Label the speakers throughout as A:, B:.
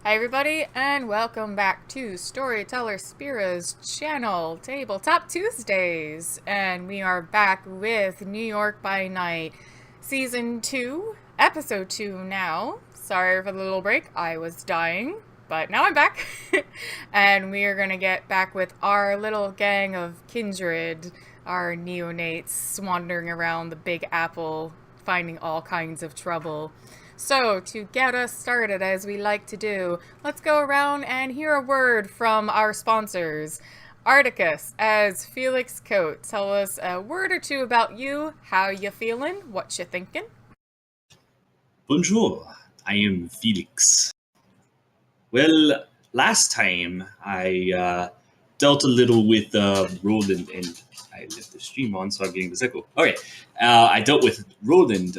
A: Hi everybody, and welcome back to StorytellerSpira's channel, Tabletop Tuesdays. And we are back with New York by Night, Season 2, Episode 2 now. Sorry for the little break, I was dying, but now I'm back. And we are going to get back with our little gang of kindred, our neonates, wandering around the Big Apple, finding all kinds of trouble. So, to get us started, as we like to do, let's go around and hear a word from our sponsors. Articus, as Felix Coate, tell us a word or two about you, how you feeling, what you thinking.
B: Bonjour, I am Felix. Well, last time I dealt a little with Roland, and I left the stream on, so I'm getting this echo. Okay, I dealt with Roland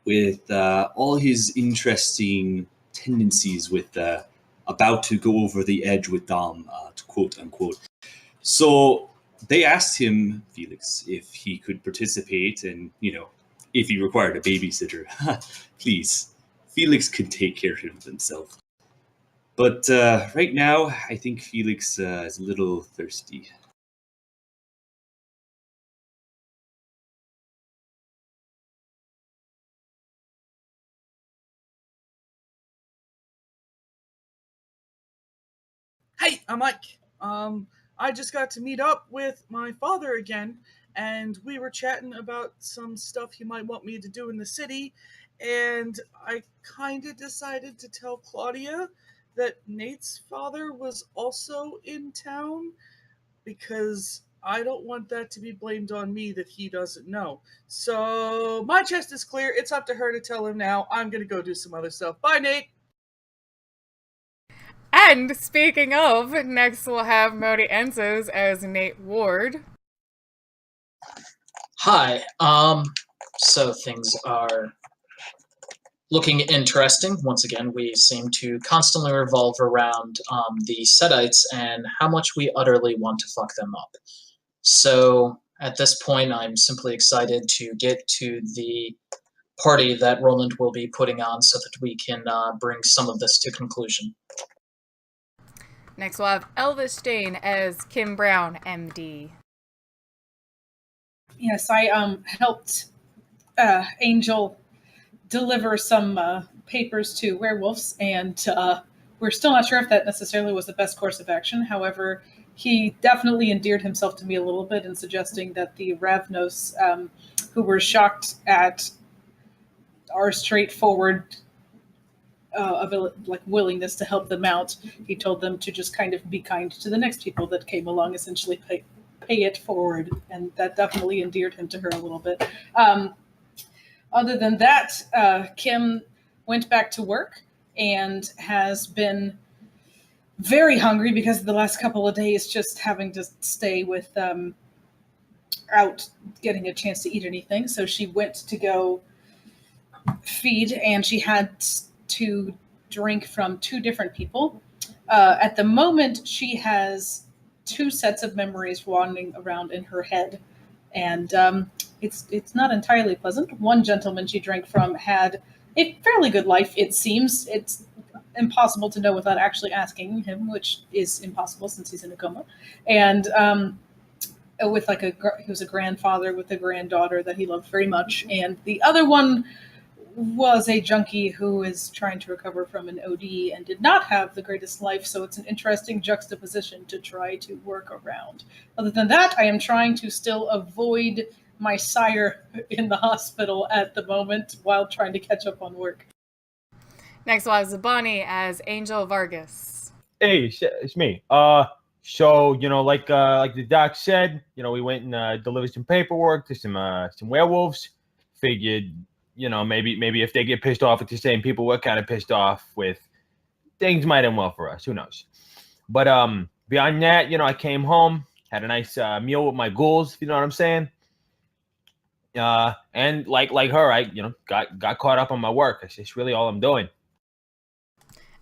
B: with all his interesting tendencies with about to go over the edge with Dom, to quote unquote. So they asked him, Felix, if he could participate and, if he required a babysitter. Please, Felix could take care of himself. But right now, I think Felix is a little thirsty.
C: Hey, I'm Mike. I just got to meet up with my father again, and we were chatting about some stuff he might want me to do in the city, and I kind of decided to tell Claudia that Nate's father was also in town because I don't want that to be blamed on me that he doesn't know. So my chest is clear. It's up to her to tell him now. I'm going to go do some other stuff. Bye, Nate.
A: And speaking of, next we'll have Modi Enzos as Nate Ward.
D: Hi. So things are looking interesting. Once again, we seem to constantly revolve around the Setites and how much we utterly want to fuck them up. So at this point, I'm simply excited to get to the party that Roland will be putting on so that we can bring some of this to conclusion.
A: Next we'll have Elvis Stain as Kim Brown, MD.
E: Yes, I helped Angel deliver some papers to werewolves, and we're still not sure if that necessarily was the best course of action. However, he definitely endeared himself to me a little bit in suggesting that the Ravnos, who were shocked at our straightforward willingness to help them out, he told them to just kind of be kind to the next people that came along, essentially pay it forward, and that definitely endeared him to her a little bit. Other than that, Kim went back to work and has been very hungry because of the last couple of days just having to stay out getting a chance to eat anything. So she went to go feed, and she had to drink from two different people. At the moment, she has two sets of memories wandering around in her head, and it's not entirely pleasant. One gentleman she drank from had a fairly good life, it seems. It's impossible to know without actually asking him, which is impossible since he's in a coma. And with he was a grandfather with a granddaughter that he loved very much. And the other one was a junkie who is trying to recover from an OD and did not have the greatest life, so it's an interesting juxtaposition to try to work around. Other than that, I am trying to still avoid my sire in the hospital at the moment while trying to catch up on work.
A: Next we'll have Zabani as Angel Vargas.
F: Hey, it's me. So like the doc said, we went and delivered some paperwork to some werewolves. Figured, maybe if they get pissed off at the same people we're kind of pissed off with, things might end well for us. Who knows? But beyond that, I came home, had a nice meal with my ghouls, if you know what I'm saying. And like her, I got caught up on my work. That's just really all I'm doing.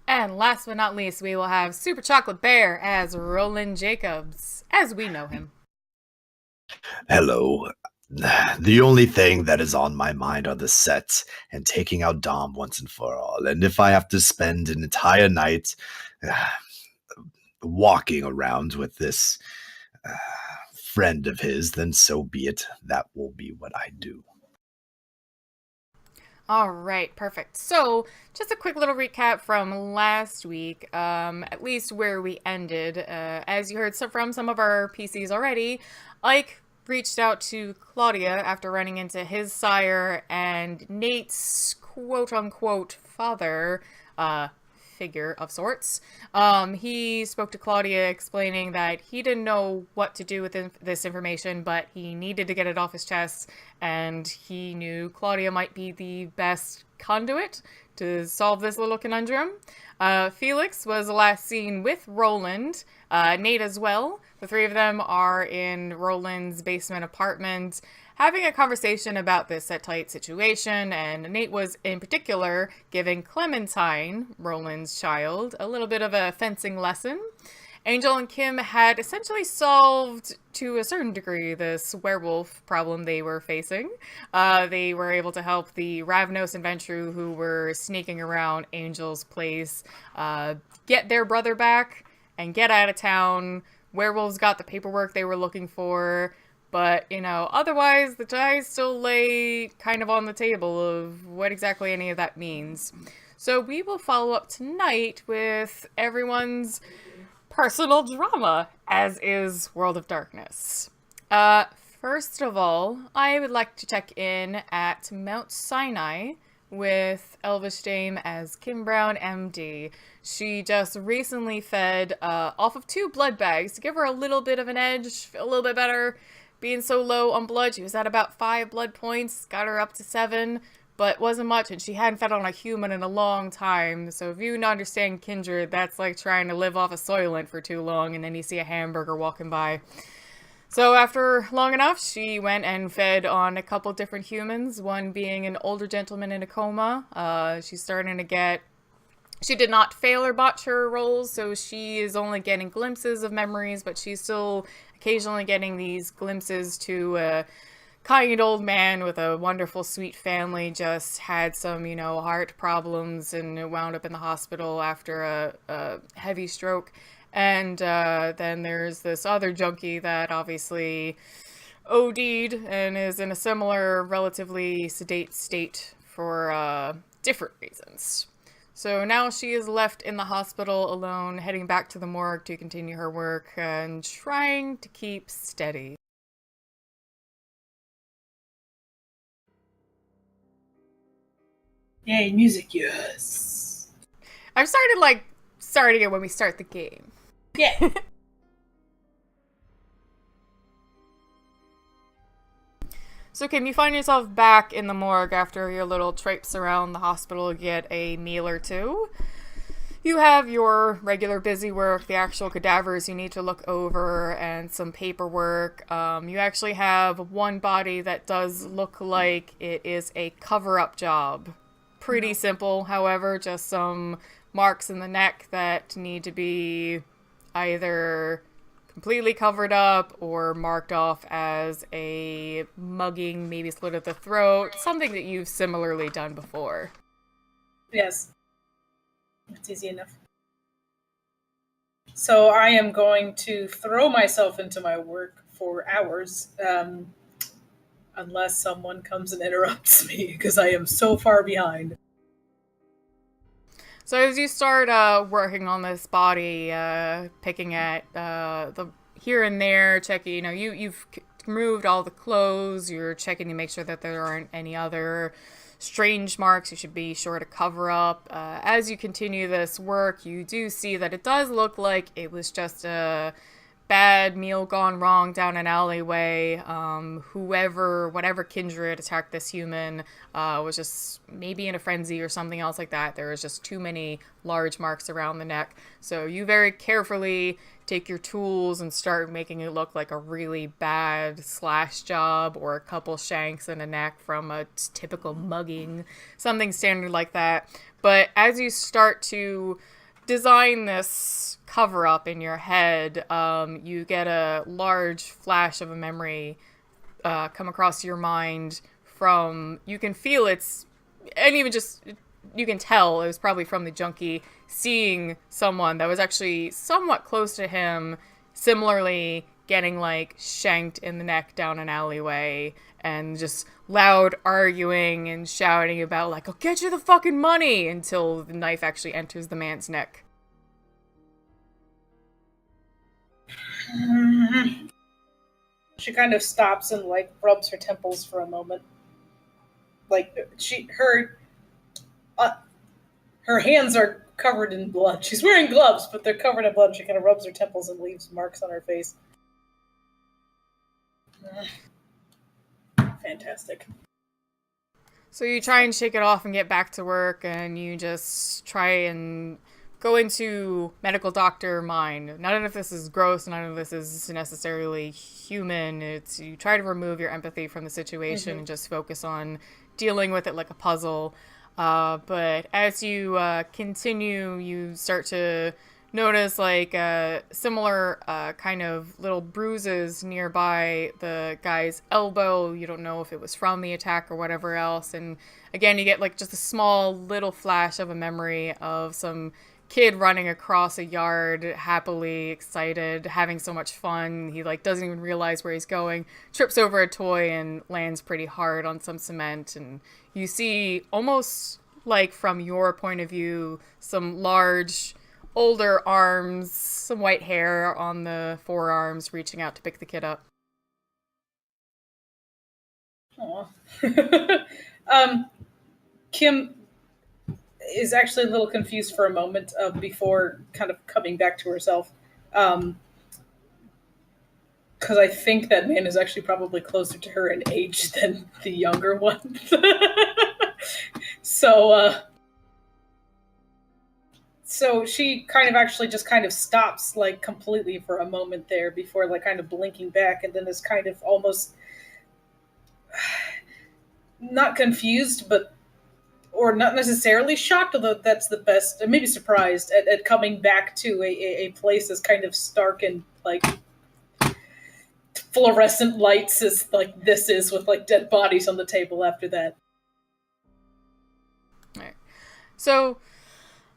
A: And last but not least, we will have Super Chocolate Bear as Roland Jacobs, as we know him.
G: Hello. The only thing that is on my mind are the sets and taking out Dom once and for all. And if I have to spend an entire night walking around with this friend of his, then so be it. That will be what I do.
A: All right, perfect. So, just a quick little recap from last week, at least where we ended. As you heard from some of our PCs already, Ike reached out to Claudia after running into his sire and Nate's quote-unquote father, figure of sorts. He spoke to Claudia explaining that he didn't know what to do with this information, but he needed to get it off his chest, and he knew Claudia might be the best conduit to solve this little conundrum. Felix was last seen with Roland, Nate as well. The three of them are in Roland's basement apartment, having a conversation about this set-tight situation, and Nate was, in particular, giving Clementine, Roland's child, a little bit of a fencing lesson. Angel and Kim had essentially solved, to a certain degree, this werewolf problem they were facing. They were able to help the Ravnos and Ventru, who were sneaking around Angel's place, get their brother back and get out of town. Werewolves got the paperwork they were looking for, but, otherwise the dice still lay kind of on the table of what exactly any of that means. So we will follow up tonight with everyone's personal drama, as is World of Darkness. First of all, I would like to check in at Mount Sinai with Elvish Dame as Kim Brown, MD. She just recently fed off of 2 blood bags to give her a little bit of an edge, feel a little bit better. Being so low on blood, she was at about 5 blood points, got her up to 7, but wasn't much, and she hadn't fed on a human in a long time. So if you don't understand kindred, that's like trying to live off a Soylent for too long, and then you see a hamburger walking by. So after long enough, she went and fed on a couple different humans, one being an older gentleman in a coma. She's starting to get... She did not fail or botch her rolls, so she is only getting glimpses of memories, but she's still occasionally getting these glimpses to a kind old man with a wonderful, sweet family, just had some, heart problems and wound up in the hospital after a heavy stroke. And then there's this other junkie that obviously OD'd and is in a similar, relatively sedate state for different reasons. So now she is left in the hospital alone, heading back to the morgue to continue her work and trying to keep steady.
E: Yay, music, yes.
A: I've starting it when we start the game.
E: Yeah.
A: So Kim, you find yourself back in the morgue after your little traipse around the hospital to get a meal or two. You have your regular busy work, the actual cadavers you need to look over, and some paperwork. You actually have one body that does look like it is a cover-up job. Pretty simple, however, just some marks in the neck that need to be either completely covered up or marked off as a mugging, maybe slit at the throat, something that you've similarly done before.
E: Yes. It's easy enough. So I am going to throw myself into my work for hours, unless someone comes and interrupts me, because I am so far behind.
A: So as you start working on this body, picking at the here and there, checking, you've removed all the clothes, you're checking to make sure that there aren't any other strange marks you should be sure to cover up. As you continue this work, you do see that it does look like it was just a bad meal gone wrong down an alleyway. Whatever kindred attacked this human was just maybe in a frenzy or something else like that. There was just too many large marks around the neck. So you very carefully take your tools and start making it look like a really bad slash job or a couple shanks in a neck from a typical mugging, something standard like that. But as you start to design this cover-up in your head, you get a large flash of a memory come across your mind from, you can feel it's, and even just, you can tell it was probably from the junkie seeing someone that was actually somewhat close to him, similarly getting like shanked in the neck down an alleyway, and just loud arguing and shouting about like, I'll get you the fucking money, until the knife actually enters the man's neck.
E: She kind of stops and like rubs her temples for a moment. Like her hands are covered in blood. She's wearing gloves, but they're covered in blood. She kind of rubs her temples and leaves marks on her face. Fantastic.
A: So you try and shake it off and get back to work, and you just try and go into medical doctor mind. None of this is gross, none of this is necessarily human. It's, you try to remove your empathy from the situation and just focus on dealing with it like a puzzle. But as you continue, you start to notice like similar kind of little bruises nearby the guy's elbow. You don't know if it was from the attack or whatever else. And again, you get like just a small little flash of a memory of some kid running across a yard, happily excited, having so much fun. He like doesn't even realize where he's going, trips over a toy and lands pretty hard on some cement. And you see, almost like from your point of view, some large older arms, some white hair on the forearms, reaching out to pick the kid up.
E: Aw. Kim is actually a little confused for a moment before kind of coming back to herself. Because I think that man is actually probably closer to her in age than the younger one. So she kind of actually just kind of stops like completely for a moment there before like kind of blinking back, and then is kind of almost not confused, but or not necessarily shocked, although that's the best, maybe surprised at coming back to a place as kind of stark and like fluorescent lights as like this is, with like dead bodies on the table after that.
A: All right. So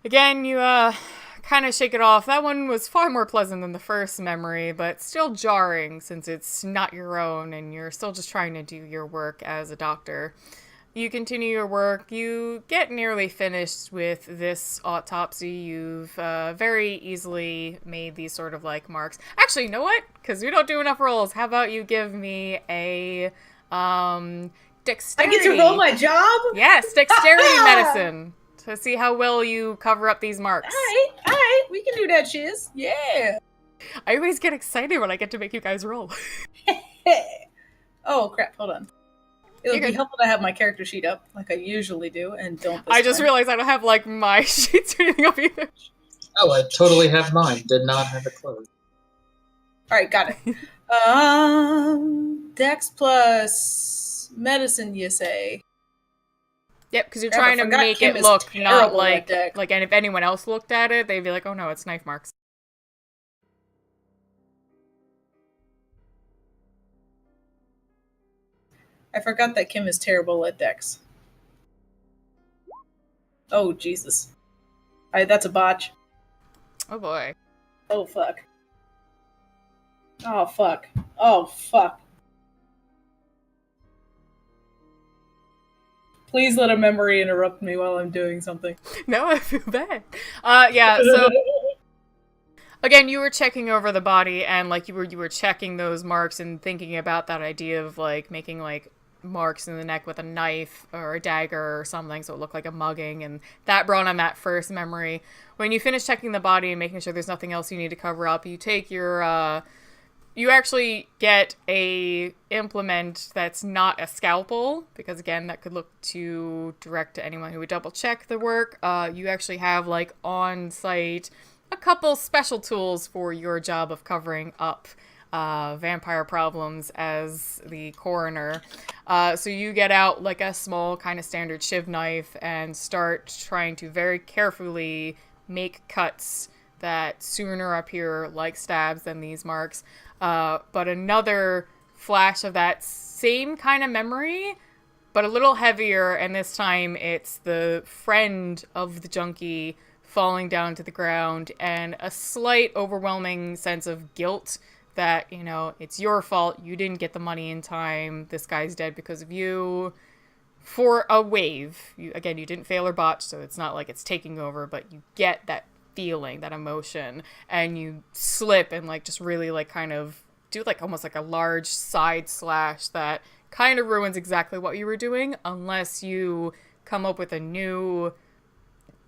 A: again, you kind of shake it off. That one was far more pleasant than the first memory, but still jarring since it's not your own and you're still just trying to do your work as a doctor. You continue your work. You get nearly finished with this autopsy. You've very easily made these sort of like marks. Actually, you know what? Because we don't do enough rolls. How about you give me a dexterity?
E: I get to roll my job?
A: Yes, dexterity medicine. To see how well you cover up these marks.
E: All right, we can do that, shiz. Yeah.
A: I always get excited when I get to make you guys roll.
E: Oh, crap, hold on. It would
A: You're
E: be
A: good.
E: helpful to have my character sheet up, like I usually do, and don't this
A: I just
E: time.
A: realized I don't have, like, my sheets or anything up either.
D: Oh, I totally have mine. Did not have it closed.
E: Alright, got it. Dex plus medicine, you say?
A: Yep, because you're
E: Crap, I
A: trying to
E: forgot
A: make
E: Kim
A: it
E: is
A: look not
E: terrible
A: like,
E: at deck.
A: and if anyone else looked at it, they'd be like, oh no, it's knife marks.
E: I forgot that Kim is terrible at Dex. Oh, Jesus. That's a botch.
A: Oh boy.
E: Oh, fuck. Oh, fuck. Oh, fuck. Please let a memory interrupt me while I'm doing something.
A: No, I feel bad. Yeah, so again, you were checking over the body, and like you were checking those marks and thinking about that idea of like making like marks in the neck with a knife or a dagger or something, so it looked like a mugging, and that brought on that first memory. When you finish checking the body and making sure there's nothing else you need to cover up, you take your you actually get a implement that's not a scalpel, because again, that could look too direct to anyone who would double check the work. You actually have like on site a couple special tools for your job of covering up vampire problems as the coroner. So you get out like a small kind of standard shiv knife and start trying to very carefully make cuts that sooner appear like stabs than these marks. But another flash of that same kind of memory, but a little heavier, and this time it's the friend of the junkie falling down to the ground, and a slight overwhelming sense of guilt that, you know, it's your fault, you didn't get the money in time, this guy's dead because of you. For a wave, you didn't fail or botch, so it's not like it's taking over, but you get that feeling, that emotion, and you slip and like just really like kind of do like almost like a large side slash that kind of ruins exactly what you were doing, unless you come up with a new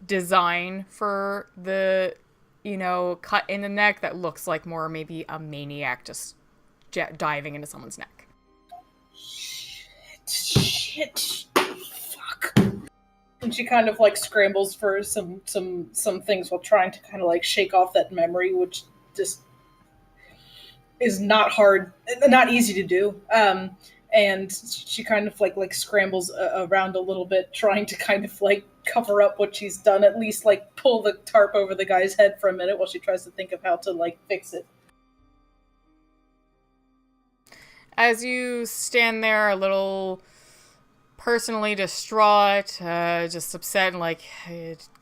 A: design for the, you know, cut in the neck that looks like more maybe a maniac just diving into someone's neck.
E: Shit. Fuck. And she kind of like scrambles for some things while trying to kind of like shake off that memory, which just is not easy to do. And she kind of like scrambles around a little bit, trying to kind of like cover up what she's done, at least like pull the tarp over the guy's head for a minute while she tries to think of how to like fix it.
A: As you stand there a little personally distraught, just upset and like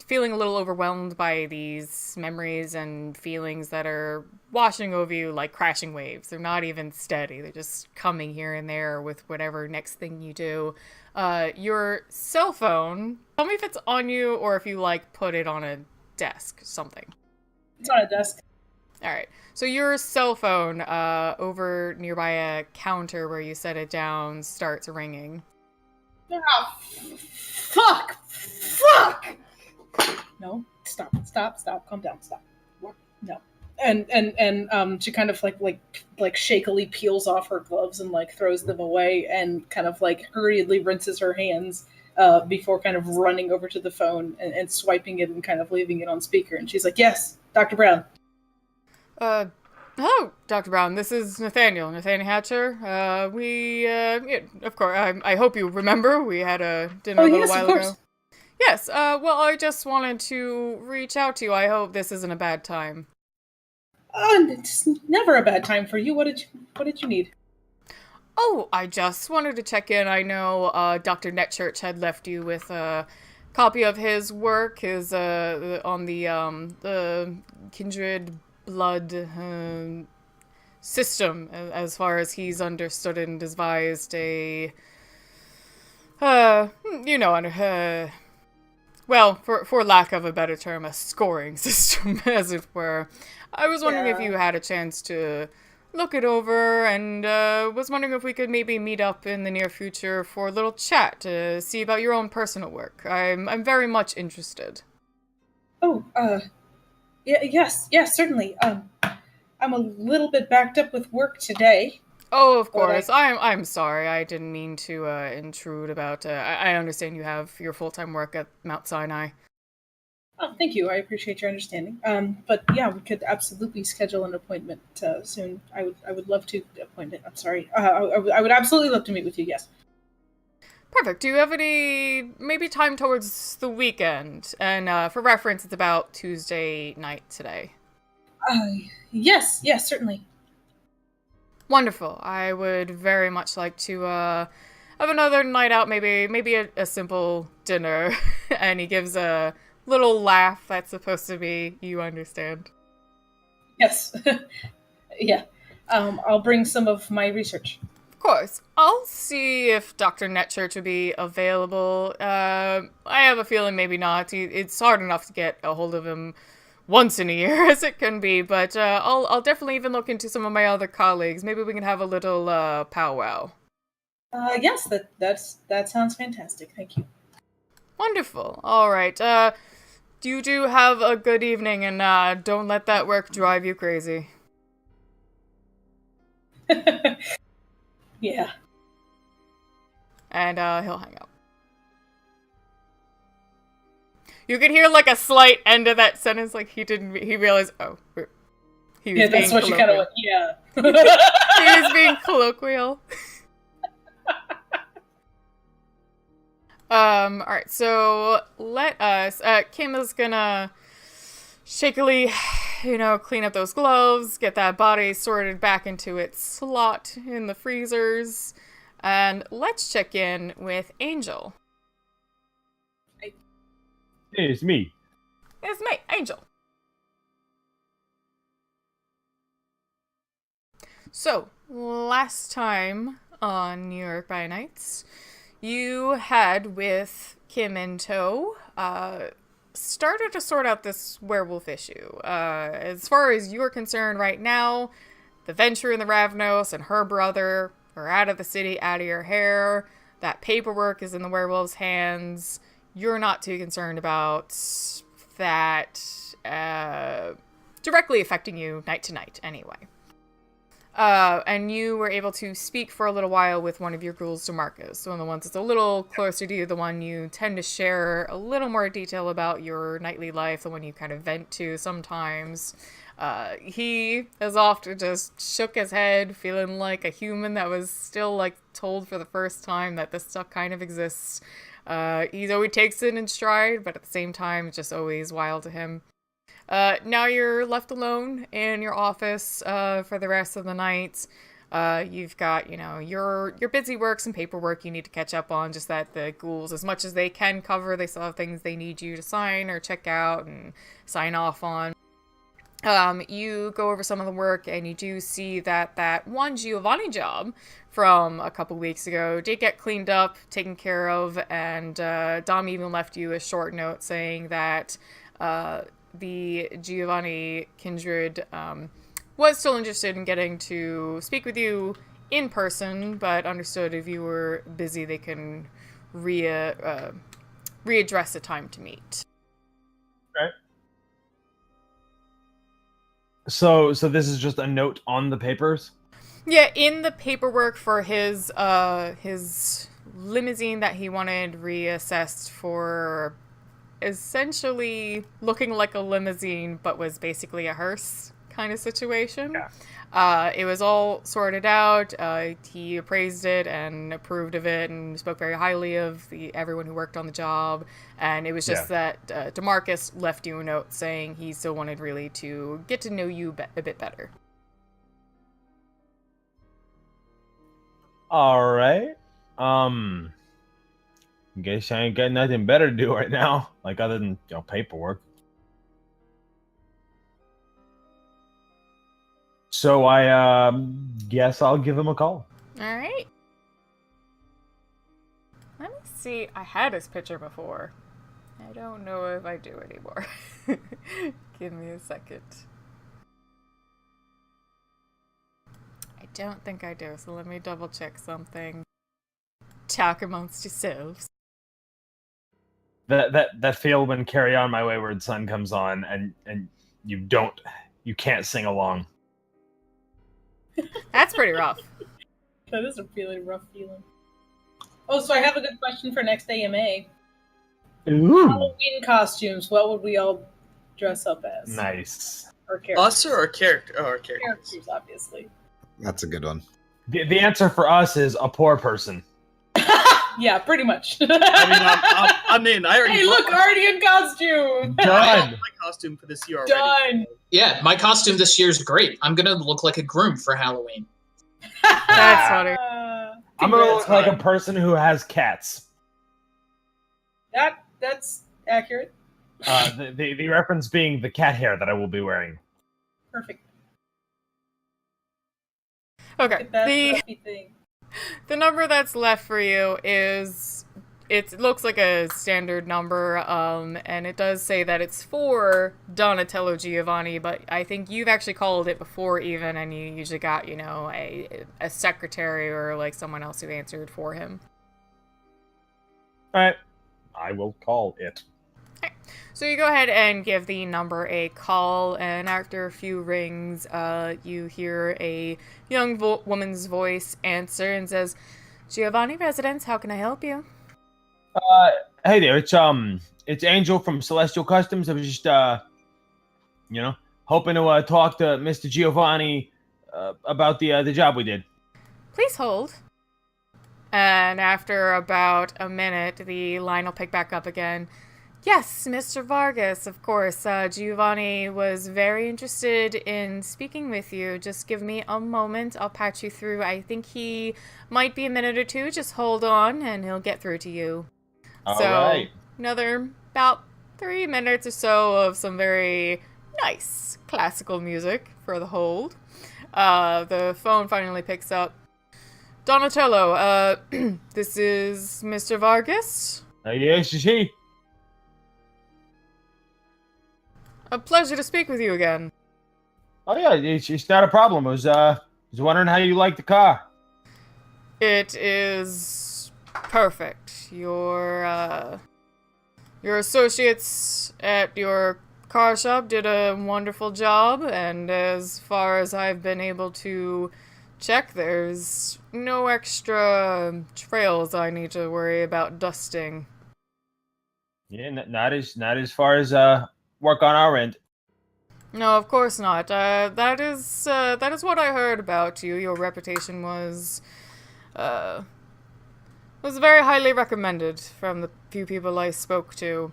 A: feeling a little overwhelmed by these memories and feelings that are washing over you like crashing waves. They're not even steady. They're just coming here and there with whatever next thing you do. Your cell phone, tell me if it's on you or if you like put it on a desk, something.
E: It's on a desk.
A: All right. So your cell phone over nearby a counter where you set it down starts ringing.
E: Oh, fuck! No, stop, calm down, stop. What? No. And she kind of like shakily peels off her gloves and like throws them away and kind of like hurriedly rinses her hands before kind of running over to the phone and swiping it and kind of leaving it on speaker. And she's like, "Yes, Dr. Brown."
A: Hello, Dr. Brown. This is Nathaniel Hatcher. Of course, I hope you remember we had a dinner a little while ago. Yes, well, I just wanted to reach out to you. I hope this isn't a bad time.
E: It's never a bad time for you. What did you need?
A: Oh, I just wanted to check in. I know Dr. Netchurch had left you with a copy of his work, on the kindred blood system, as far as he's understood and devised a well, for lack of a better term, a scoring system, as it were. I was wondering if you had a chance to look it over, and was wondering if we could maybe meet up in the near future for a little chat to see about your own personal work. I'm very much interested.
E: Oh, yes, certainly. I'm a little bit backed up with work today.
A: Oh, of course. I'm sorry. I didn't mean to intrude about... I understand you have your full-time work at Mount Sinai.
E: Oh, thank you. I appreciate your understanding. But yeah, we could absolutely schedule an appointment soon. I would love to appoint it. I'm sorry. I would absolutely love to meet with you, yes.
A: Perfect. Do you have any maybe time towards the weekend? And for reference, it's about Tuesday night today.
E: Yes, certainly.
A: Wonderful. I would very much like to have another night out, maybe a simple dinner. And he gives a little laugh that's supposed to be, you understand.
E: Yes. Yeah. I'll bring some of my research.
A: Of course. I'll see if Dr. Netchurch would be available. I have a feeling maybe not. It's hard enough to get a hold of him once in a year as it can be, but I'll definitely even look into some of my other colleagues. Maybe we can have a little powwow.
E: Yes, that sounds fantastic. Thank you.
A: Wonderful. All right. You do have a good evening, and don't let that work drive you crazy.
E: Yeah.
A: And he'll hang up. You could hear like a slight end of that sentence, like he realized, he was being
E: that's what she kind of went, yeah.
A: He was being colloquial. Alright, so let us, Kim is gonna shakily clean up those gloves, get that body sorted back into its slot in the freezers, and let's check in with Angel.
F: Hey, it's me.
A: It's me, Angel. So, last time on New York by Nights, you had, with Kim in tow, started to sort out this werewolf issue. As far as you're concerned right now, the Venture and the Ravnos and her brother are out of the city, out of your hair. That paperwork is in the werewolf's hands. You're not too concerned about that directly affecting you night to night, anyway. And you were able to speak for a little while with one of your ghouls, DeMarcus, one of the ones that's a little closer to you, the one you tend to share a little more detail about your nightly life, the one you kind of vent to sometimes. He as often just shook his head, feeling like a human that was still, like, told for the first time that this stuff kind of exists. He always takes it in stride, but at the same time, it's just always wild to him. Now you're left alone in your office for the rest of the night. You've got, your busy work, some paperwork you need to catch up on, just that the ghouls, as much as they can cover, they still have things they need you to sign or check out and sign off on. You go over some of the work, and you do see that one Giovanni job from a couple weeks ago did get cleaned up, taken care of, and Dom even left you a short note saying that the Giovanni kindred was still interested in getting to speak with you in person, but understood if you were busy, they can readdress a time to meet.
F: Right. So this is just a note on the papers?
A: Yeah, in the paperwork for his limousine that he wanted reassessed for essentially looking like a limousine, but was basically a hearse kind of situation. Yeah. It was all sorted out. He appraised it and approved of it and spoke very highly of everyone who worked on the job. And it was just that DeMarcus left you a note saying he still wanted really to get to know you a bit better.
F: All right. Guess I ain't got nothing better to do right now, like other than paperwork. So I guess I'll give him a call.
A: All right. Let me see. I had his picture before. I don't know if I do anymore. Give me a second. I don't think I do, so let me double check something. Talk amongst yourselves.
F: That feel when Carry On My Wayward Son comes on and you can't sing along.
A: That's pretty rough.
E: That is a really rough feeling. Oh, so I have a good question for next AMA.
F: Ooh.
E: Halloween costumes, what would we all dress up as?
F: Nice.
E: Or characters?
C: Us or character? Oh, characters.
E: Characters, obviously.
G: That's a good one.
F: The answer for us is a poor person.
E: Yeah, pretty much.
C: I mean, I already.
E: Hey, look, already in costume.
F: Done.
C: My costume for this year already.
E: Done.
D: Yeah, my costume this year is great. I'm gonna look like a groom for Halloween.
A: That's funny.
F: I'm gonna look like a person who has cats.
E: That's accurate.
F: The reference being the cat hair that I will be wearing.
E: Perfect.
A: Okay. The number that's left for you is, it looks like a standard number, and it does say that it's for Donatello Giovanni, but I think you've actually called it before even, and you usually got, a secretary or like someone else who answered for him.
F: Alright. I will call it.
A: Okay. So you go ahead and give the number a call, and after a few rings, you hear a young woman's voice answer and says, Giovanni Residence, how can I help you?
F: Hey there, it's Angel from Celestial Customs. I was just, hoping to talk to Mr. Giovanni about the job we did.
A: Please hold. And after about a minute, the line will pick back up again. Yes, Mr. Vargas, of course. Giovanni was very interested in speaking with you. Just give me a moment. I'll patch you through. I think he might be a minute or two. Just hold on, and he'll get through to you.
F: All
A: So,
F: right.
A: another about 3 minutes or so of some very nice classical music for the hold. The phone finally picks up. Donatello, this is Mr. Vargas.
F: Yes, is he?
A: A pleasure to speak with you again.
F: Oh yeah, it's not a problem. I was wondering how you like the car.
A: It is perfect. Your associates at your car shop did a wonderful job, and as far as I've been able to check, there's no extra trails I need to worry about dusting.
F: Yeah, not as far as work on our end.
A: No, of course not. That is what I heard about you. Your reputation was very highly recommended from the few people I spoke to.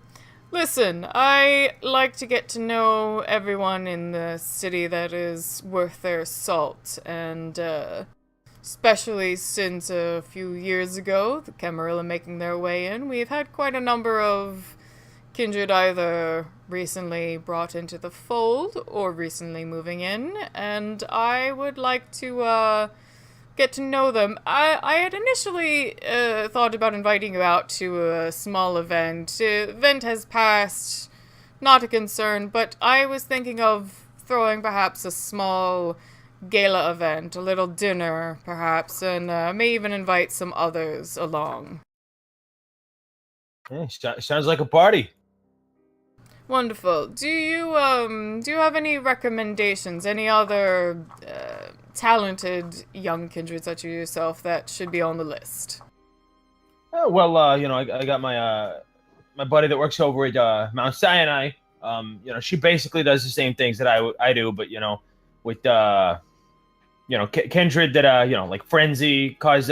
A: Listen, I like to get to know everyone in the city that is worth their salt, and especially since a few years ago, the Camarilla making their way in, we've had quite a number of kindred either recently brought into the fold or recently moving in, and I would like to get to know them. I had initially thought about inviting you out to a small event. Event has passed, not a concern, but I was thinking of throwing perhaps a small gala event, a little dinner, perhaps, and may even invite some others along.
F: Yeah, sounds like a party.
A: Wonderful. Do you have any recommendations? Any other talented young kindreds such as yourself that should be on the list?
F: Oh, well, I got my buddy that works over at Mount Sinai. She basically does the same things that I do, but with kindred that like frenzy cause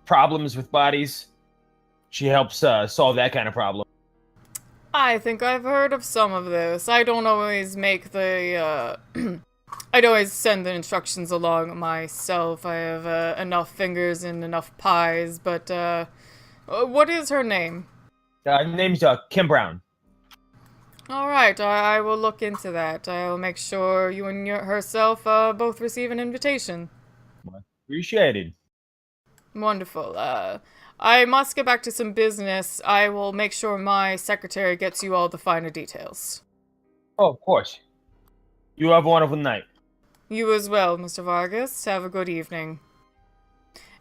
F: problems with bodies. She helps solve that kind of problem.
A: I think I've heard of some of this. I don't always make the, I don't always send the instructions along myself. I have enough fingers and enough pies, but, what is her name?
F: Her name's Kim Brown.
A: Alright, I will look into that. I'll make sure you and herself both receive an invitation.
F: Appreciated.
A: Wonderful. I must get back to some business. I will make sure my secretary gets you all the finer details.
F: Oh, of course. You have a wonderful night.
A: You as well, Mr. Vargas. Have a good evening.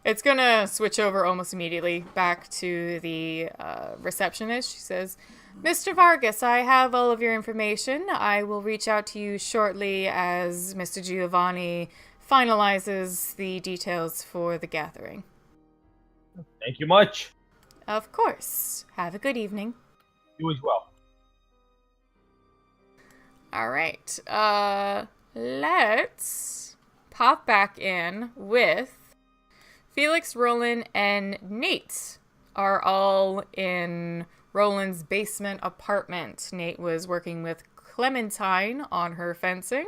A: It's gonna switch over almost immediately back to the receptionist. She says, Mr. Vargas, I have all of your information. I will reach out to you shortly as Mr. Giovanni finalizes the details for the gathering.
F: Thank you much.
A: Of course. Have a good evening.
F: You as well.
A: All right. Let's pop back in with Felix, Roland, and Nate are all in Roland's basement apartment. Nate was working with Clementine on her fencing,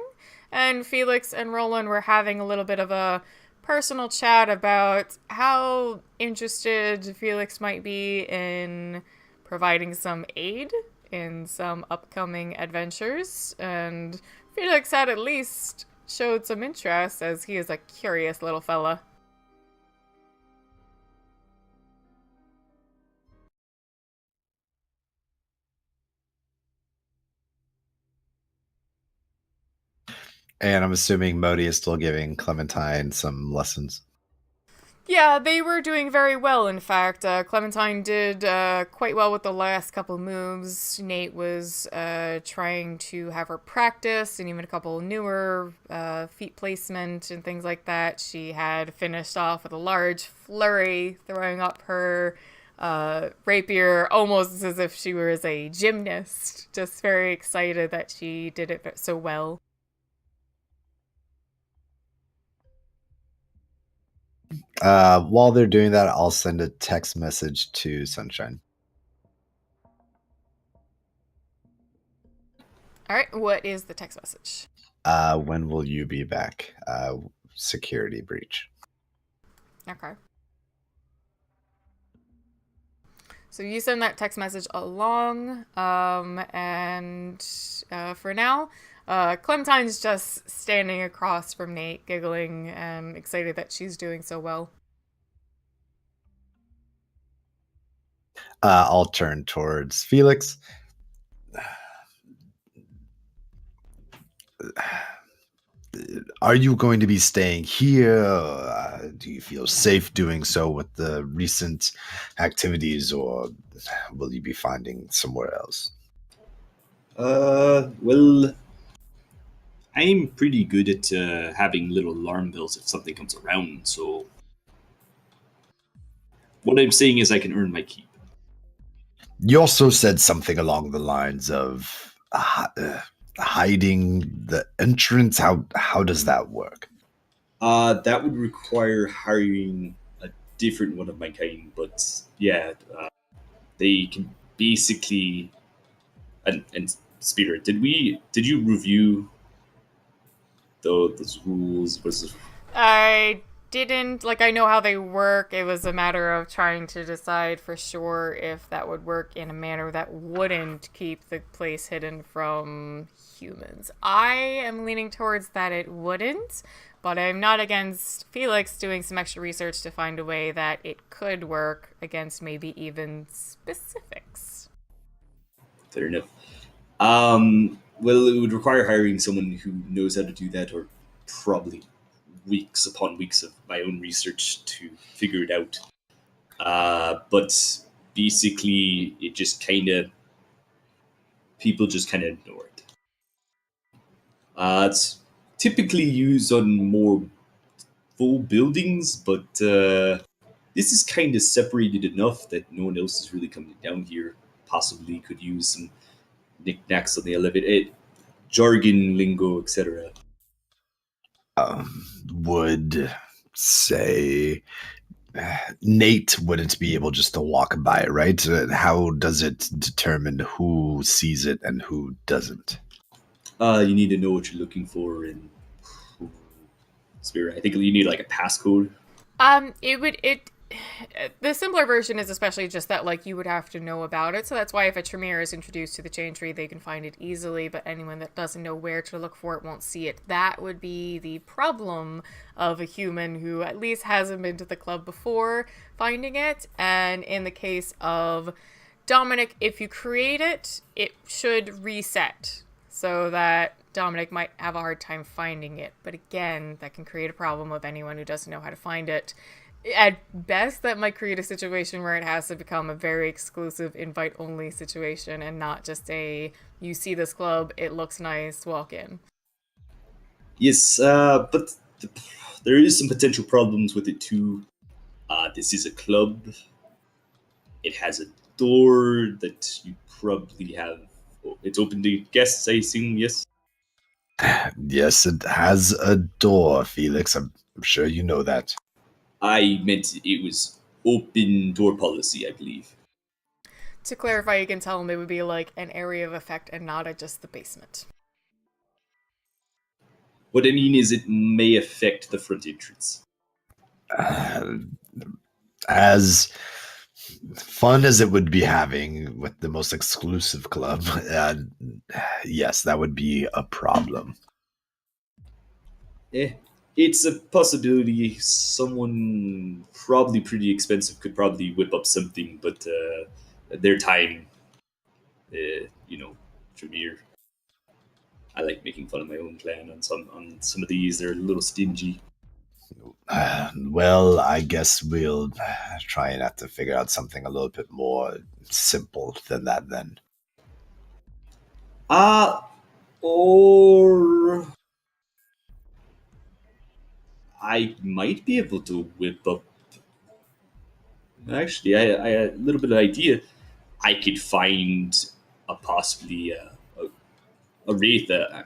A: and Felix and Roland were having a little bit of a personal chat about how interested Felix might be in providing some aid in some upcoming adventures, and Felix had at least showed some interest as he is a curious little fella.
G: And I'm assuming Modi is still giving Clementine some lessons.
A: Yeah, they were doing very well, in fact. Clementine did quite well with the last couple moves. Nate was trying to have her practice, and even a couple newer feet placement and things like that. She had finished off with a large flurry, throwing up her rapier almost as if she was a gymnast. Just very excited that she did it so well.
G: While they're doing that, I'll send a text message to Sunshine.
A: All right, what is the text message?
G: When will you be back? Security breach.
A: Okay. So you send that text message along, and for now, Clementine's just standing across from Nate, giggling, excited that she's doing so well.
G: I'll turn towards Felix. Are you going to be staying here? Do you feel safe doing so with the recent activities, or will you be finding somewhere else?
B: Well, I'm pretty good at having little alarm bells if something comes around, so what I'm saying is I can earn my keep.
G: You also said something along the lines of hiding the entrance. How does that work?
B: That would require hiring a different one of my kind, but yeah, they can basically. And Spirit, did you review those rules?
A: I didn't, I know how they work. It was a matter of trying to decide for sure if that would work in a manner that wouldn't keep the place hidden from humans. I am leaning towards that it wouldn't, but I'm not against Felix doing some extra research to find a way that it could work against maybe even specifics.
B: Fair enough. Well, it would require hiring someone who knows how to do that, or probably weeks upon weeks of my own research to figure it out. But basically, it just people just kind of ignore it. It's typically used on more full buildings, but this is kind of separated enough that no one else is really coming down here. Possibly could use some knickknacks on the elevator, jargon, lingo, etc.
G: Would say Nate wouldn't be able just to walk by, right? How does it determine who sees it and who doesn't?
B: You need to know what you're looking for in Spirit. I think you need like a passcode.
A: The simpler version is especially just that, you would have to know about it. So that's why if a Tremere is introduced to the chain tree, they can find it easily, but anyone that doesn't know where to look for it won't see it. That would be the problem of a human who at least hasn't been to the club before finding it. And in the case of Dominic, if you create it, it should reset so that Dominic might have a hard time finding it. But again, that can create a problem with anyone who doesn't know how to find it. At best, that might create a situation where it has to become a very exclusive invite-only situation and not just you see this club, it looks nice, walk in.
B: Yes, but there is some potential problems with it too. This is a club. It has a door that you probably have. It's open to guests, I assume, yes?
G: Yes, it has a door, Felix. I'm sure you know that.
B: I meant it was open door policy, I believe.
A: To clarify, you can tell them it would be like an area of effect and not just the basement.
B: What I mean is it may affect the front entrance.
G: As fun as it would be having with the most exclusive club, yes, that would be a problem.
B: It's a possibility. Someone probably pretty expensive could probably whip up something, but their time, Tremere. I like making fun of my own clan on some of these. They're a little stingy.
G: Well, I guess we'll try and have to figure out something a little bit more simple than that then.
B: Or I might be able to whip up. Actually, I had a little bit of idea. I could find possibly a wraith, a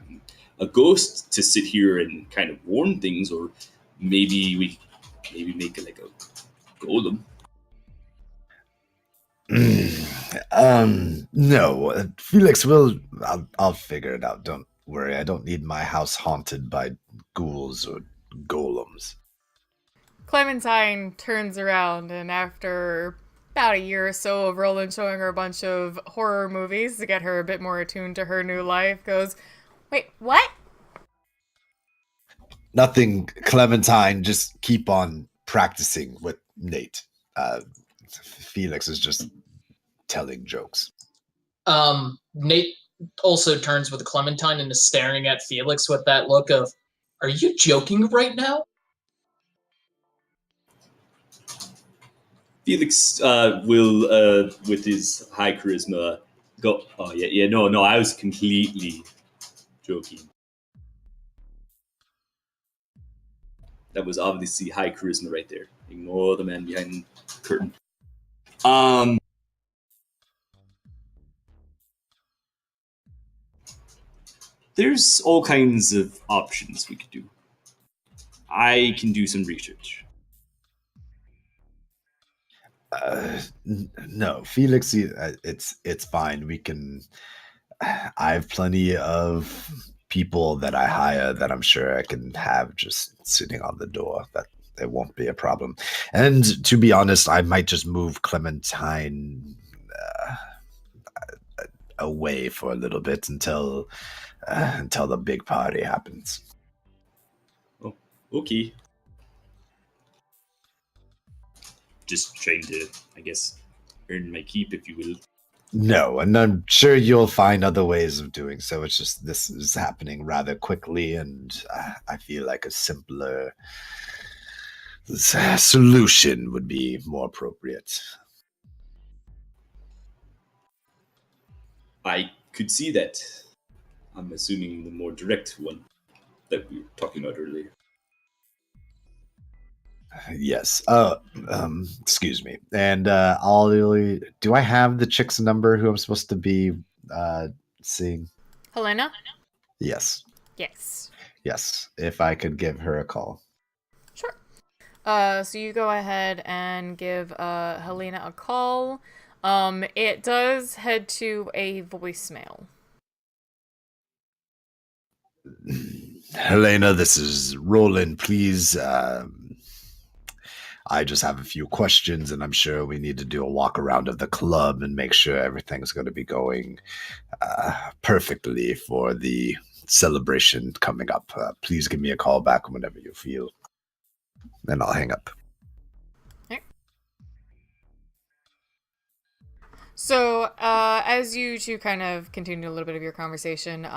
B: ghost to sit here and kind of warn things, or maybe make it like a golem.
G: No, Felix will. I'll figure it out. Don't worry. I don't need my house haunted by ghouls or golems.
A: Clementine turns around, and after about a year or so of Roland showing her a bunch of horror movies to get her a bit more attuned to her new life, goes, "Wait, what?"
G: Nothing, Clementine. Just keep on practicing with Nate. Felix is just telling jokes.
D: Nate also turns with Clementine and is staring at Felix with that look of, "Are you joking right now?"
B: Felix will, with his high charisma, go, "Oh, yeah, no, I was completely joking. That was obviously high charisma right there. Ignore the man behind the curtain." There's all kinds of options we could do. I can do some research.
G: No, Felix. It's fine. We can. I have plenty of people that I hire that I'm sure I can have just sitting on the door. That it won't be a problem. And to be honest, I might just move Clementine away for a little bit until the big party happens.
B: Oh, okay. Just trying to, I guess, earn my keep, if you will.
G: No, and I'm sure you'll find other ways of doing so. It's just this is happening rather quickly, and I feel like a simpler solution would be more appropriate.
B: I could see that. I'm assuming the more direct one that we were talking about earlier.
G: Yes. Excuse me. And do I have the chick's number who I'm supposed to be seeing?
A: Helena?
G: Yes.
A: Yes.
G: Yes. If I could give her a call.
A: Sure. So you go ahead and give Helena a call. It does head to a voicemail.
G: Helena, this is Roland. Please, I just have a few questions, and I'm sure we need to do a walk around of the club and make sure everything's going to be going perfectly for the celebration coming up. Please give me a call back whenever you feel. Then I'll hang up.
A: So, as you two kind of continue a little bit of your conversation,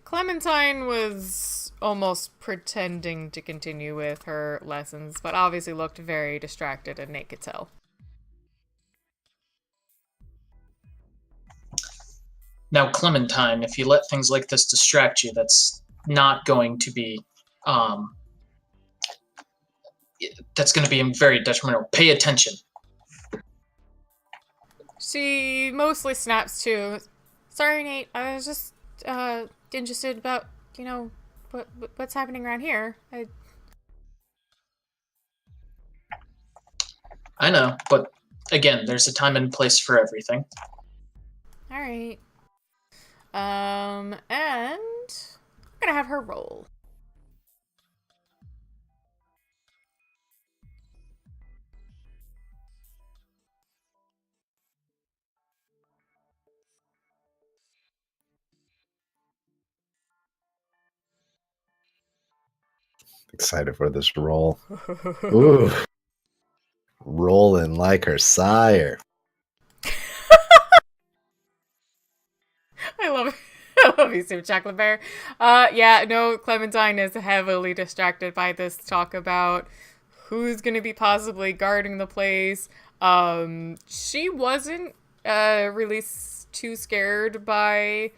A: Clementine was almost pretending to continue with her lessons, but obviously looked very distracted, and Nate could tell.
D: Now, Clementine, if you let things like this distract you, that's not going to be, that's going to be very detrimental. Pay attention.
A: She mostly snaps to, "Sorry, Nate, I was just, interested about, what's happening around here.
D: I know, but again, there's a time and place for everything."
A: Alright. And I'm gonna have her roll.
G: Excited for this roll. Ooh. Rolling like her sire.
A: I love it. I love you, Super Chocolate Bear. Yeah, no, Clementine is heavily distracted by this talk about who's going to be possibly guarding the place. She wasn't really too scared by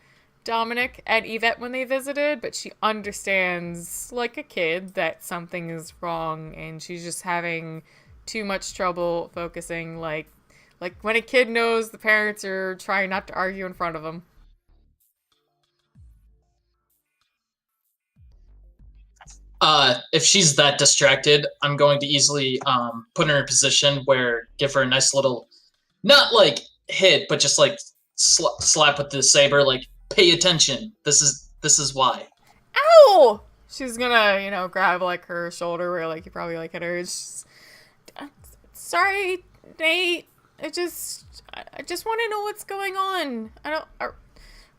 A: Dominic and Yvette when they visited, but she understands, like a kid, that something is wrong, and she's just having too much trouble focusing, like when a kid knows the parents are trying not to argue in front of them.
D: If she's that distracted, I'm going to easily put her in a position where give her a nice little, not like hit, but just like slap with the saber, like pay attention. This is why.
A: Ow! She's gonna, grab like her shoulder where like you probably like hit her. It's just, sorry, Nate. I just want to know what's going on.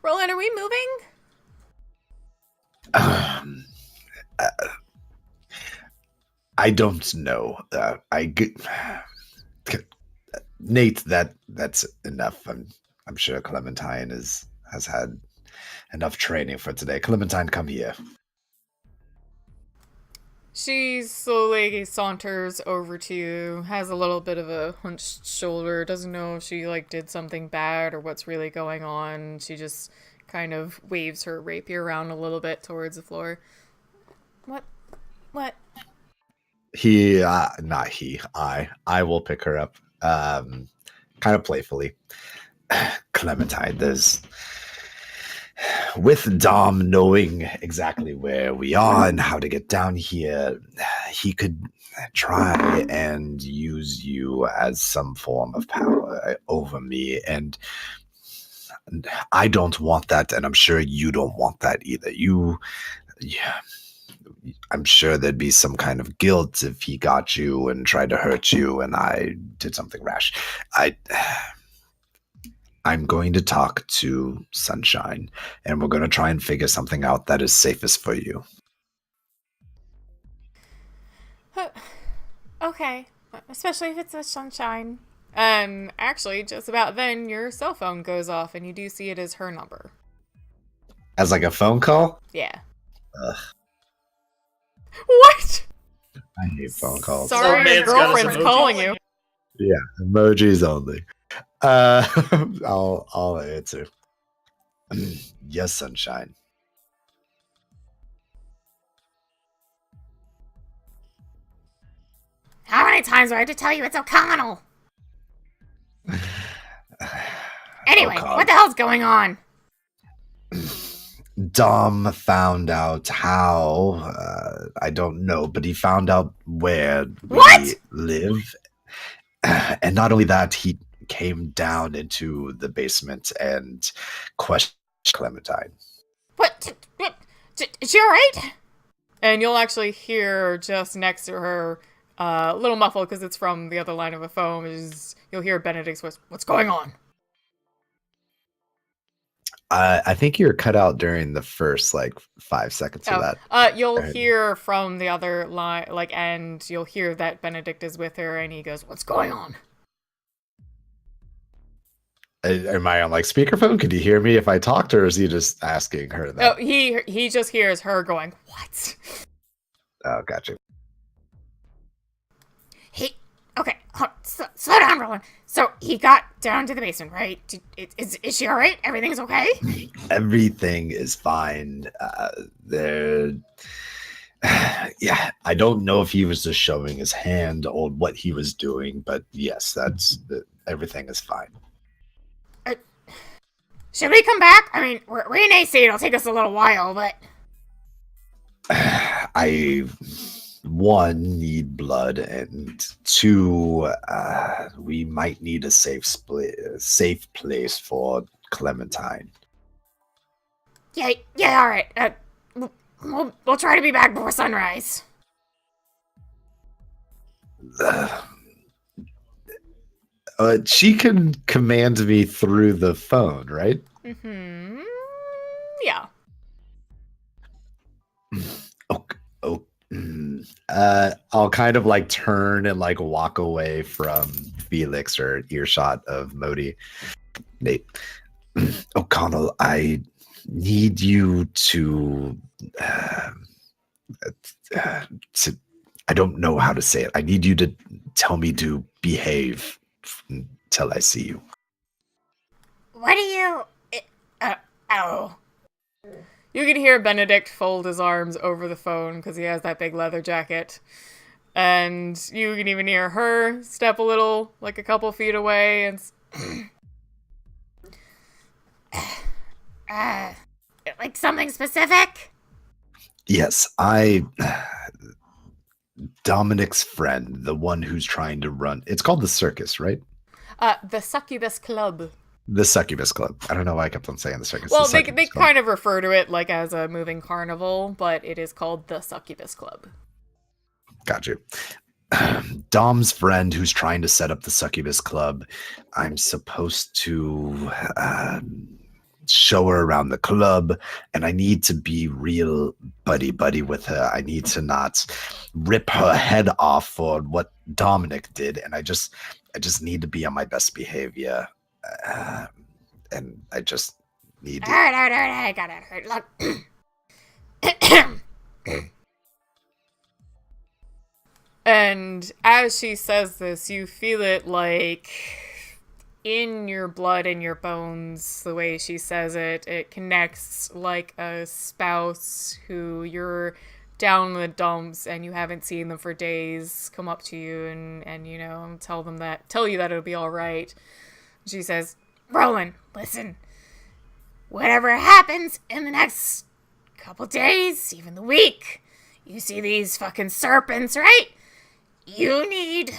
A: Roland, are we moving?
G: I don't know. Nate, that's enough. I'm sure Clementine has had enough training for today. Clementine, come here.
A: She slowly saunters over to you, has a little bit of a hunched shoulder, doesn't know if she like did something bad or what's really going on. She just kind of waves her rapier around a little bit towards the floor. What? I will pick her up, kind of playfully. Clementine, with Dom knowing exactly where we are and how to get down here, he could try and use you as some form of power over me, and I don't want that, and I'm sure you don't want that either. I'm sure there'd be some kind of guilt if he got you and tried to hurt you and I did something rash. I'm going to talk to Sunshine, and we're going to try and figure something out that is safest for you. Okay, especially if it's a Sunshine. And actually, just about then, your cell phone goes off, and you do see it as her number.
G: As like a phone call?
A: Yeah.
G: Ugh.
A: What?
G: I hate phone calls.
A: Sorry, your girlfriend's calling you.
G: Yeah, emojis only. I'll answer. Yes, Sunshine.
A: How many times do I have to tell you it's O'Connell? Anyway,
G: O'Connell.
A: What the hell's going on?
G: Dom found out how, I don't know, but he found out where we live. And not only that, he came down into the basement and questioned Clementine.
A: What? Is she alright? And you'll actually hear just next to her, a little muffled because it's from the other line of a phone, you'll hear Benedict's voice. What's going on?
G: I think you're cut out during the first 5 seconds of that.
A: You'll hear from the other line, and you'll hear that Benedict is with her, and he goes, "What's going on?"
G: Am I on speakerphone? Could you hear me if I talked, or is he just asking her that?
A: No, he just hears her going, "What?"
G: Oh, gotcha.
A: Okay, slow down, Roland. So he got down to the basement, right? Is she all right? Everything's okay?
G: Everything is fine. Yeah, I don't know if he was just showing his hand or what he was doing, but yes, everything is fine.
A: Should we come back? I mean, we're in AC. It'll take us a little while, but
G: one, need blood, and two, we might need a safe place for Clementine.
A: Yeah, all right. We'll try to be back before sunrise.
G: She can command me through the phone, right?
A: Mm-hmm. Yeah.
G: I'll kind of turn and walk away from Felix or earshot of Modi. Nate, O'Connell, I need you to I don't know how to say it. I need you to tell me to behave until I see you.
A: What do you... ow. You can hear Benedict fold his arms over the phone because he has that big leather jacket. And you can even hear her step a little, a couple feet away, and... something specific?
G: Yes, Dominic's friend, the one who's trying to run... It's called the circus, right?
A: The Succubus Club.
G: The Succubus Club. I don't know why I kept on saying the Succubus.
A: Well,
G: the
A: they
G: Succubus Club.
A: kind of refer to it like as a moving carnival, but it is called the Succubus Club.
G: Got you. Dom's friend who's trying to set up the Succubus Club. I'm supposed to show her around the club, and I need to be real buddy with her. I need to not rip her head off for what Dominic did, and I just need to be on my best behavior. And I just need to...
A: All right, I got it. Look. And as she says this, you feel it like in your blood and your bones, the way she says it. It connects like a spouse who you're down in the dumps and you haven't seen them for days come up to you and you know, tell you that it'll be all right. She says, Roland, listen, whatever happens in the next couple days, even the week, you see these fucking serpents, right? You need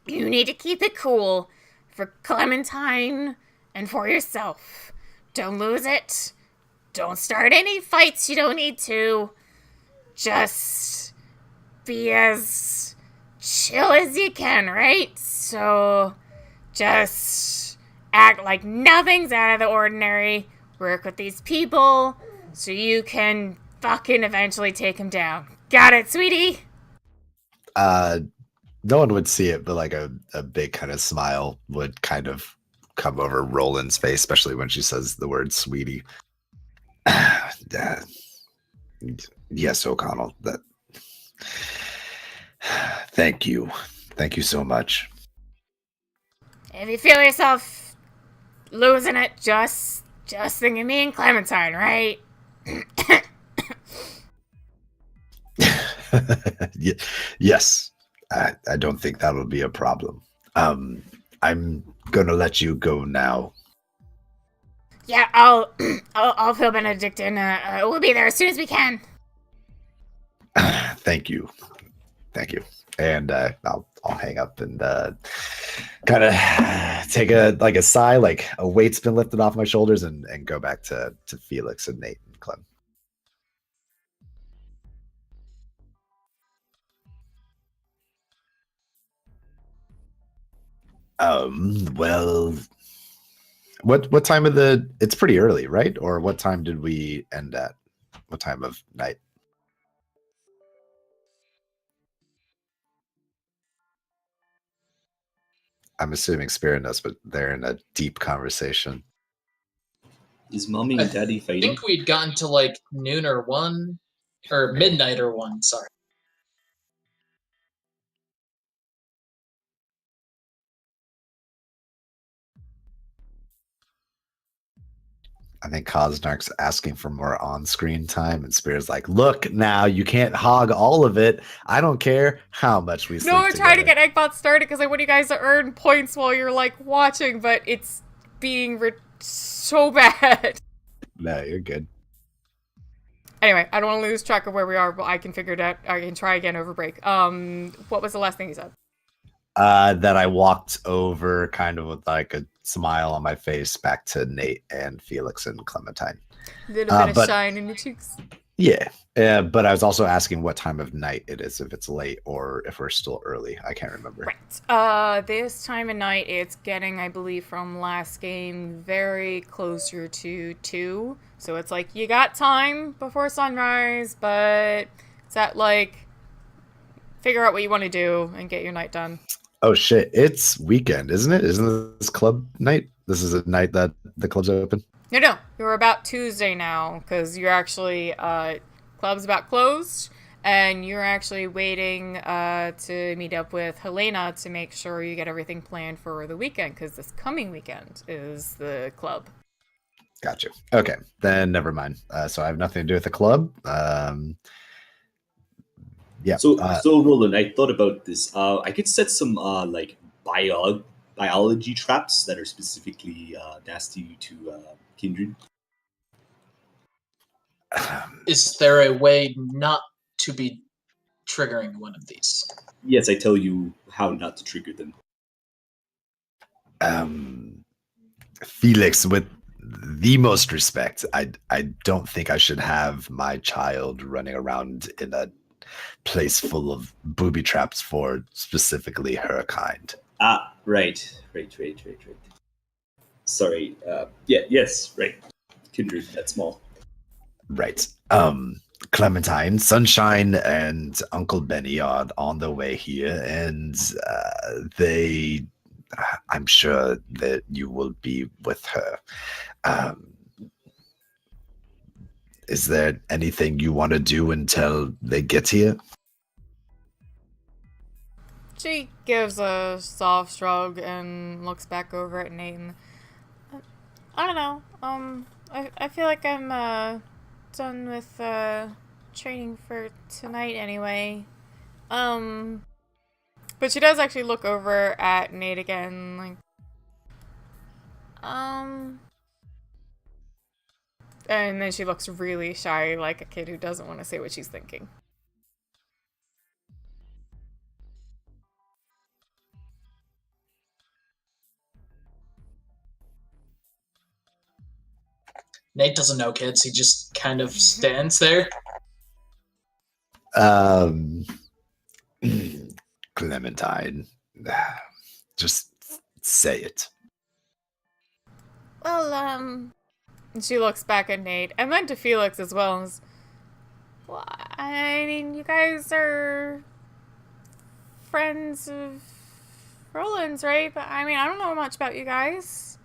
A: to keep it cool for Clementine and for yourself. Don't lose it. Don't start any fights you don't need to. Just be as chill as you can, right? So just act like nothing's out of the ordinary. Work with these people so you can fucking eventually take them down. Got it, sweetie?
G: No one would see it, but like a big kind of smile would kind of come over Roland's face, especially when she says the word sweetie. Yes, O'Connell. Thank you so much.
A: If you feel yourself losing it, just think of me and Clementine, right?
G: Yes. I don't think that'll be a problem. I'm gonna let you go now.
A: Yeah, I'll fill Benedict in. We'll be there as soon as we can.
G: Thank you. And I'll hang up and kind of take a sigh, like a weight's been lifted off my shoulders, and go back to Felix and Nate and Clem. Well, what time of the... It's pretty early, right? Or what time did we end at? What time of night? I'm assuming Spirit knows, but they're in a deep conversation.
B: Is mommy and daddy
D: I
B: fighting?
D: think we'd gotten to like noon or 1, or midnight or 1, sorry.
G: I think Cosnark's asking for more on-screen time, and Spirit's like, look, now, you can't hog all of it. I don't care how much we sleep
A: No, we're trying to
G: together."
A: get Eggbot started because I want you guys to earn points while you're, like, watching, but it's being so bad.
G: No, you're good.
A: Anyway, I don't want to lose track of where we are, but I can figure it out. I can try again over break. What was the last thing you said?
G: That I walked over kind of with like a smile on my face back to Nate and Felix and Clementine.
A: A little bit of shine in your cheeks.
G: Yeah, but I was also asking what time of night it is, if it's late or if we're still early. I can't remember.
A: Right. This time of night, it's getting, I believe, from last game, very closer to 2. So it's like, you got time before sunrise, but it's at, like, figure out what you want to do and get your night done.
G: Oh, shit. It's weekend, isn't it? Isn't this club night? This is a night that the club's open?
A: No. You're about Tuesday now, because you're actually, club's about closed, and you're actually waiting to meet up with Helena to make sure you get everything planned for the weekend, because this coming weekend is the club.
G: Gotcha. Okay, then never mind. So I have nothing to do with the club. Yeah.
B: So Roland, I thought about this. I could set some like biology traps that are specifically nasty to kindred.
D: Is there a way not to be triggering one of these?
B: Yes, I tell you how not to trigger them.
G: Felix, with the most respect, I don't think I should have my child running around in a place full of booby traps for specifically her kind.
B: Ah, right. Sorry. Yes, right. Kindred, that small.
G: Right. Clementine, Sunshine, and Uncle Benny are on their way here, and I'm sure that you will be with her. Is there anything you want to do until they get here?
A: She gives a soft shrug and looks back over at Nate and, I don't know. I feel like I'm done with training for tonight anyway. But she does actually look over at Nate again, like, and then she looks really shy, like a kid who doesn't want to say what she's thinking.
D: Nate doesn't know kids. He just kind of stands there.
G: Clementine, just say it.
A: Well, and she looks back at Nate, and then to Felix as well. Well, I mean, you guys are friends of Roland's, right? But I mean, I don't know much about you guys.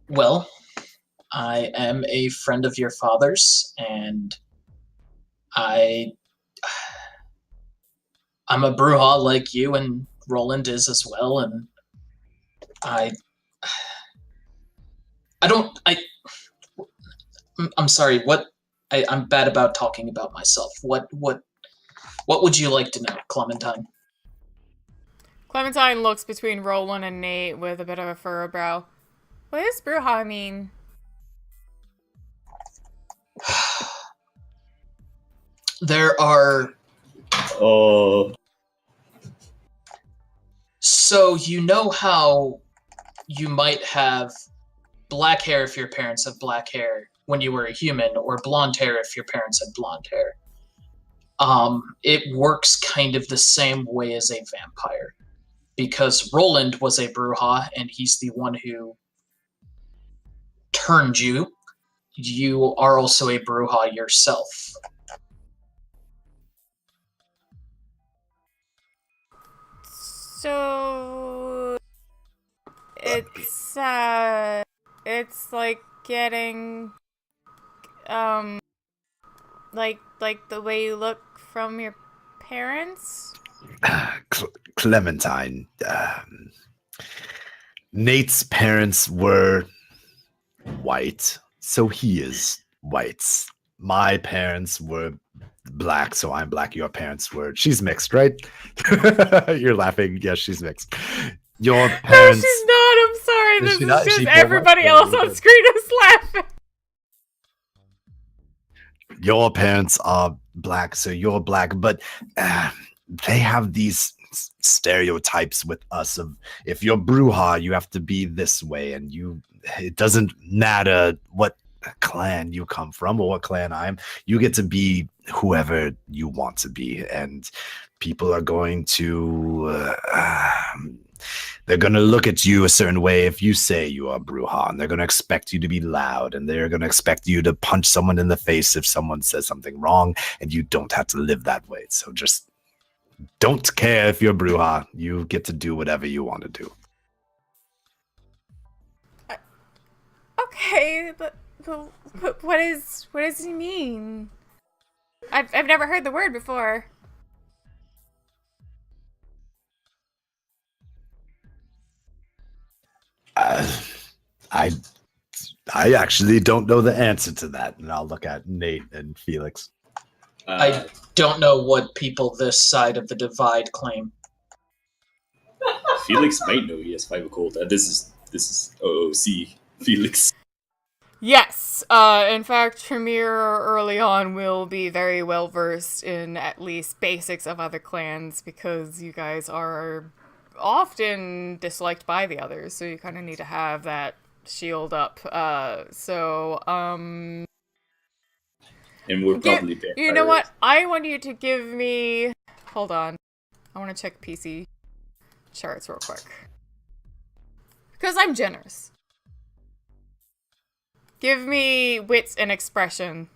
D: Well, I am a friend of your father's, and I'm a Bruja like you, and Roland is as well, and I'm sorry, I'm bad about talking about myself. What would you like to know, Clementine?
A: Clementine looks between Roland and Nate with a bit of a furrowed brow. What does Bruja mean?
D: There are...
B: Oh.
D: So you know how you might have black hair if your parents have black hair when you were a human, or blonde hair if your parents had blonde hair. It works kind of the same way as a vampire. Because Roland was a Bruja, and he's the one who turned you. You are also a Bruja yourself.
A: So it's like getting like the way you look from your parents.
G: Clementine, Nate's parents were white, so he is white. My parents were black, so I'm black. Your parents were... She's mixed, right? You're laughing. Yes, she's mixed. Your parents...
A: No, she's not. I'm sorry.
G: Is
A: This
G: she
A: is
G: not?
A: just
G: She
A: everybody
G: pulled
A: else
G: up.
A: on screen is laughing.
G: Your parents are black, so you're black, but they have these stereotypes with us of, if you're Bruja, you have to be this way, and it doesn't matter what clan you come from or what clan I am, you get to be whoever you want to be, and people are going to they're going to look at you a certain way if you say you are Bruja, and they're going to expect you to be loud, and they're going to expect you to punch someone in the face if someone says something wrong, and you don't have to live that way. So just don't care if you're Bruja. You get to do whatever you want to do.
A: Okay, but what does he mean? I've never heard the word before.
G: I actually don't know the answer to that, and I'll look at Nate and Felix.
D: I don't know what people this side of the divide claim.
B: Felix might know he has 5 of gold. This is OOC Felix.
A: Yes. In fact, Tremere early on will be very well versed in at least basics of other clans because you guys are often disliked by the others, so you kind of need to have that shield up.
B: And we're probably
A: You know what?
B: vampires.
A: I want you to give me. Hold on. I want to check PC charts real quick. Because I'm generous. Give me wits and expression.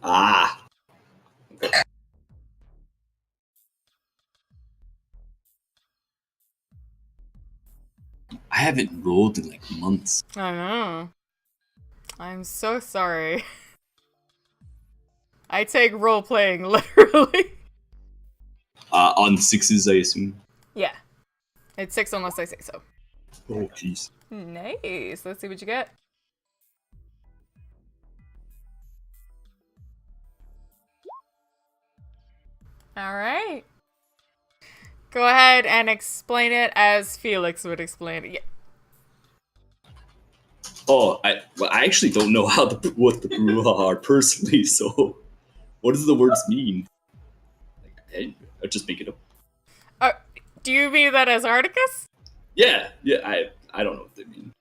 B: Ah. I haven't rolled in like months.
A: I know. I'm so sorry. I take role playing literally.
B: On 6s, I assume.
A: Yeah. It's 6 unless I say so.
B: Oh, jeez.
A: Nice. Let's see what you get. Alright. Go ahead and explain it as Felix would explain it. Yeah.
B: Oh, I actually don't know what the Bruja are personally. So, what does the words mean? I just make it up.
A: Do you mean that as Articus?
B: Yeah. I don't know what they mean.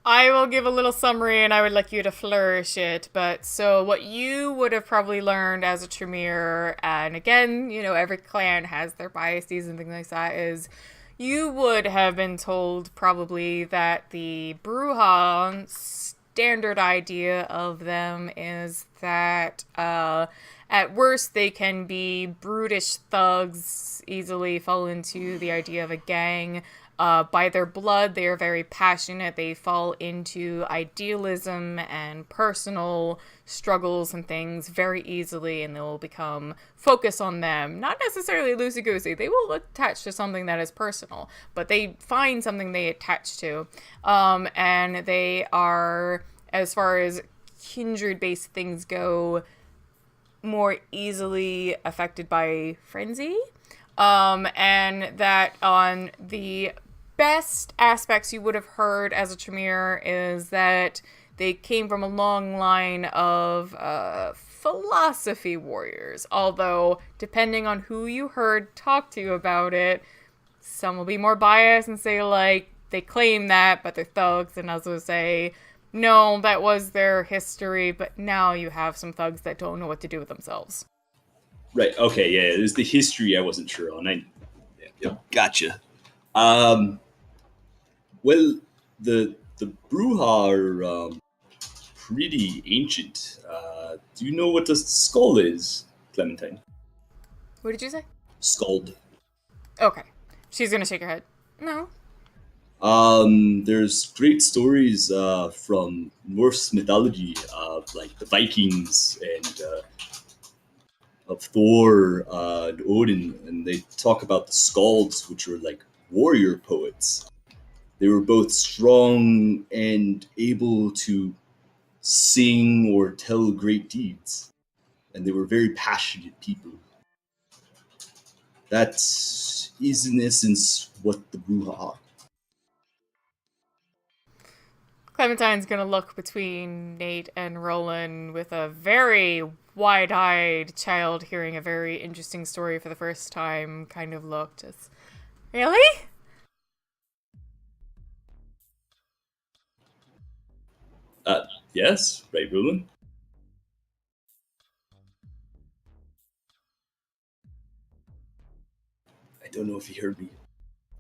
A: I will give a little summary and I would like you to flourish it. But so what you would have probably learned as a Tremere, and again, you know, every clan has their biases and things like that, is you would have been told probably that the Bruja standard idea of them is that at worst they can be brutish thugs, easily fall into the idea of a gang. By their blood, they are very passionate. They fall into idealism and personal struggles and things very easily, and they will become focused on them. Not necessarily loosey-goosey. They will attach to something that is personal, but they find something they attach to. And they are, as far as kindred-based things go, more easily affected by frenzy. And that on the best aspects you would have heard as a Tremere is that they came from a long line of philosophy warriors. Although, depending on who you heard talk to you about it, some will be more biased and say, like, they claim that, but they're thugs, and others will say, no, that was their history, but now you have some thugs that don't know what to do with themselves.
B: Right. Okay. Yeah. There's the history I wasn't sure on. Gotcha. Well, the Bruja are pretty ancient. Do you know what a skull is, Clementine?
A: What did you say?
B: Skald.
A: Okay. She's gonna shake her head. No.
B: There's great stories from Norse mythology of like the Vikings and of Thor and Odin, and they talk about the Skalds, which were like warrior poets. They were both strong and able to sing or tell great deeds, and they were very passionate people. That is, in essence, what the Bruja are.
A: Clementine's gonna look between Nate and Roland with a very wide-eyed child hearing a very interesting story for the first time kind of look. Just, really?
B: Yes, right, Roland? I don't know if he heard me.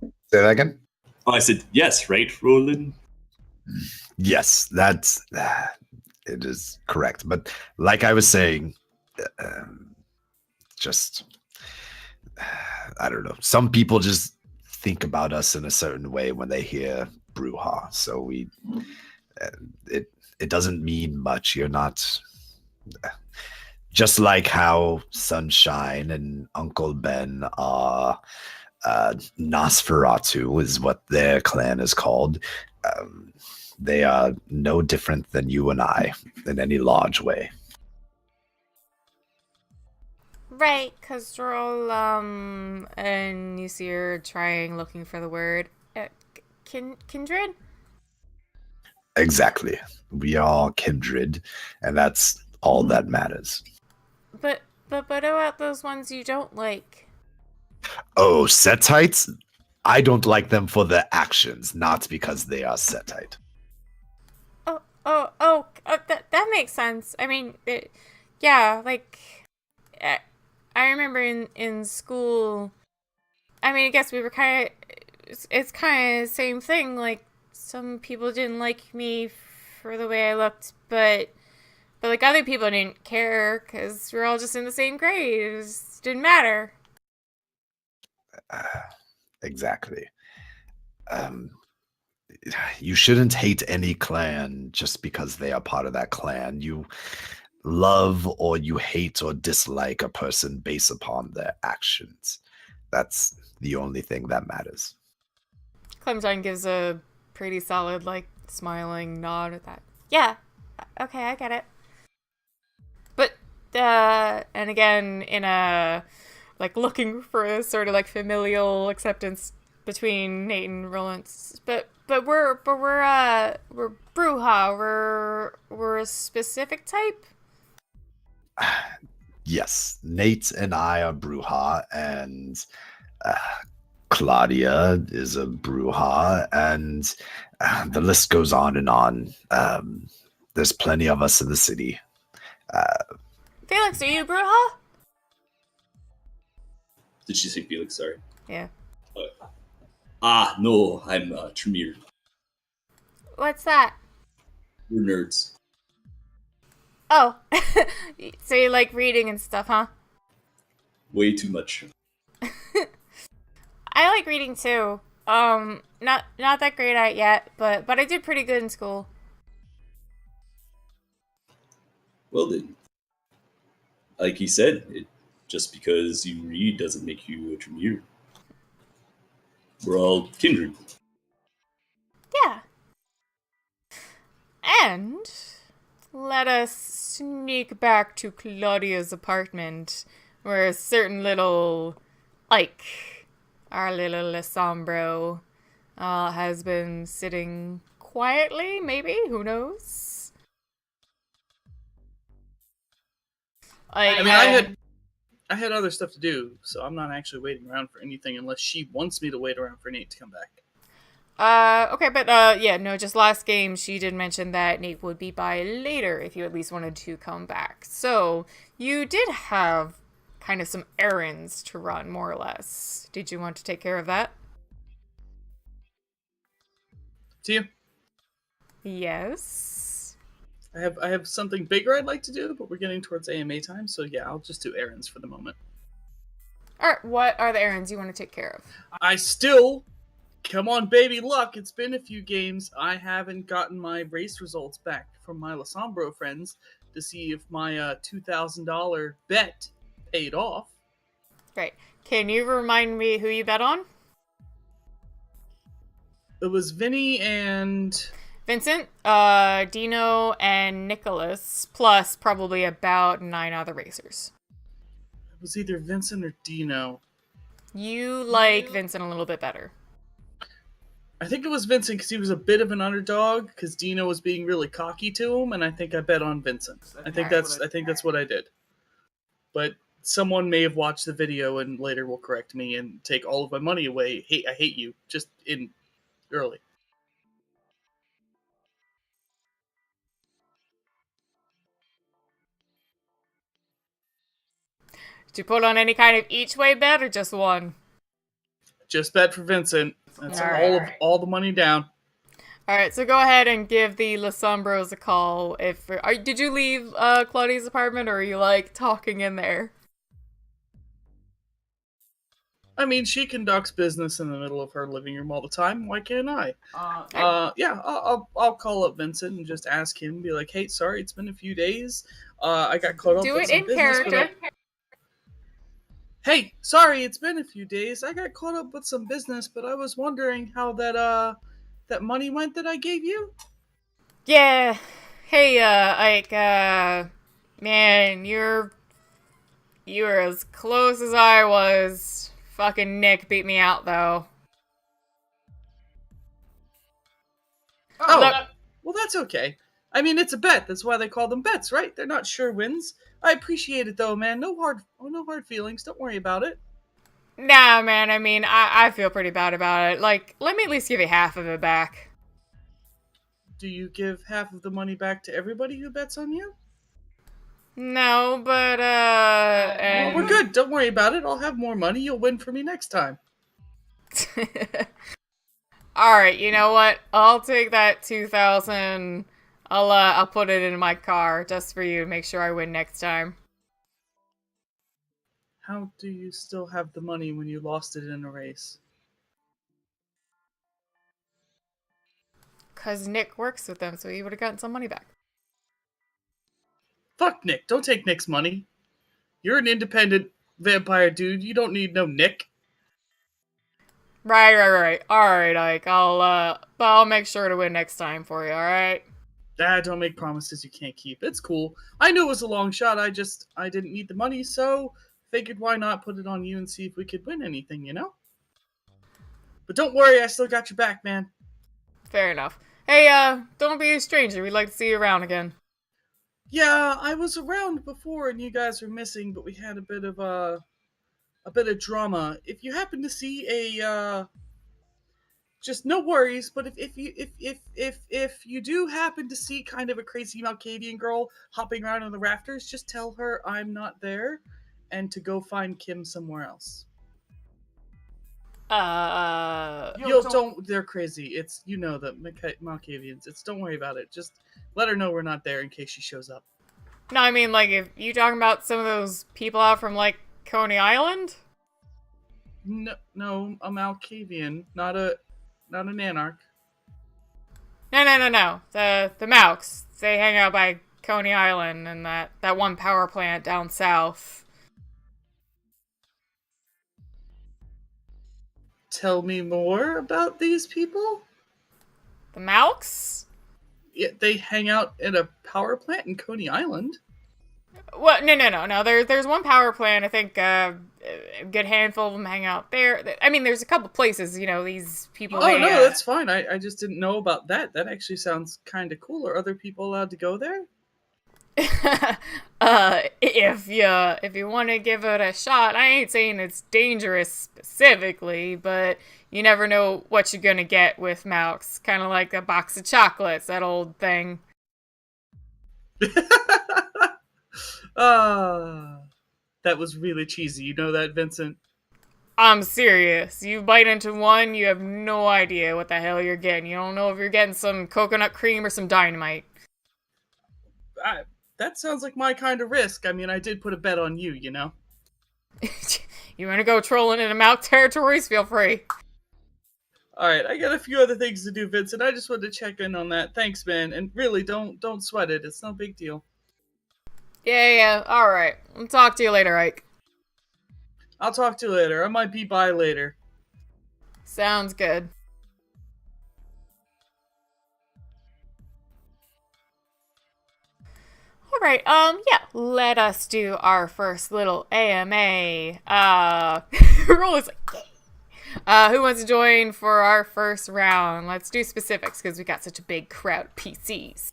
G: Say that again?
B: Oh, I said yes, right, Roland?
G: Yes, that's it is correct. But like I was saying, just I don't know. Some people just think about us in a certain way when they hear Bruja. So it doesn't mean much. You're not just like how Sunshine and Uncle Ben are. Nosferatu is what their clan is called. They are no different than you and I in any large way.
A: Right, because we're all, and you see her trying, looking for the word. Kindred?
G: Exactly. We are kindred, and that's all that matters.
A: But what about those ones you don't like?
G: Oh, Setites? I don't like them for their actions, not because they are Setite.
A: That makes sense. I mean, yeah, like, I remember in school, I mean, I guess we were kind of, it's kind of the same thing, like, some people didn't like me for the way I looked, but like, other people didn't care, because we're all just in the same grade, it just didn't matter.
G: Exactly. You shouldn't hate any clan just because they are part of that clan. You love or you hate or dislike a person based upon their actions. That's the only thing that matters.
A: Clementine gives a pretty solid, like, smiling nod at that. Yeah, okay, I get it. But, and again, in a, like, looking for a sort of, like, familial acceptance between Nate and Roland. But we're Bruja. We're a specific type.
G: Yes, Nate and I are Bruja, and Claudia is a Bruja, and the list goes on and on. There's plenty of us in the city.
A: Felix, are you Bruja?
B: Did she say Felix? Sorry.
A: Yeah.
B: No, I'm Tremere.
A: What's that?
B: We're nerds.
A: Oh, so you like reading and stuff, huh?
B: Way too much.
A: I like reading too. Not that great at it yet, but I did pretty good in school.
B: Well then, like he said, just because you read doesn't make you a Tremere. We're all kindred.
A: Yeah. And let us sneak back to Claudia's apartment, where a certain little Ike, our little Lesombro, has been sitting quietly, maybe? Who knows?
C: I mean, I had other stuff to do, so I'm not actually waiting around for anything unless she wants me to wait around for Nate to come back.
A: Okay, but, yeah, no, just last game, she did mention that Nate would be by later if you at least wanted to come back. So, you did have kind of some errands to run, more or less. Did you want to take care of that?
C: To you?
A: Yes.
C: I have something bigger I'd like to do, but we're getting towards AMA time, so yeah, I'll just do errands for the moment.
A: Alright, what are the errands you want to take care of?
C: I still, come on baby luck, it's been a few games, I haven't gotten my race results back from my Lasombro friends to see if my $2,000 bet paid off.
A: Great. Can you remind me who you bet on?
C: It was Vinny and...
A: Vincent, Dino, and Nicholas, plus probably about 9 other racers.
C: It was either Vincent or Dino.
A: You like Vincent a little bit better.
C: I think it was Vincent because he was a bit of an underdog because Dino was being really cocky to him, and I think I bet on Vincent. I think that's what I did. But someone may have watched the video and later will correct me and take all of my money away. I hate you. Just in early.
A: Did you put on any kind of each way bet or just one?
C: Just bet for Vincent. That's all the money down.
A: Alright, so go ahead and give the Lasombros a call. Did you leave Claudia's apartment, or are you, like, talking in there?
C: I mean, she conducts business in the middle of her living room all the time. Why can't I? Yeah, I'll call up Vincent and just ask him, be like, hey, sorry, it's been a few days. I got caught up
A: Do
C: with
A: it
C: some
A: in
C: business,
A: character.
C: Hey, sorry, it's been a few days. I got caught up with some business, but I was wondering how that money went that I gave you.
A: Yeah. Hey, Ike, man, you're as close as I was. Fucking Nick beat me out, though.
C: Oh,
A: Look,
C: Well, that's okay. I mean, it's a bet. That's why they call them bets, right? They're not sure wins. I appreciate it though, man. No hard feelings. Don't worry about it.
A: Nah, man, I mean, I feel pretty bad about it. Like, let me at least give you half of it back.
C: Do you give half of the money back to everybody who bets on you?
A: No, but,
C: Well,
A: and...
C: we're good. Don't worry about it. I'll have more money. You'll win for me next time.
A: Alright, you know what? I'll take that 2,000. I'll put it in my car just for you to make sure I win next time.
C: How do you still have the money when you lost it in a race?
A: Cause Nick works with them, so he would have gotten some money back.
C: Fuck Nick. Don't take Nick's money. You're an independent vampire dude. You don't need no Nick.
A: Right. Alright, Ike, I'll make sure to win next time for you, alright?
C: Don't make promises you can't keep. It's cool. I knew it was a long shot. I didn't need the money, so figured why not put it on you and see if we could win anything, you know? But don't worry, I still got your back, man.
A: Fair enough. Hey, don't be a stranger. We'd like to see you around again.
C: Yeah, I was around before and you guys were missing, but we had a bit of drama. If you happen to see just no worries, but if you do happen to see kind of a crazy Malkavian girl hopping around on the rafters, just tell her I'm not there and to go find Kim somewhere else. Don't. They're crazy. It's, you know, the Malkavians. Don't worry about it. Just let her know we're not there in case she shows up.
A: No, I mean, like, if you talking about some of those people out from, like, Coney Island?
C: No, a Malkavian, not an anarch.
A: No. The Malks. They hang out by Coney Island and that one power plant down south.
C: Tell me more about these people?
A: The Malks?
C: Yeah, they hang out at a power plant in Coney Island.
A: What? No. There's one power plant. I think a good handful of them hang out there. I mean, there's a couple places, you know, these people.
C: Oh, no, that's fine. I just didn't know about that. That actually sounds kind of cool. Are other people allowed to go there?
A: If you want to give it a shot, I ain't saying it's dangerous specifically, but you never know what you're gonna get with Malks. Kind of like a box of chocolates, that old thing.
C: That was really cheesy. You know that, Vincent?
A: I'm serious. You bite into one, you have no idea what the hell you're getting. You don't know if you're getting some coconut cream or some dynamite.
C: That sounds like my kind of risk. I mean, I did put a bet on you, you know?
A: You want to go trolling in the Malk territories? Feel free.
C: Alright, I got a few other things to do, Vincent. I just wanted to check in on that. Thanks, man. And really, don't sweat it. It's no big deal.
A: Yeah. Alright. I'll talk to you later, Ike.
C: I'll talk to you later. I might be by later.
A: Sounds good. Alright, yeah, let us do our first little AMA. Roll is like, yay. Who wants to join for our first round? Let's do specifics, because we got such a big crowd of PCs.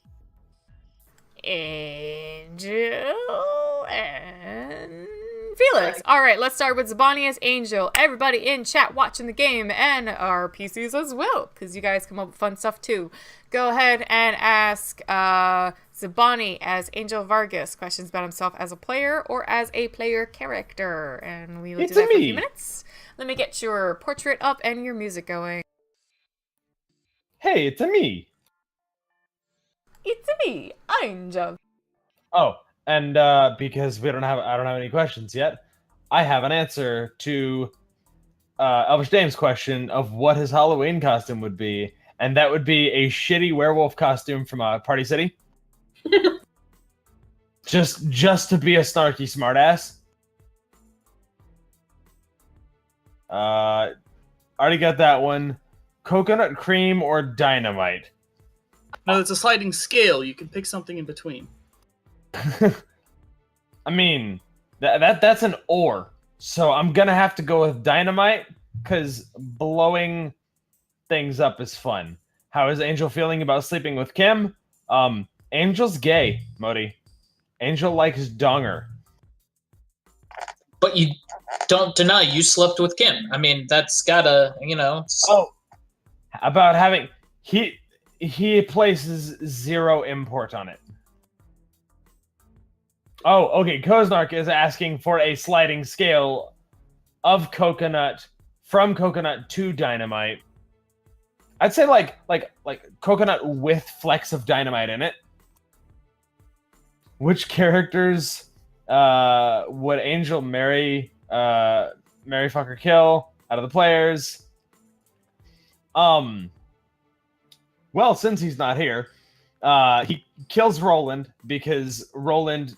A: Angel and Felix. Alright, let's start with Zabani as Angel. Everybody in chat watching the game, and our PCs as well, because you guys come up with fun stuff too. Go ahead and ask Zabani as Angel Vargas questions about himself as a player or as a player character. And we will do that for a few minutes. Let me get your portrait up and your music going.
F: Hey, it's a me.
A: It's me, Angel.
F: Oh, and because I don't have any questions yet, I have an answer to Elvish Dame's question of what his Halloween costume would be, and that would be a shitty werewolf costume from Party City. just to be a snarky smartass. Already got that one. Coconut cream or dynamite?
C: No, it's a sliding scale. You can pick something in between.
F: I mean, that's an or. So I'm gonna have to go with dynamite because blowing things up is fun. How is Angel feeling about sleeping with Kim? Angel's gay, Modi. Angel likes donger.
D: But you don't deny you slept with Kim. I mean, that's gotta,
F: Oh, about having he places zero import on it. Oh, okay. Koznark is asking for a sliding scale of coconut from coconut to dynamite. I'd say like coconut with flecks of dynamite in it. Which characters would Angel marry, fuck or kill out of the players? Well, since he's not here, he kills Roland because Roland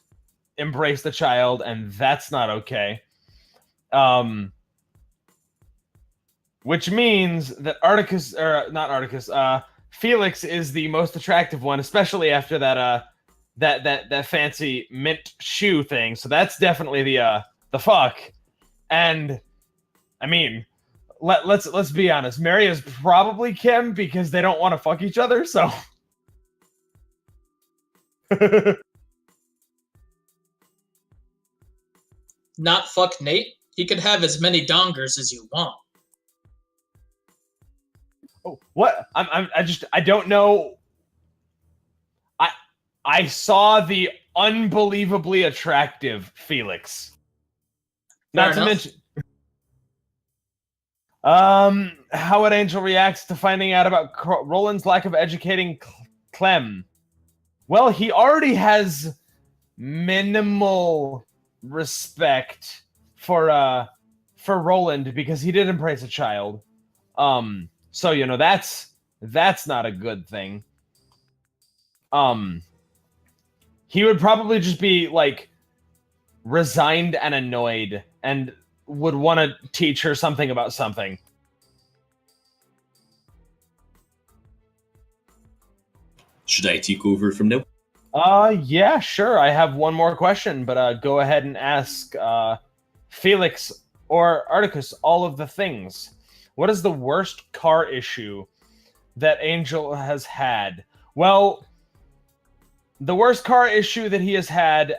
F: embraced the child, and that's not okay. Which means that Felix is the most attractive one, especially after that fancy mint shoe thing. So that's definitely the fuck. And I mean, let's be honest. Mary is probably Kim because they don't want to fuck each other. So
D: not fuck Nate. He could have as many dongers as you want.
F: Oh, what? I don't know. I saw the unbelievably attractive Felix. Not to mention, how would Angel react to finding out about Roland's lack of educating Clem? Well, he already has minimal respect for Roland because he did embrace a child. So that's not a good thing. He would probably just be like resigned and annoyed and would want to teach her something about something.
B: Should I take over from now?
F: Yeah, sure. I have one more question, but go ahead and ask Felix or Articus all of the things. What is the worst car issue that Angel has had? Well, the worst car issue that he has had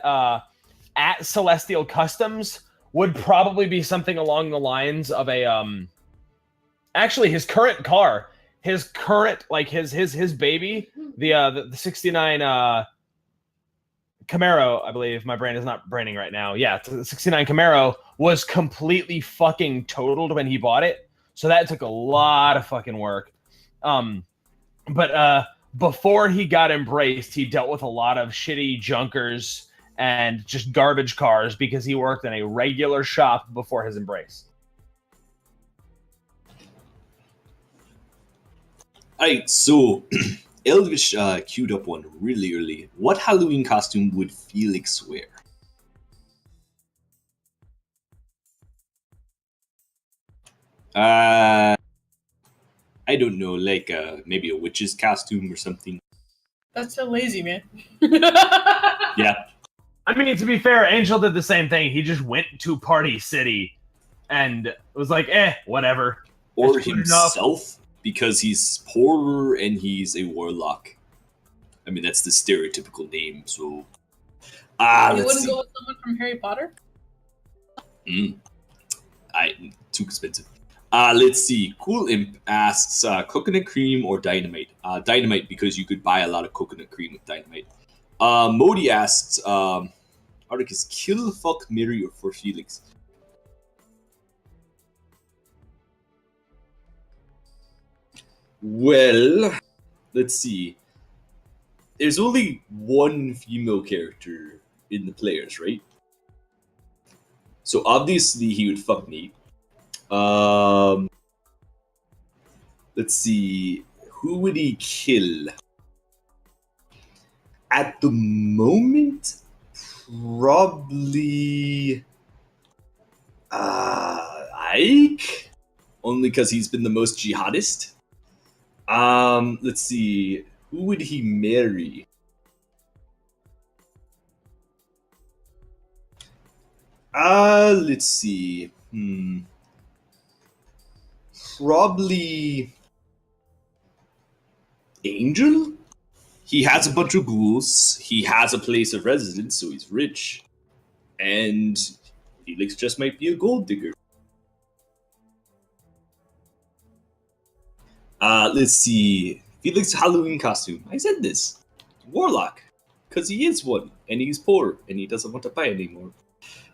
F: at Celestial Customs would probably be something along the lines of a actually his current car, his baby, the 69 Camaro, I believe. My brain is not braining right now. Yeah, the 69 Camaro was completely fucking totaled when he bought it. So that took a lot of fucking work. But before he got embraced, he dealt with a lot of shitty junkers and just garbage cars because he worked in a regular shop before his embrace.
B: Alright, so Elvish queued up one really early. What Halloween costume would Felix wear? I don't know, like maybe a witch's costume or something.
E: That's so lazy, man.
B: Yeah.
F: I mean, to be fair, Angel did the same thing. He just went to Party City and was like, whatever.
B: Or himself, because he's poorer and he's a warlock. I mean, that's the stereotypical name, so...
E: You
B: let's
E: wouldn't
B: see.
E: go with someone from Harry Potter?
B: Too expensive. Let's see. Cool Imp asks, coconut cream or dynamite? Dynamite, because you could buy a lot of coconut cream with dynamite. Modi asks, Articus, kill, fuck, marry, or for Felix? Well, let's see. There's only one female character in the players, right? So obviously he would fuck Nate. Let's see. Who would he kill? At the moment, probably Ike, only because he's been the most jihadist. Let's see. Who would he marry? Let's see. Probably Angel? He has a bunch of ghouls. He has a place of residence, so he's rich. And Felix just might be a gold digger. Let's see. Felix Halloween costume. I said this. Warlock. Because he is one, and he's poor, and he doesn't want to buy anymore.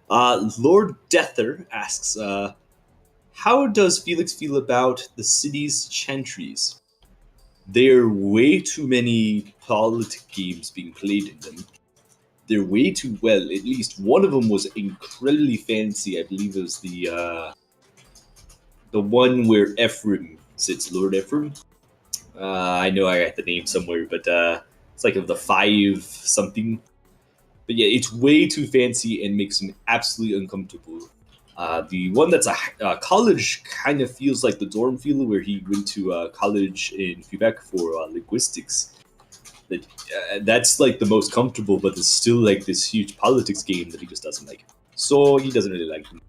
B: Lord Deather asks, how does Felix feel about the city's chantries? There are way too many politic games being played in them. They're way too well. At least one of them was incredibly fancy. I believe it was the one where Ephraim sits, Lord Ephraim. I know I got the name somewhere, but it's like of the 5 something. But yeah, it's way too fancy and makes him absolutely uncomfortable. The one that's a college kind of feels like the dorm feel where he went to college in Quebec for linguistics. That's like the most comfortable, but it's still like this huge politics game that he just doesn't like. So he doesn't really like them.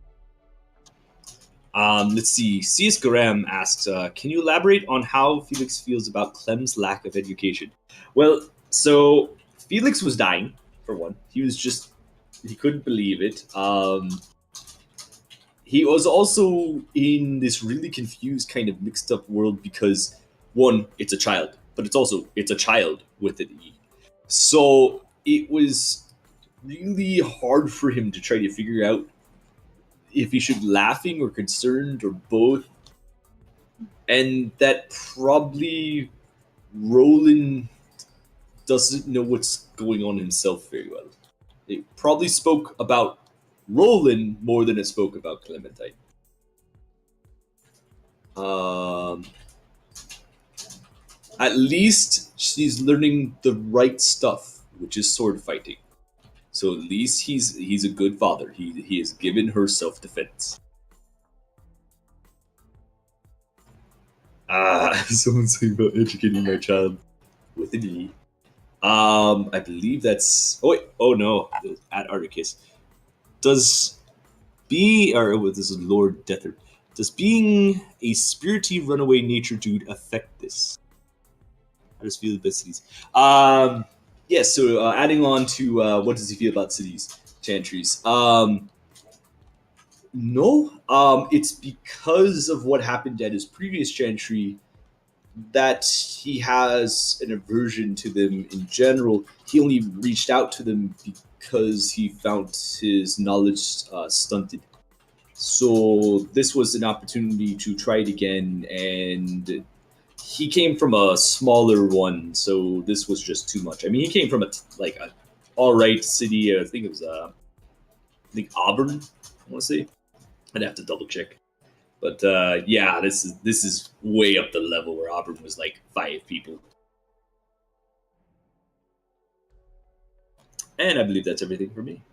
B: Let's see. C.S. Graham asks, can you elaborate on how Felix feels about Clem's lack of education? Well, so Felix was dying, for one. He couldn't believe it. He was also in this really confused, kind of mixed up world because, one, it's a child, but it's a child with an E. So it was really hard for him to try to figure out if he should be laughing or concerned or both. And that probably Roland doesn't know what's going on himself very well. It probably spoke about Roland more than it spoke about Clementine. At least she's learning the right stuff, which is sword fighting. So at least he's a good father. He has given her self-defense. Someone's saying about educating my child with an E. I believe that's. Oh no, at Articus. Does this is Lord Deather. Does being a spirity runaway nature dude affect this? How does he feel about cities? Yes. So adding on to what does he feel about cities, chantries? No. It's because of what happened at his previous chantry that he has an aversion to them in general. He only reached out to them because he found his knowledge stunted. So this was an opportunity to try it again, and he came from a smaller one, so this was just too much. I mean, he came from a all right city. I think it was Auburn. I want to say. I'd have to double check. But yeah, this is way up the level where Auburn was like 5 people. And I believe that's everything for me.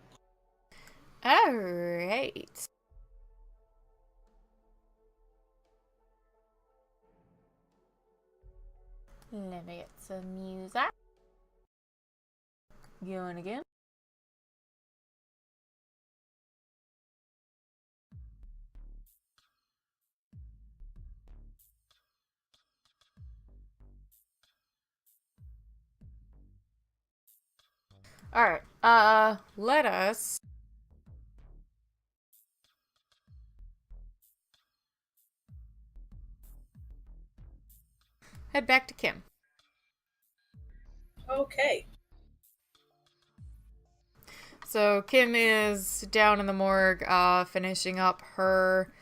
A: All right. Let me get some music. Going again. All right. Let us head back to Kim.
E: Okay.
A: So Kim is down in the morgue, finishing up her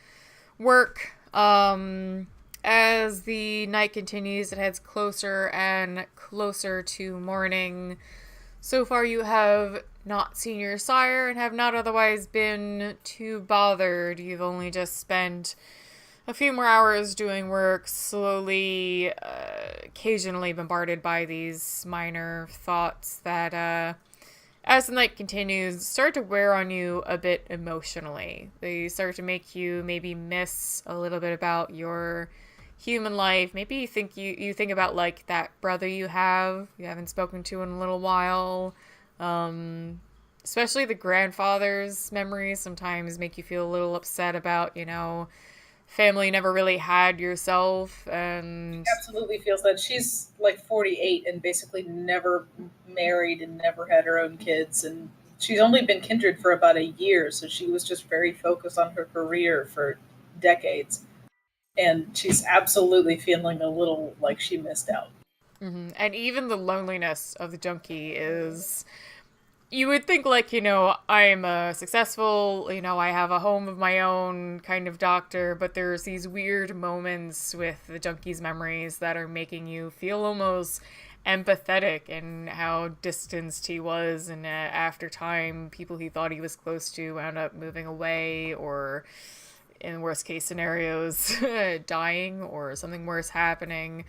A: work. As the night continues, it heads closer and closer to morning. So far, you have not seen your sire and have not otherwise been too bothered. You've only just spent a few more hours doing work, slowly, occasionally bombarded by these minor thoughts that, as the night continues, start to wear on you a bit emotionally. They start to make you maybe miss a little bit about your human life. Maybe you think about like that brother you haven't spoken to in a little while. Especially the grandfather's memories sometimes make you feel a little upset about, family never really had yourself, and
E: Absolutely feels that she's like 48 and basically never married and never had her own kids, and she's only been kindred for about a year, so she was just very focused on her career for decades, and she's absolutely feeling a little like she missed out.
A: and even the loneliness of the junkie is, you would think, like, I'm a successful, I have a home of my own kind of doctor, but there's these weird moments with the junkie's memories that are making you feel almost empathetic in how distanced he was, and after time, people he thought he was close to wound up moving away, or in worst case scenarios, dying or something worse happening.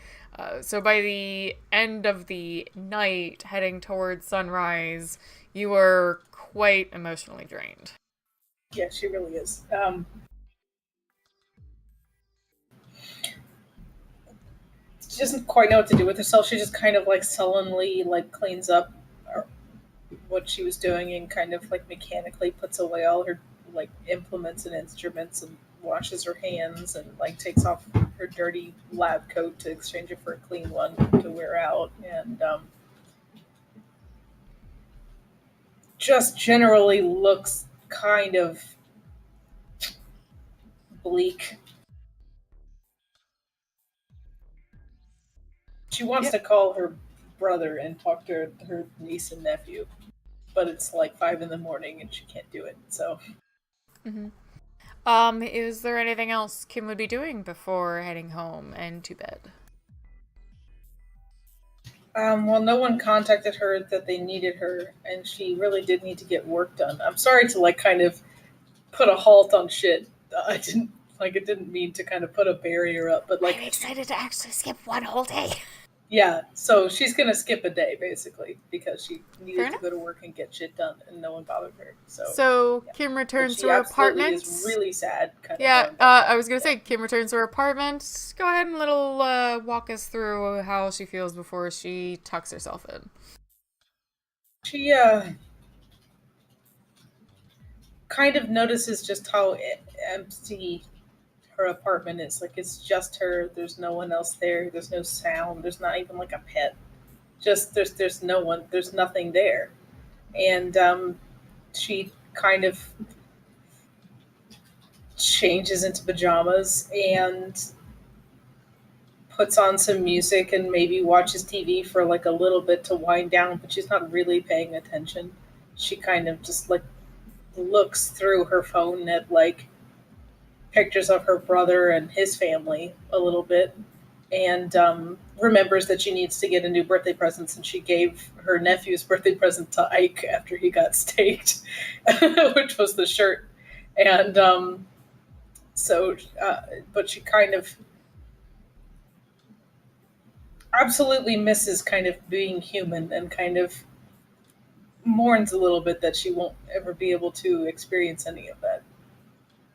A: So by the end of the night, heading towards sunrise, you are quite emotionally drained.
E: Yeah, she really is. She doesn't quite know what to do with herself. She just kind of like sullenly like cleans up what she was doing and kind of like mechanically puts away all her like implements and instruments and washes her hands and like takes off her dirty lab coat to exchange it for a clean one to wear out, and just generally looks kind of bleak. She wants to call her brother and talk to her niece and nephew, but it's like 5 in the morning and she can't do it. So,
A: Is there anything else Kim would be doing before heading home and to bed?
E: well, no one contacted her that they needed her, and she really did need to get work done. I'm sorry to like kind of put a halt on shit. It didn't mean to kind of put a barrier up, but like
A: I'm excited to actually skip one whole day.
E: yeah, so she's gonna skip a day basically because she needed
A: Fair
E: to
A: enough.
E: go to work and get shit done, and no one bothered her.
A: So
E: yeah.
A: Kim
E: But
A: returns
E: she
A: to her
E: absolutely
A: apartment.
E: is really sad.
A: Yeah, I was gonna say, Kim returns to her apartment. Go ahead and walk us through how she feels before she tucks herself in.
E: She kind of notices just how empty her apartment is. Like it's just her. There's no one else there. There's no sound. There's not even like a pet. Just there's no one. There's nothing there, and she kind of changes into pajamas and puts on some music and maybe watches TV for like a little bit to wind down, but she's not really paying attention. She kind of just like looks through her phone at like pictures of her brother and his family a little bit, and remembers that she needs to get a new birthday present since she gave her nephew's birthday present to Ike after he got staked, which was the shirt. And but she kind of absolutely misses kind of being human and kind of mourns a little bit that she won't ever be able to experience any of that.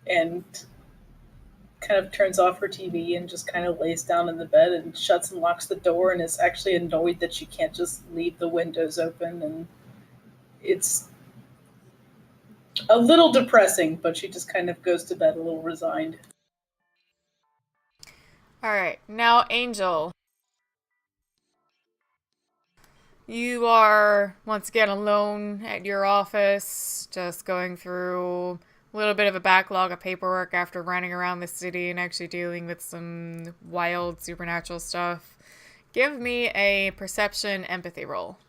E: And kind of turns off her TV and just kind of lays down in the bed and shuts and locks the door and is actually annoyed that she can't just leave the windows open. And it's a little depressing, but she just kind of goes to bed a little resigned.
A: All right, now Angel. You are once again alone at your office, just going through a little bit of a backlog of paperwork after running around the city and actually dealing with some wild supernatural stuff. Give me a perception empathy roll.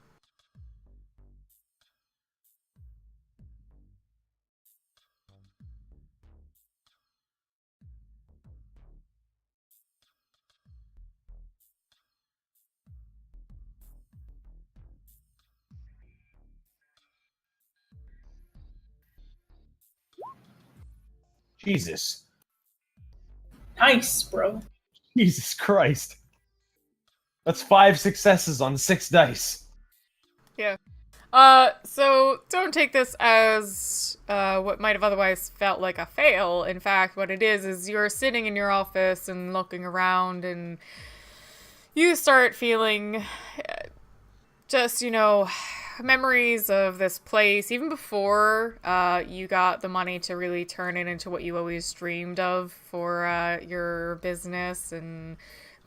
F: Jesus.
E: Nice, bro.
F: Jesus Christ. That's 5 successes on 6 dice.
A: Yeah. So don't take this as what might have otherwise felt like a fail. In fact, what it is you're sitting in your office and looking around, and you start feeling just, memories of this place, even before you got the money to really turn it into what you always dreamed of for your business. And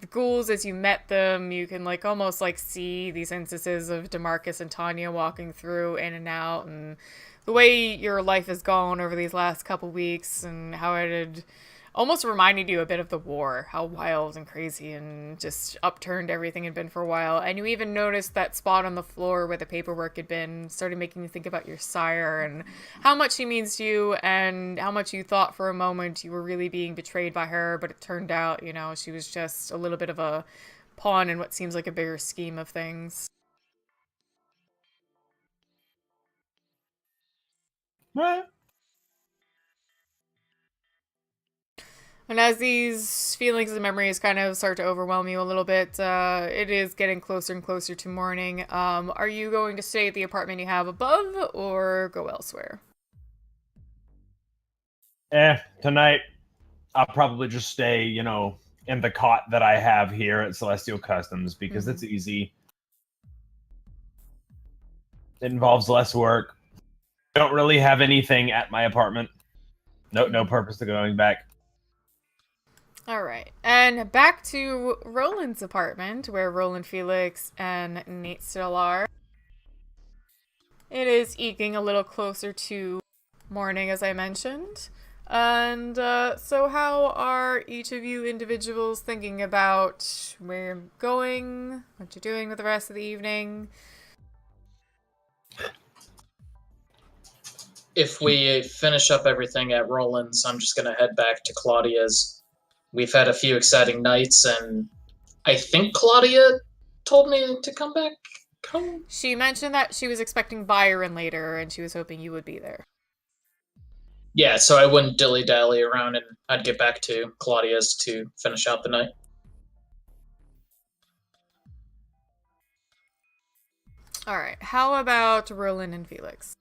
A: the ghouls, as you met them, you can like almost like see these instances of DeMarcus and Tanya walking through in and out, and the way your life has gone over these last couple weeks, and how it had almost reminded you a bit of the war, how wild and crazy and just upturned everything had been for a while. And you even noticed that spot on the floor where the paperwork had been, started making you think about your sire and how much she means to you, and how much you thought for a moment you were really being betrayed by her, but it turned out, you know, she was just a little bit of a pawn in what seems like a bigger scheme of things.
F: Right.
A: And as these feelings and memories kind of start to overwhelm you a little bit, it is getting closer and closer to morning. Are you going to stay at the apartment you have above, or go elsewhere?
F: Tonight I'll probably just stay, in the cot that I have here at Celestial Customs because it's easy. It involves less work. I don't really have anything at my apartment. No purpose to going back.
A: Alright, and back to Roland's apartment, where Roland, Felix, and Nate still are. It is eking a little closer to morning, as I mentioned. And so how are each of you individuals thinking about where you're going, what you're doing with the rest of the evening?
D: If we finish up everything at Roland's, I'm just going to head back to Claudia's. We've had a few exciting nights, and I think Claudia told me to come back home.
A: She mentioned that she was expecting Byron later, and she was hoping you would be there.
D: Yeah, so I wouldn't dilly-dally around, and I'd get back to Claudia's to finish out the night.
A: Alright, how about Roland and Felix?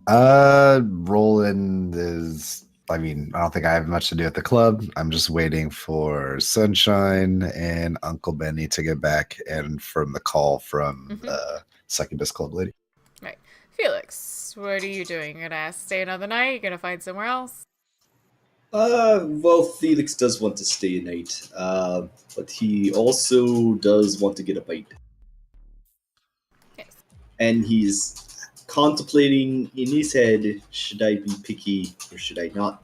G: Roland is. I mean, I don't think I have much to do at the club. I'm just waiting for Sunshine and Uncle Benny to get back, and from the call from the Succubus Club lady.
A: Right. Felix, what are you doing? You gonna stay another night? You gonna find somewhere else?
B: Well, Felix does want to stay a night, but he also does want to get a bite.
A: Yes.
B: And he's contemplating in his head, should I be picky or should I not?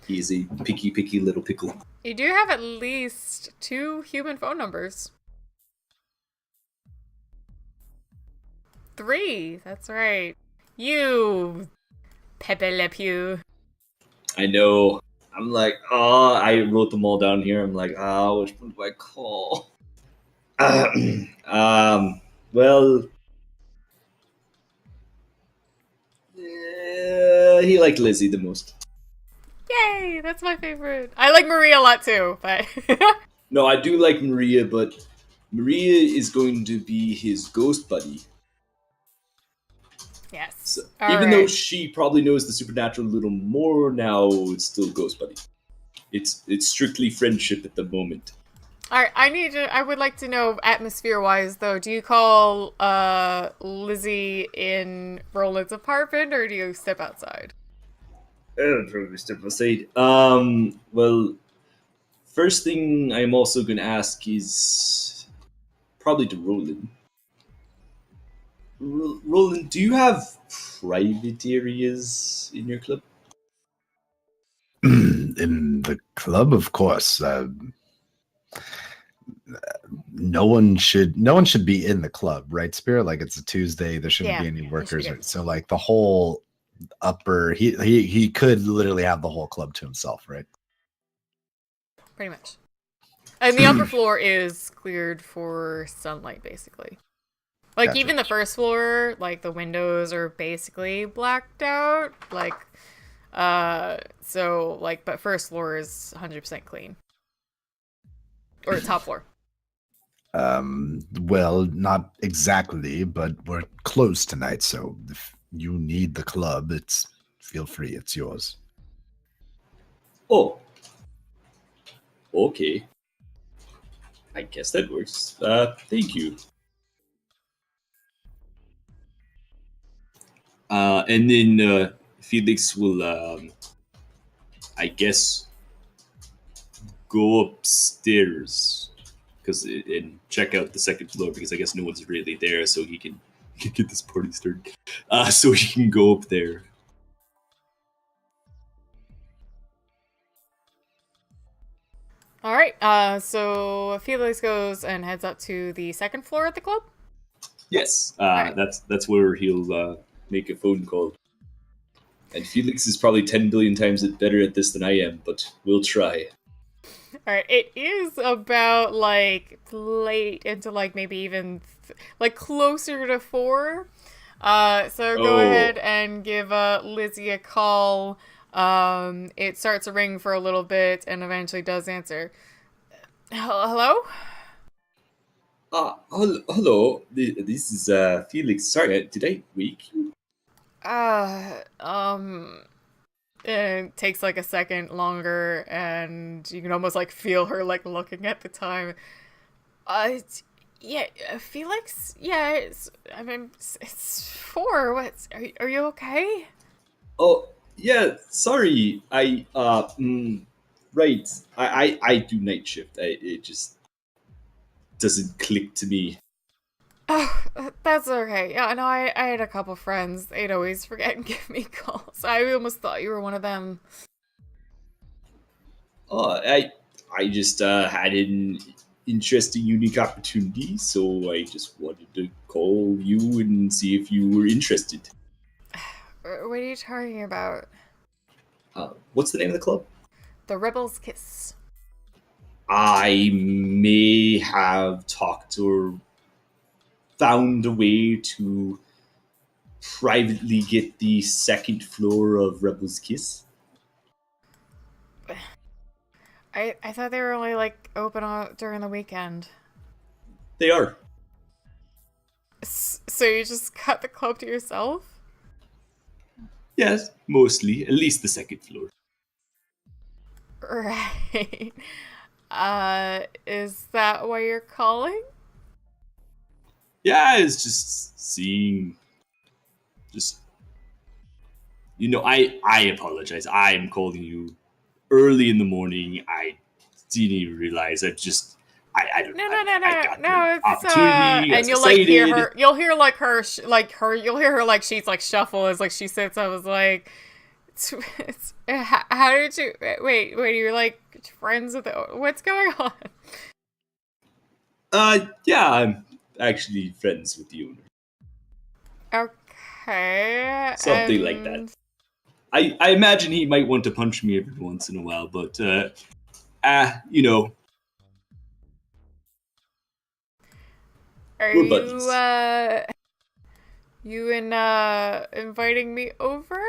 B: He is a picky little pickle.
A: You do have at least 2 human phone numbers. 3, that's right. You, Pepe Le Pew.
B: I know. I'm like, I wrote them all down here. I'm like, which one do I call? Well, he liked Lizzie the most.
A: Yay, that's my favorite. I like Maria a lot too, but...
B: No, I do like Maria, but Maria is going to be his ghost buddy.
A: Yes.
B: So, even though she probably knows the supernatural a little more now, it's still ghost buddy. It's strictly friendship at the moment.
A: Alright, I would like to know, atmosphere-wise, though, do you call Lizzie in Roland's apartment, or do you step outside?
B: I don't know if we step aside. Well, first thing I'm also going to ask is probably to Roland. Roland, do you have private areas in your club?
G: In the club, of course. No one should be in the club, right, Spirit? Like, it's a Tuesday, there shouldn't be any workers. So like the whole upper, he could literally have the whole club to himself, right?
A: Pretty much. And the upper floor is cleared for sunlight, basically. Like,
G: Gotcha.
A: even the first floor, like, the windows are basically blacked out. Like, so, like, but first floor is 100% clean. Or top floor.
G: Well, not exactly, but we're closed tonight, so if you need the club, feel free, it's yours.
B: Oh. Okay. I guess that works. Thank you. And then Felix will, I guess, go upstairs and check out the second floor because I guess no one's really there, so he can get this party started. So he can go up there.
A: All right. So Felix goes and heads up to the second floor at the club.
B: Yes,
A: Right.
B: that's where he'll make a phone call. And Felix is probably 10 billion times better at this than I am, but we'll try.
A: All right. It is about like late into like maybe even like closer to 4. So go ahead and give Lizzie a call. It starts to ring for a little bit and eventually does answer. Hello?
B: Hello. This is Felix. Sorry, did I wake you?
A: It takes like a second longer, and you can almost like feel her like looking at the time. Yeah, Felix. Yeah, it's 4. What? Are you okay?
B: Oh, yeah. Sorry. Right. I do night shift. It just doesn't click to me.
A: Oh, that's okay. Yeah, no, I had a couple friends. They'd always forget and give me calls. I almost thought you were one of them.
B: Oh, I just had an interesting, unique opportunity, so I just wanted to call you and see if you were interested.
A: What are you talking about?
B: What's the name of the club?
A: The Rebel's Kiss.
B: I may have talked or found a way to privately get the second floor of Rebel's Kiss.
A: I thought they were only like open during the weekend.
B: They are.
A: So you just cut the club to yourself?
B: Yes, mostly. At least the second floor.
A: Right. Is that why you're calling?
B: Yeah, it's just seeing. Just. I apologize. I'm calling you early in the morning. I didn't even realize. I don't know. I got
A: No.
B: the opportunity.
A: And you'll like hear her. You'll hear like her. You'll hear her like she's like shuffle as like she sits. I was like, how did you wait? You're like friends with what's going on?
B: Yeah, I'm actually friends with the owner.
A: Okay.
B: Something like that. I imagine he might want to punch me every once in a while, but you know.
A: Are
B: we're buddies.
A: You inviting me over?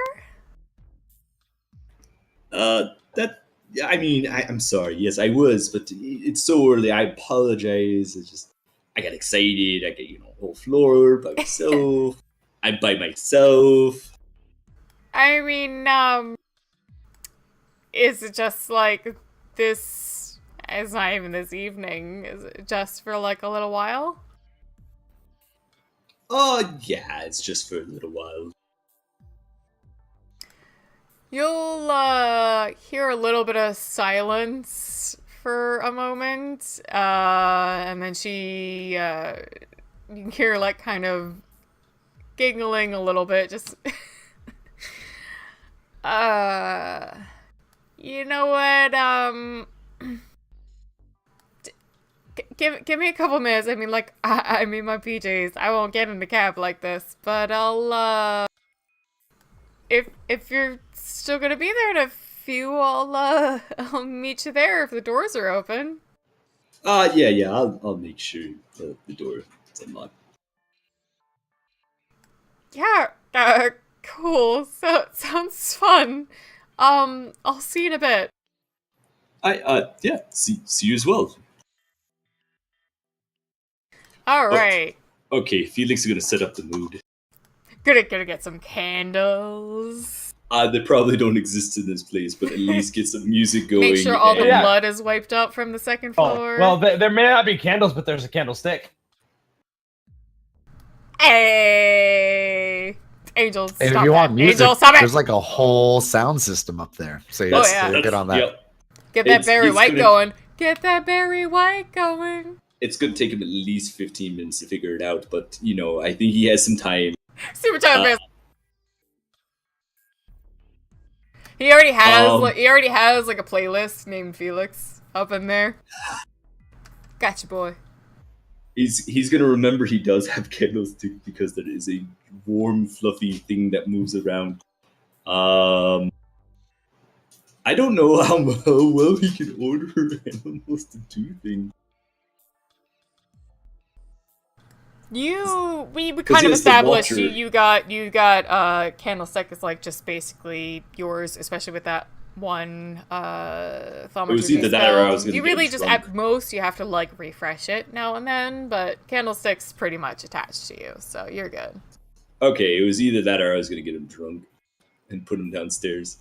B: I'm sorry. Yes, I was, but it's so early. I apologize. I got excited. I get a whole floor by myself. I'm by myself.
A: I mean, is it just like this? It's not even this evening. Is it just for like a little while?
B: Oh yeah, it's just for a little while.
A: You'll hear a little bit of silence for a moment, and then she you can hear like kind of giggling a little bit, just you know what, give me a couple minutes. I mean, like, I'm in my PJs. I won't get in the cab like this, but I'll, if you're still gonna be there in a few, I'll meet you there if the doors are open.
B: Yeah, I'll make sure the door is unlocked.
A: Yeah, cool. So, sounds fun. I'll see you in a bit.
B: Yeah, see you as well.
A: All right.
B: Okay, Felix is gonna set up the mood.
A: Gonna get some candles.
B: They probably don't exist in this place, but at least get some music going.
A: Make sure all the
F: Yeah.
A: blood is wiped up from the second floor.
F: Oh, well, there may not be candles, but there's a candlestick.
A: Hey! Angels,
G: And
A: stop
G: if you
A: that.
G: want music,
A: Angel, stop it!
G: there's like a whole sound system up there. So
A: Oh, yeah.
G: you're good on that.
B: Yep.
A: Get that
B: It's-
A: Barry
B: he's
A: White
B: gonna-
A: going. Get that Barry White going.
B: It's going to take him at least 15 minutes to figure it out, but, I think he has some time.
A: Super time
B: Uh,
A: fast. He already has like a playlist named Felix up in there. Gotcha, boy.
B: He's going to remember he does have candlestick because there is a warm, fluffy thing that moves around. I don't know how well he can order animals to do things.
A: We kind
B: he
A: of
B: has to
A: established
B: watch
A: you got candlestick is like just basically yours, especially with that one thaumaturgy
B: It was either that or I was
A: spell.
B: gonna
A: You
B: get
A: really
B: him
A: just
B: drunk.
A: at most you have to like refresh it now and then, but candlestick's pretty much attached to you, so you're good.
B: Okay, it was either that or I was going to get him drunk and put him downstairs.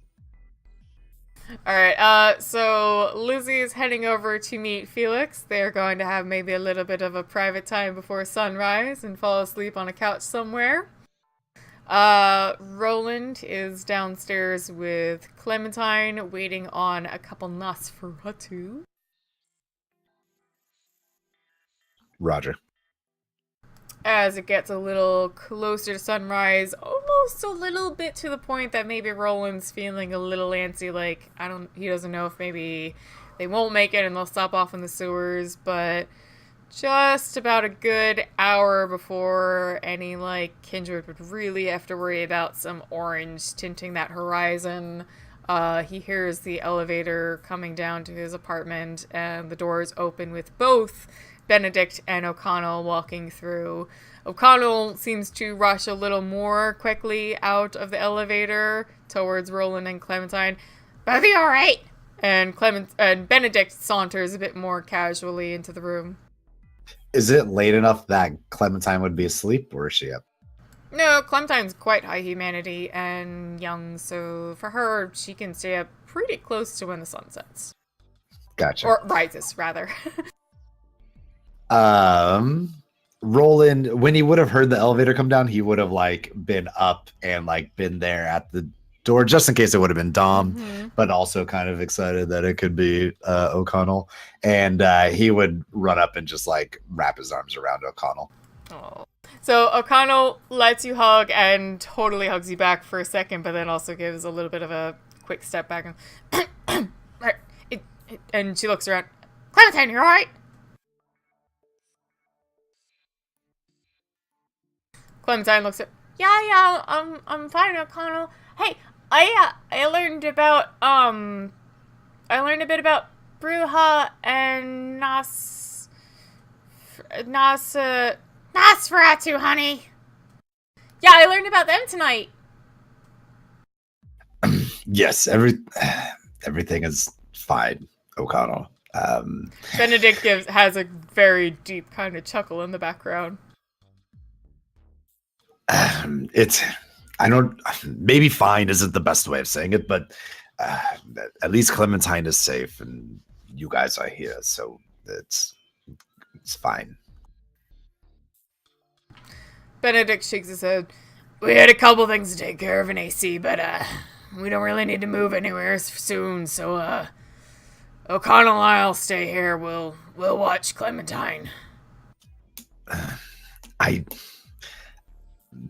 A: Alright, so Lizzie is heading over to meet Felix. They're going to have maybe a little bit of a private time before sunrise and fall asleep on a couch somewhere. Roland is downstairs with Clementine, waiting on a couple Nosferatu.
G: Roger.
A: As it gets a little closer to sunrise, almost a little bit to the point that maybe Roland's feeling a little antsy, like, he doesn't know if maybe they won't make it and they'll stop off in the sewers, but just about a good hour before any, like, kindred would really have to worry about some orange tinting that horizon, he hears the elevator coming down to his apartment, and the doors open with both Benedict and O'Connell walking through. O'Connell seems to rush a little more quickly out of the elevator towards Roland and Clementine. Both of you alright? And Benedict saunters a bit more casually into the room.
G: Is it late enough that Clementine would be asleep, or is she up?
A: No, Clementine's quite high humanity and young, so for her, she can stay up pretty close to when the sun sets.
G: Gotcha.
A: Or rises, rather.
G: Roland, when he would have heard the elevator come down, he would have like been up and like been there at the door just in case it would have been Dom, but also kind of excited that it could be O'Connell. And he would run up and just like wrap his arms around O'Connell.
A: Oh. So O'Connell lets you hug and totally hugs you back for a second, but then also gives a little bit of a quick step back and and she looks around. Clementine, you alright? Clementine looks at. Yeah, I'm fine, O'Connell. Hey, I learned about I learned a bit about Bruja and Nosferatu, honey. Yeah, I learned about them tonight.
G: Yes, everything is fine, O'Connell.
A: Benedict has a very deep kind of chuckle in the background.
G: Maybe fine isn't the best way of saying it, but at least Clementine is safe and you guys are here, so it's fine.
A: Benedict shakes his head. We had a couple things to take care of in AC, but we don't really need to move anywhere soon, so O'Connell and I'll stay here. We'll watch Clementine.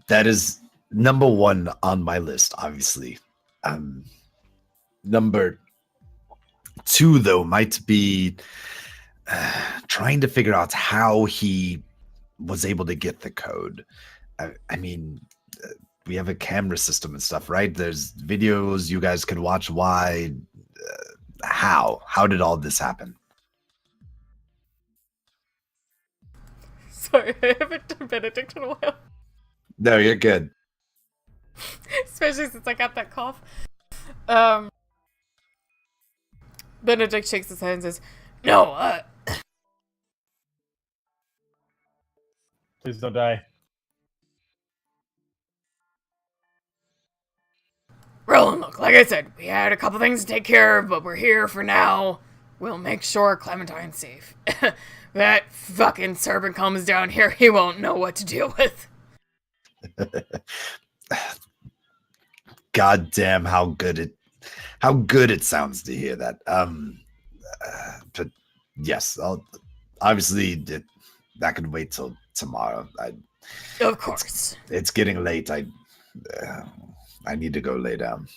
G: That is number one on my list, obviously. Number two, though, might be trying to figure out how he was able to get the code. I mean, we have a camera system and stuff, right? There's videos you guys can watch. Why? How did all this happen?
A: Sorry, I haven't done Benedict in a while.
G: No, you're good.
A: Especially since I got that cough. Benedict shakes his head and says, No,
F: Please don't die.
A: Roland, look, like I said, we had a couple things to take care of, but we're here for now. We'll make sure Clementine's safe. That fucking serpent comes down here, he won't know what to deal with.
G: God damn, how good it sounds to hear that. But yes, obviously that could wait till tomorrow.
A: Of course.
G: It's getting late. I need to go lay down.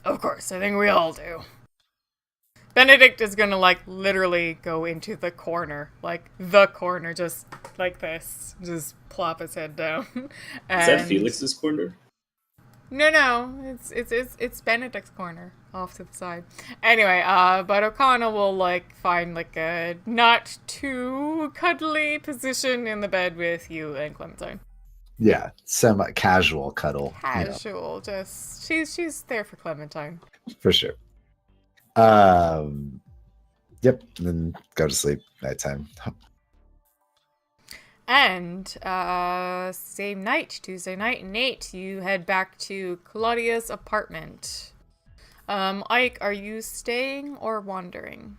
A: Of course, I think we all do. Benedict is gonna, like, literally go into the corner. Like, the corner, just like this. Just plop his head down.
B: Is that Felix's corner?
A: No, it's Benedict's corner, off to the side. Anyway, but O'Connell will, like, find, like, a not too cuddly position in the bed with you and Clementine.
G: Yeah, semi-casual cuddle.
A: Casual, just, she's there for Clementine.
G: For sure. Yep, and then go to sleep, nighttime.
A: And, same night, Tuesday night, Nate, you head back to Claudia's apartment. Ike, are you staying or wandering?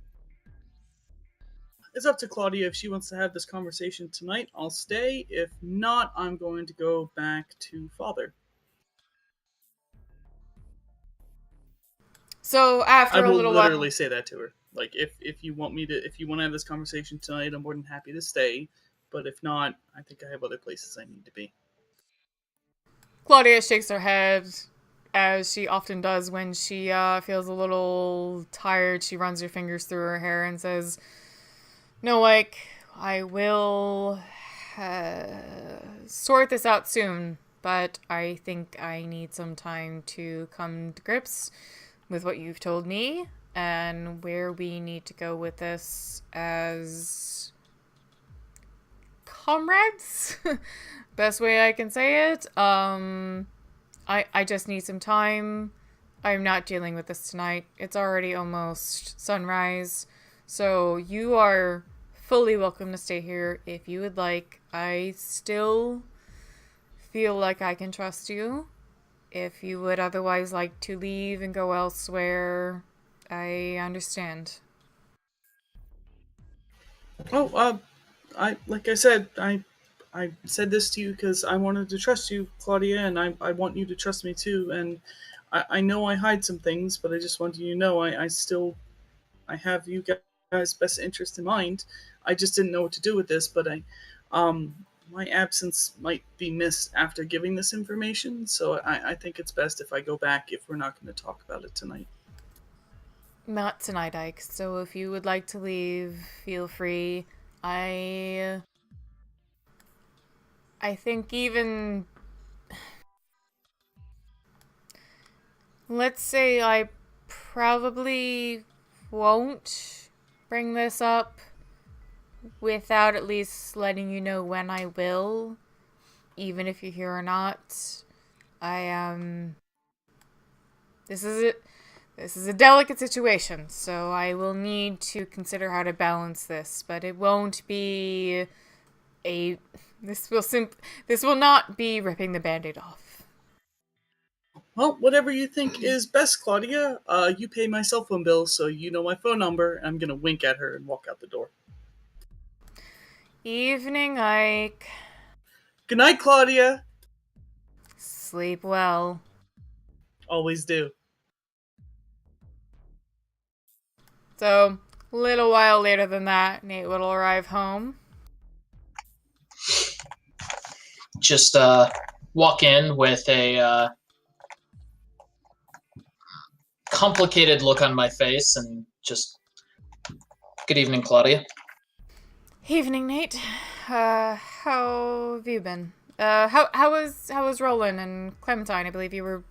C: It's up to Claudia if she wants to have this conversation tonight. I'll stay. If not, I'm going to go back to Father.
A: So after
C: I will
A: a little
C: literally
A: while,
C: say that to her. Like, if you want to have this conversation tonight, I'm more than happy to stay. But if not, I think I have other places I need to be.
A: Claudia shakes her head, as she often does when she feels a little tired. She runs her fingers through her hair and says, "No, Ike, I will sort this out soon, but I think I need some time to come to grips with what you've told me and where we need to go with this as comrades." Best way I can say it. I just need some time. I'm not dealing with this tonight. It's already almost sunrise. So you are fully welcome to stay here if you would like. I still feel like I can trust you. If you would otherwise like to leave and go elsewhere, I understand.
C: Oh, like I said, I said this to you because I wanted to trust you, Claudia, and I want you to trust me too. And I know I hide some things, but I just wanted you to know I have you guys' best interest in mind. I just didn't know what to do with this, but my absence might be missed after giving this information, so I think it's best if I go back if we're not going to talk about it tonight.
A: Not tonight, Ike. So if you would like to leave, feel free. I think even... Let's say I probably won't bring this up without at least letting you know when I will, even if you're here or not. This is a delicate situation, so I will need to consider how to balance this, but it won't be this will not be ripping the Band-Aid off.
C: Well, whatever you think is best, Claudia. You pay my cell phone bill, so you know my phone number. I'm gonna wink at her and walk out the door.
A: Evening, Ike.
C: Good night, Claudia.
A: Sleep well.
C: Always do.
A: So, a little while later than that, Nate will arrive home.
D: Just walk in with a complicated look on my face and just, "Good evening, Claudia."
A: Evening, Nate. How have you been? How was Roland and Clementine? I believe you were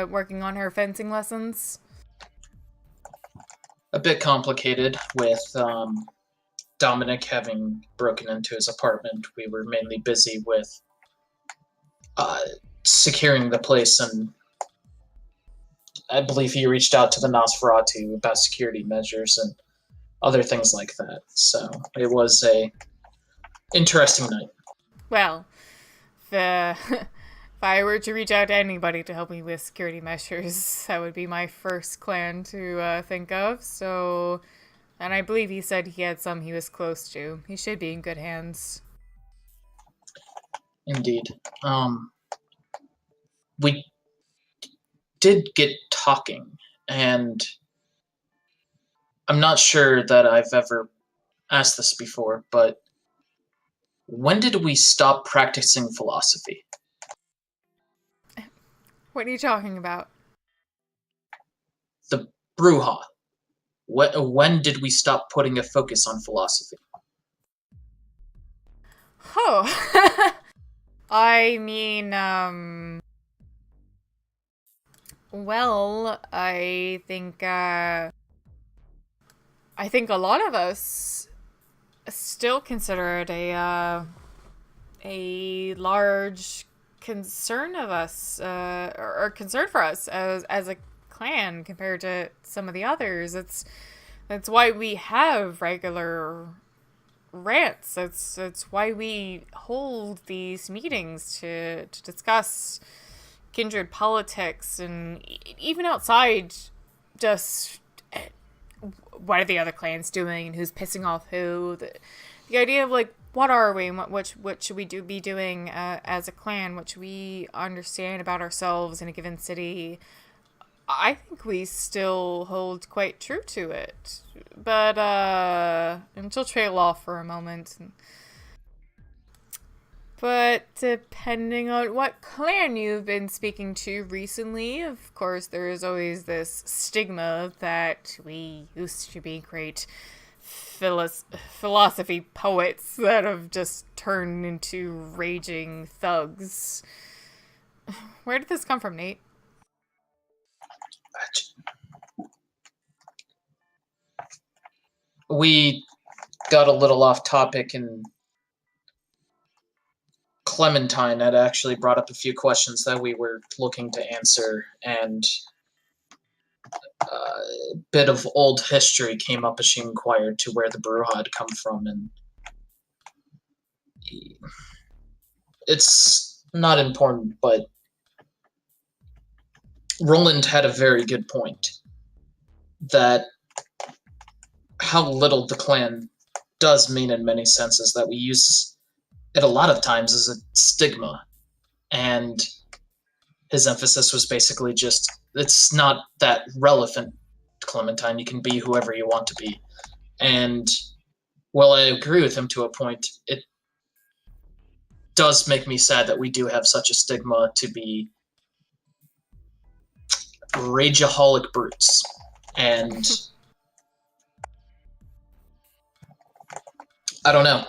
A: working on her fencing lessons.
D: A bit complicated with Dominic having broken into his apartment. We were mainly busy with securing the place, and I believe he reached out to the Nosferatu about security measures and other things like that. So it was a interesting night.
A: Well, if I were to reach out to anybody to help me with security measures, that would be my first clan to think of. So, and I believe he said he had some he was close to. He should be in good hands.
D: Indeed. we did get talking, and I'm not sure that I've ever asked this before, but when did we stop practicing philosophy?
A: What are you talking about?
D: The Bruja. When did we stop putting a focus on philosophy?
A: Oh. I mean, well, I think a lot of us still consider it a large concern of us, or concern for us as a clan compared to some of the others. That's why we have regular rants. That's why we hold these meetings to discuss kindred politics, and even outside, just what are the other clans doing and who's pissing off who. The idea of like, what are we and what should we be doing as a clan, what should we understand about ourselves in a given city. I think we still hold quite true to it, but she'll trail off for a moment. But depending on what clan you've been speaking to recently, of course, there is always this stigma that we used to be great philosophy poets that have just turned into raging thugs. Where did this come from, Nate?
D: We got a little off topic, and Clementine had actually brought up a few questions that we were looking to answer, and a bit of old history came up as she inquired to where the Bruja had come from, and it's not important, but Roland had a very good point that how little the clan does mean in many senses, that we use it a lot of times as a stigma. And his emphasis was basically just, it's not that relevant, Clementine. You can be whoever you want to be. And while I agree with him to a point, it does make me sad that we do have such a stigma to be rageaholic brutes. And I don't know.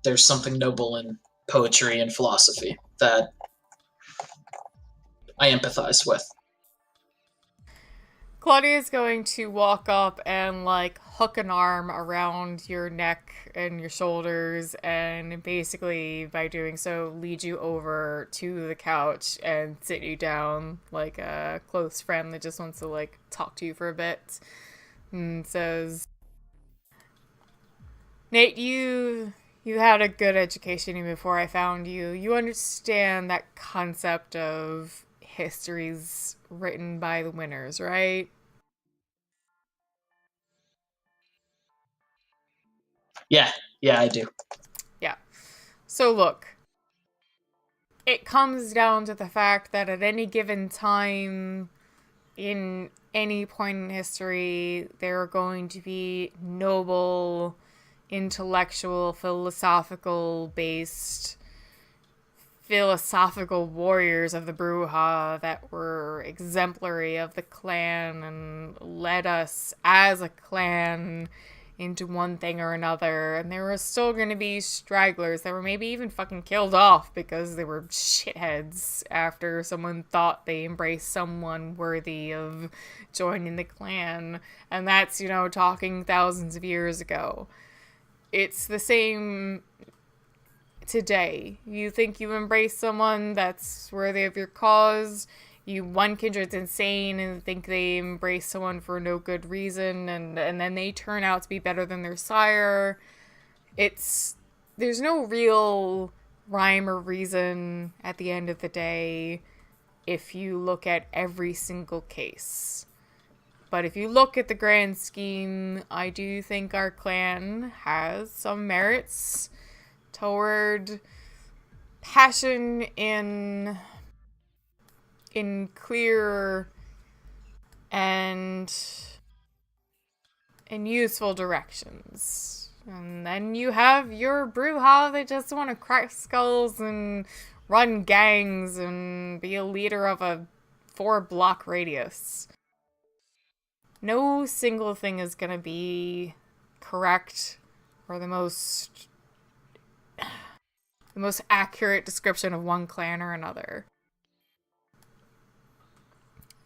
D: There's something noble in poetry and philosophy that I empathize with.
A: Claudia is going to walk up and like hook an arm around your neck and your shoulders, and basically by doing so lead you over to the couch and sit you down like a close friend that just wants to like talk to you for a bit, and says, Nate, you had a good education even before I found you. You understand that concept of histories written by the winners, right?
D: Yeah, I do.
A: Yeah. So look, it comes down to the fact that at any given time, in any point in history, there are going to be noble, intellectual, philosophical-based philosophical warriors of the Bruja that were exemplary of the clan and led us as a clan into one thing or another. And there were still going to be stragglers that were maybe even fucking killed off because they were shitheads after someone thought they embraced someone worthy of joining the clan. And that's, talking thousands of years ago. It's the same today. You think you embrace someone that's worthy of your cause, one kindred's insane and think they embrace someone for no good reason, and then they turn out to be better than their sire. There's no real rhyme or reason at the end of the day if you look at every single case. But if you look at the grand scheme, I do think our clan has some merits toward passion in clear and in useful directions. And then you have your brouhaha that just want to crack skulls and run gangs and be a leader of a 4-block radius. No single thing is going to be correct or the most accurate description of one clan or another.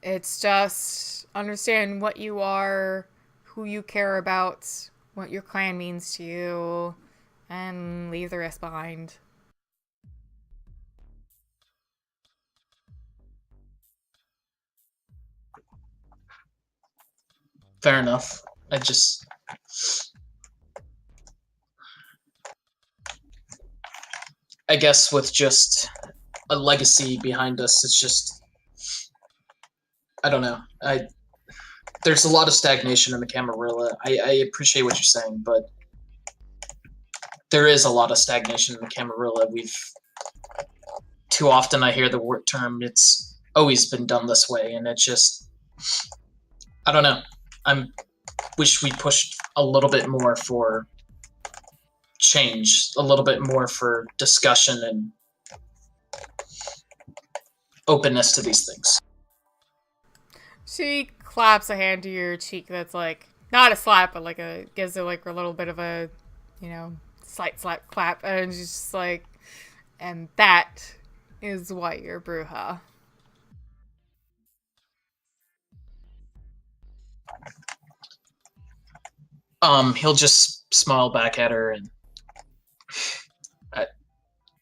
A: It's just understand what you are, who you care about, what your clan means to you, and leave the rest behind.
D: Fair enough. I guess with just a legacy behind us, it's just, I don't know. There's a lot of stagnation in the Camarilla. I appreciate what you're saying, but there is a lot of stagnation in the Camarilla. Too often I hear the word term, it's always been done this way, and it's just, I don't know. Wish we pushed a little bit more for change, a little bit more for discussion and openness to these things.
A: She claps a hand to your cheek that's like, not a slap, but like gives it like a little bit of a, slight slap clap. And she's just like, and that is why you're Bruja.
D: He'll just smile back at her and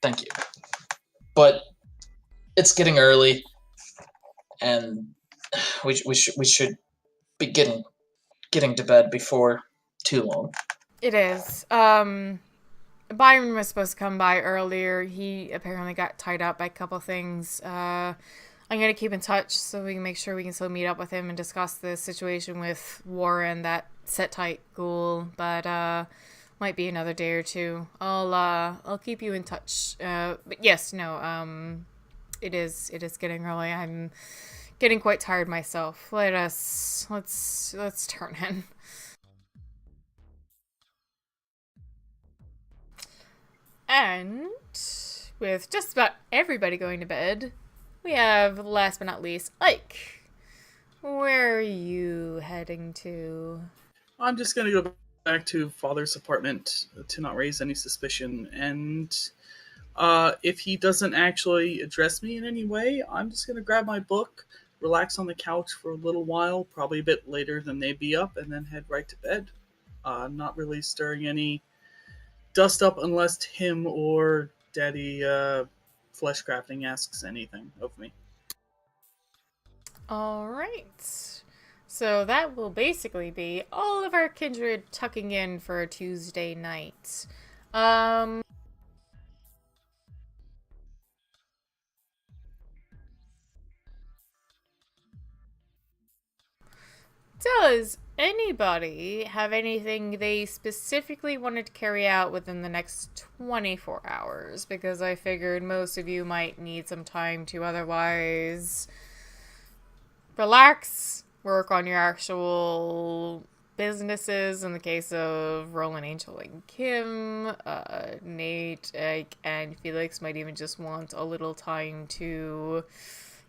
D: thank you. But it's getting early, and we should be getting to bed before too long.
A: It is. Byron was supposed to come by earlier. He apparently got tied up by a couple things. I'm gonna keep in touch so we can make sure we can still meet up with him and discuss the situation with Warren, that set tight ghoul, but might be another day or two. I'll keep you in touch. But yes, no, it is getting early. I'm getting quite tired myself. Let's turn in. And with just about everybody going to bed, we have, last but not least, Ike. Where are you heading to?
C: I'm just going to go back to Father's apartment to not raise any suspicion. And if he doesn't actually address me in any way, I'm just going to grab my book, relax on the couch for a little while, probably a bit later than they'd be up, and then head right to bed. Not really stirring any dust up unless Tim or Daddy Flesh Crafting asks anything of me.
A: Alright. So that will basically be all of our kindred tucking in for a Tuesday night. Does anybody have anything they specifically wanted to carry out within the next 24 hours? Because I figured most of you might need some time to otherwise relax, work on your actual businesses. In the case of Roland, Angel, and Kim, Nate, Egg, and Felix might even just want a little time to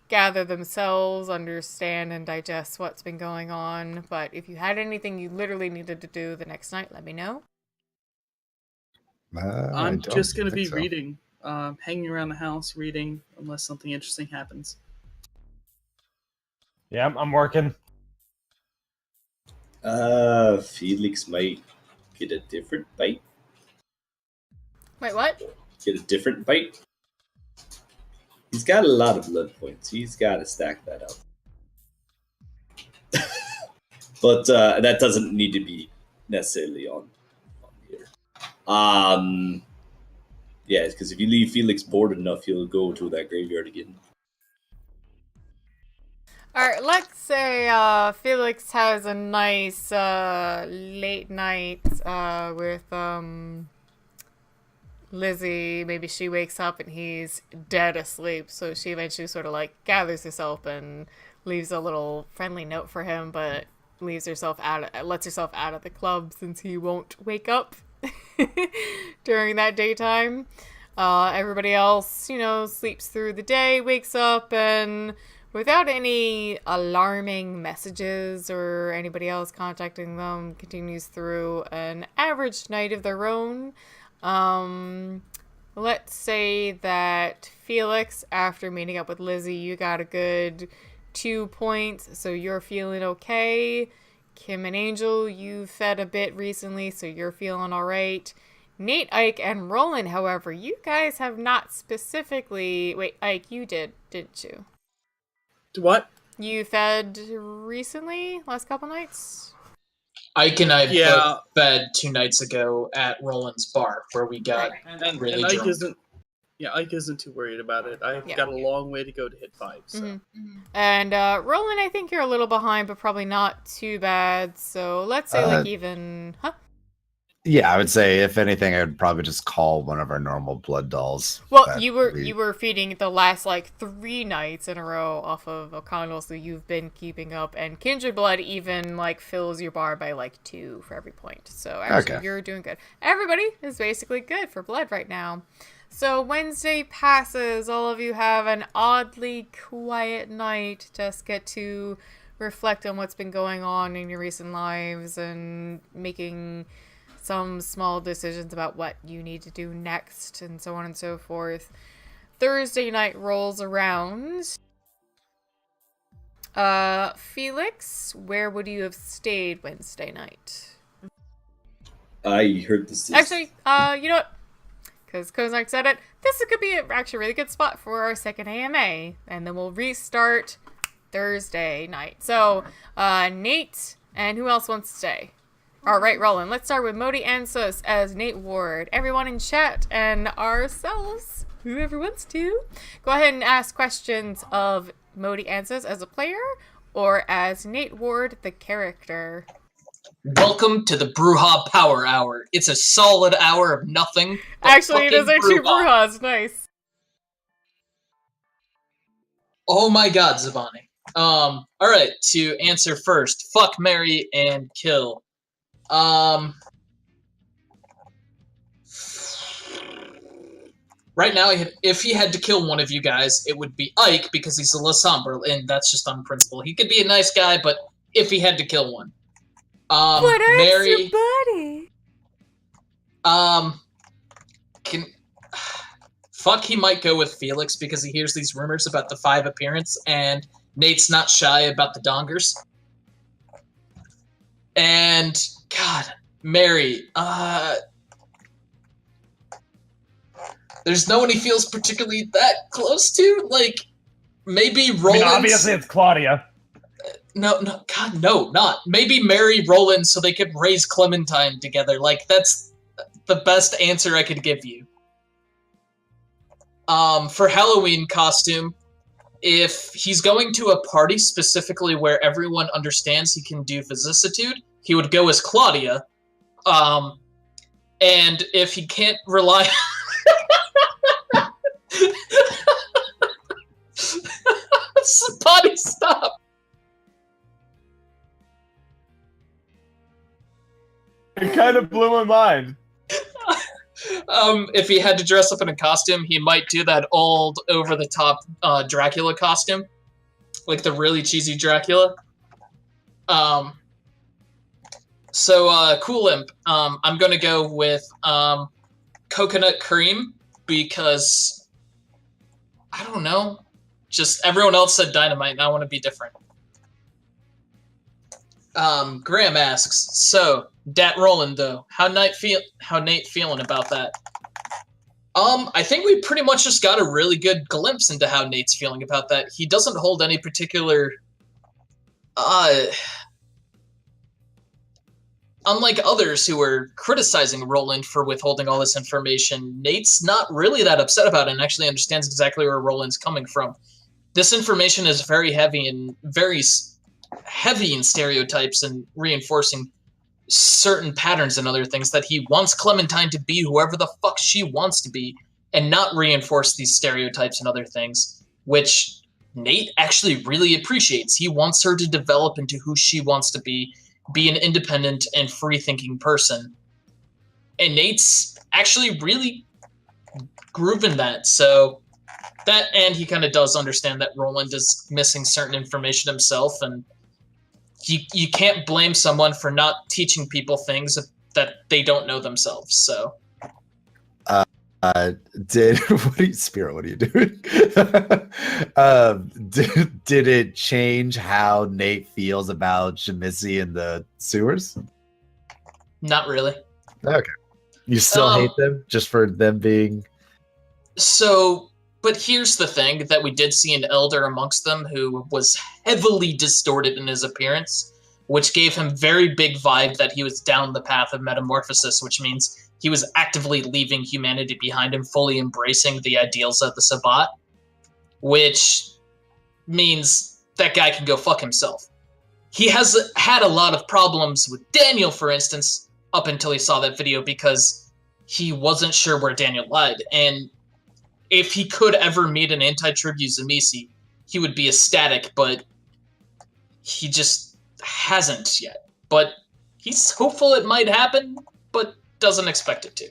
A: gather themselves, understand, and digest what's been going on. But if you had anything you literally needed to do the next night, let me know.
C: I'm just going to be reading, hanging around the house, reading, unless something interesting happens.
F: Yeah, I'm working.
B: Felix might get a different bite.
A: Wait, what?
B: Get a different bite? He's got a lot of blood points. He's got to stack that up. But that doesn't need to be necessarily on here. Yeah, because if you leave Felix bored enough, he'll go to that graveyard again.
A: Alright, let's say Felix has a nice late night with Lizzie, maybe she wakes up and he's dead asleep, so she eventually sort of like gathers herself and leaves a little friendly note for him, but lets herself out of the club since he won't wake up during that daytime. Everybody else, sleeps through the day, wakes up, and without any alarming messages or anybody else contacting them, continues through an average night of their own. Let's say that Felix, after meeting up with Lizzie, you got a good 2 points, so you're feeling okay. Kim and Angel, you fed a bit recently, so you're feeling all right. Nate, Ike, and Roland, however, you guys have not specifically... Wait, Ike, you did, didn't you?
C: What?
A: You fed recently? Last couple nights?
D: Ike and I both fed 2 nights ago at Roland's bar, where we got really
C: Ike
D: drunk.
C: Ike isn't too worried about it. I've got a long way to go to hit 5. So.
A: Mm-hmm. And Roland, I think you're a little behind, but probably not too bad. So let's say even... Huh?
G: Yeah, I would say if anything, I would probably just call one of our normal blood dolls.
A: Well, you were feeding the last 3 nights in a row off of O'Connell, so you've been keeping up. And Kindred Blood even fills your bar by 2 for every point. So actually, You're doing good. Everybody is basically good for blood right now. So Wednesday passes. All of you have an oddly quiet night. Just get to reflect on what's been going on in your recent lives and making some small decisions about what you need to do next, and so on and so forth. Thursday night rolls around. Felix, where would you have stayed Wednesday night?
B: I heard this.
A: Actually, you know what? Because Kozark said it, this could be actually a really good spot for our second AMA, and then we'll restart Thursday night. So, Nate, and who else wants to stay? All right, Roland. Let's start with Modi Ansos as Nate Ward. Everyone in chat and ourselves, whoever wants to, go ahead and ask questions of Modi Ansos as a player or as Nate Ward, the character.
D: Welcome to the Bruja Power Hour. It's a solid hour of nothing.
A: Actually, it is our 2 Brujas. Nice.
D: Oh my god, Zabani. Alright, to answer first. Fuck, marry, and kill. Right now, if he had to kill one of you guys, it would be Ike, because he's a La Sombre, and that's just on principle. He could be a nice guy, but if he had to kill one.
A: But Ike's your buddy.
D: Fuck, he might go with Felix, because he hears these rumors about the 5 appearance, and Nate's not shy about the dongers. And... God, Mary, there's no one he feels particularly that close to? Maybe Roland...
F: obviously it's Claudia.
D: No, God, no, not. Maybe Mary, Roland, so they could raise Clementine together. That's the best answer I could give you. For Halloween costume, if he's going to a party specifically where everyone understands he can do vicissitude, he would go as Claudia, and if he can't rely... Body, stop!
F: It kind of blew my mind.
D: If he had to dress up in a costume, he might do that old, over-the-top Dracula costume. The really cheesy Dracula. So, Cool Imp, I'm gonna go with, Coconut Cream, because, I don't know, just everyone else said Dynamite, and I want to be different. Graham asks, so, Dat Roland, though, how Nate feeling about that? I think we pretty much just got a really good glimpse into how Nate's feeling about that. He doesn't hold any particular, unlike others who were criticizing Roland for withholding all this information, Nate's not really that upset about it and actually understands exactly where Roland's coming from. This information is very heavy in stereotypes and reinforcing certain patterns and other things, that he wants Clementine to be whoever the fuck she wants to be and not reinforce these stereotypes and other things, which Nate actually really appreciates. He wants her to develop into who she wants to be an independent and free-thinking person. And Nate's actually really grooving that. So that, and he kind of does understand that Roland is missing certain information himself, and you can't blame someone for not teaching people things that they don't know themselves. So
G: Spira, what are you doing? Did it change how Nate feels about Shemisi in the sewers?
D: not really.
G: Okay. You still hate them just for them being...
D: So, but here's the thing, that we did see an elder amongst them who was heavily distorted in his appearance, which gave him very big vibe that he was down the path of metamorphosis, which means he was actively leaving humanity behind and fully embracing the ideals of the Sabbat, which means that guy can go fuck himself. He has had a lot of problems with Daniel, for instance, up until he saw that video, because he wasn't sure where Daniel lied. And if he could ever meet an anti-tribute Zamisi, he would be ecstatic, but he just hasn't yet. But he's hopeful it might happen, but doesn't expect it to.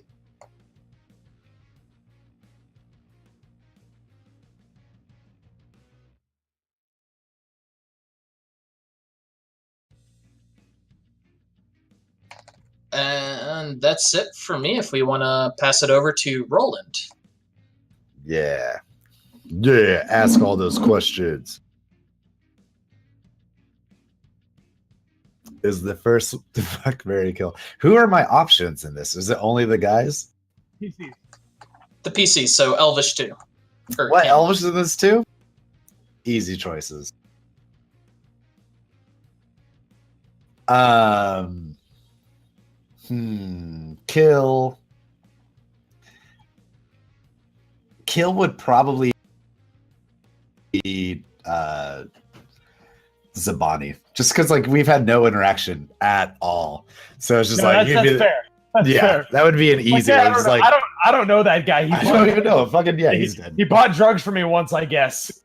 D: And that's it for me, if we want to pass it over to Roland.
G: Yeah, ask all those questions. Is the first to fuck, marry, kill. Who are my options in this? Is it only the guys?
F: PCs.
D: The PC, so Elvish too.
G: What, Elvish in this too? Easy choices. Kill. Kill would probably be Zabani, just because like we've had no interaction at all, so it's just like
F: that's fair. That's fair.
G: That would be an easy.
F: I don't know that guy.
G: I don't even know. Fucking yeah, he's dead.
F: He bought drugs for me once, I guess.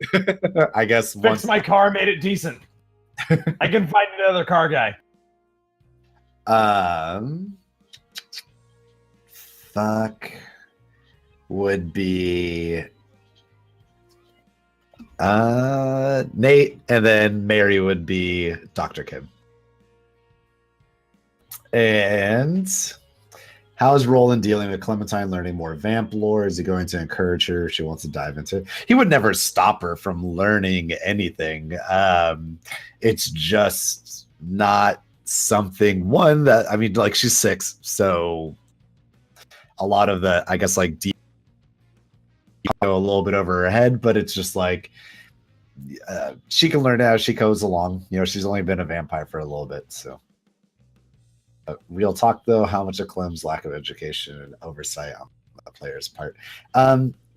G: I guess
F: fixed my car, made it decent. I can find another car guy.
G: Fuck would be Nate, and then Mary would be Dr. Kim. And how is Roland dealing with Clementine learning more vamp lore? Is he going to encourage her if she wants to dive into it? He would never stop her from learning anything. It's just not something, one, that, I mean, like, she's 6, so a lot of the, I guess, like, go a little bit over her head, but it's just like she can learn as she goes along. You know, she's only been a vampire for a little bit, so. Real talk, though, how much of Clem's lack of education and oversight on the player's part.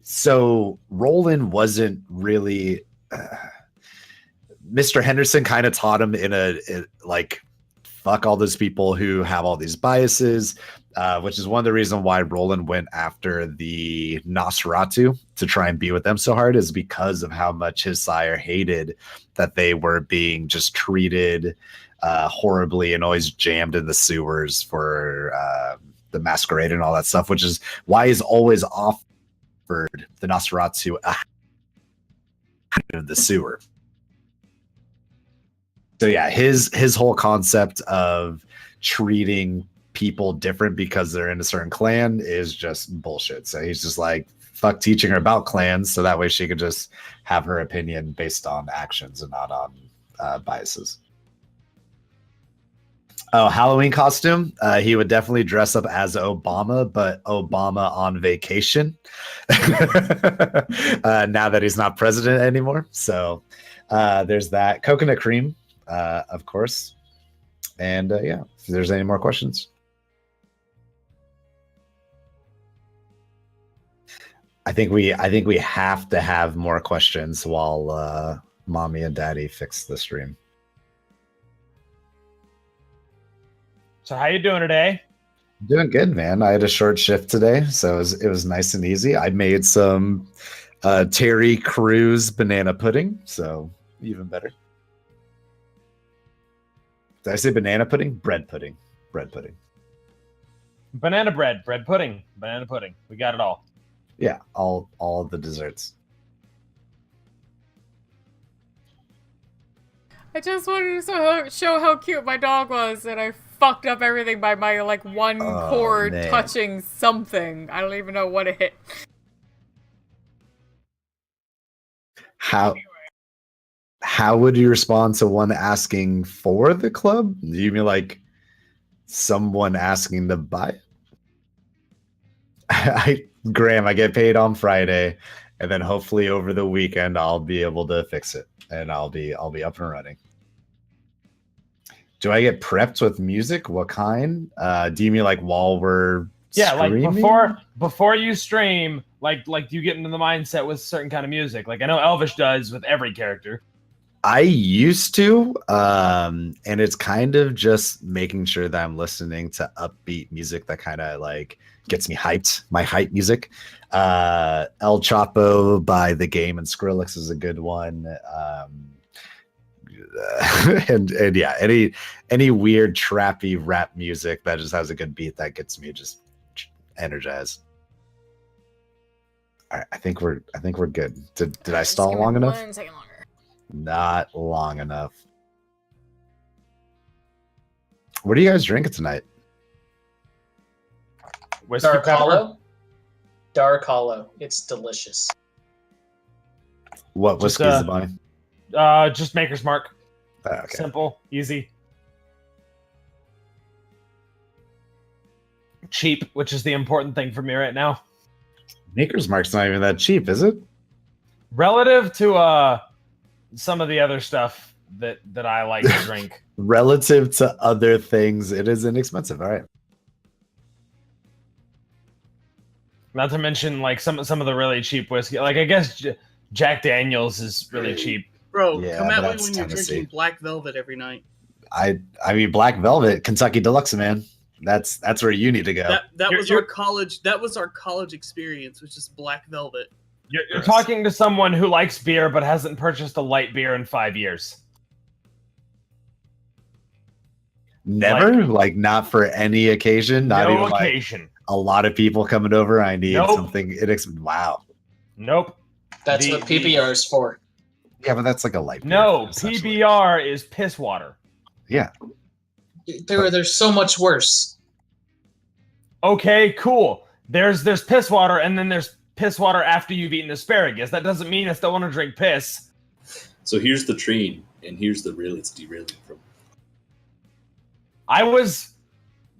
G: So Roland wasn't really. Mr. Henderson kind of taught him like, fuck all those people who have all these biases, which is one of the reasons why Roland went after the Nosferatu to try and be with them so hard, is because of how much his sire hated that they were being just treated horribly and always jammed in the sewers for the Masquerade and all that stuff, which is why he's always offered the Nosferatu in the sewer. So yeah, his whole concept of treating people different because they're in a certain clan is just bullshit. So he's just like, fuck teaching her about clans, so that way she could just have her opinion based on actions and not on biases. Oh, Halloween costume. He would definitely dress up as Obama, but Obama on vacation. Now that he's not president anymore. So there's that. Coconut cream, of course. And yeah, if there's any more questions. I think we have to have more questions while mommy and daddy fix the stream.
F: So how you doing today?
G: Doing good, man. I had a short shift today, so it was nice and easy. I made some Terry Crews banana pudding, so even better. Did I say banana pudding? Bread pudding. Bread pudding.
F: Banana bread, bread pudding, banana pudding. We got it all.
G: Yeah, all of the desserts.
A: I just wanted to show how cute my dog was, and I fucked up everything by my, like, one cord
G: man.
A: touching something. I don't even know what it hit.
G: How would you respond to one asking for the club? Do you mean like someone asking to buy it? Graham, I get paid on Friday, and then hopefully over the weekend I'll be able to fix it, and I'll be up and running. Do I get prepped with music? What kind? Do you mean like while we're streaming?
F: Like before you stream, like you get into the mindset with certain kind of music. Like I know Elvish does with every character.
G: I used to, and it's kind of just making sure that I'm listening to upbeat music that kind of like gets me hyped. My hype music. El Chapo by The Game and Skrillex is a good one. And yeah, any weird trappy rap music that just has a good beat that gets me just energized. All right, I think we're good. Did I stall long enough?
A: 1 second longer.
G: Not long enough. What are you guys drinking tonight?
F: Whiskey
D: Dark
F: pepper.
D: Hollow. Dark Hollow. It's delicious.
G: What
F: Just,
G: whiskey is the buying?
F: Just Maker's Mark.
G: Okay.
F: Simple, easy, cheap, which is the important thing for me right now.
G: Maker's Mark's not even that cheap, is it?
F: Relative to some of the other stuff that I like to drink.
G: Relative to other things, it is inexpensive. All right.
F: Not to mention like some of the really cheap whiskey. Like I guess Jack Daniels is really cheap.
C: Bro,
G: Yeah,
C: come
G: but
C: at me
G: that's
C: when you're
G: Tennessee.
C: drinking Black Velvet every night.
G: I mean Black Velvet, Kentucky Deluxe, man. That's where you need to go.
C: That
F: You're-
C: was our college. That was our college experience, which is Black Velvet.
F: You're talking to someone who likes beer but hasn't purchased a light beer in 5 years.
G: Never? Like not for any occasion? Not
F: No
G: even like
F: occasion.
G: a lot of people coming over. I need
F: Nope.
G: something. Wow.
F: Nope.
D: That's what PBR is for.
G: Yeah, but that's like a light beer.
F: No,
G: essentially.
F: PBR is piss water.
G: Yeah.
D: There's so much worse.
F: Okay, cool. There's piss water, and then there's piss water after you've eaten asparagus. That doesn't mean I still want to drink piss.
B: So here's the train, and here's the rail it's derailing from.
F: I was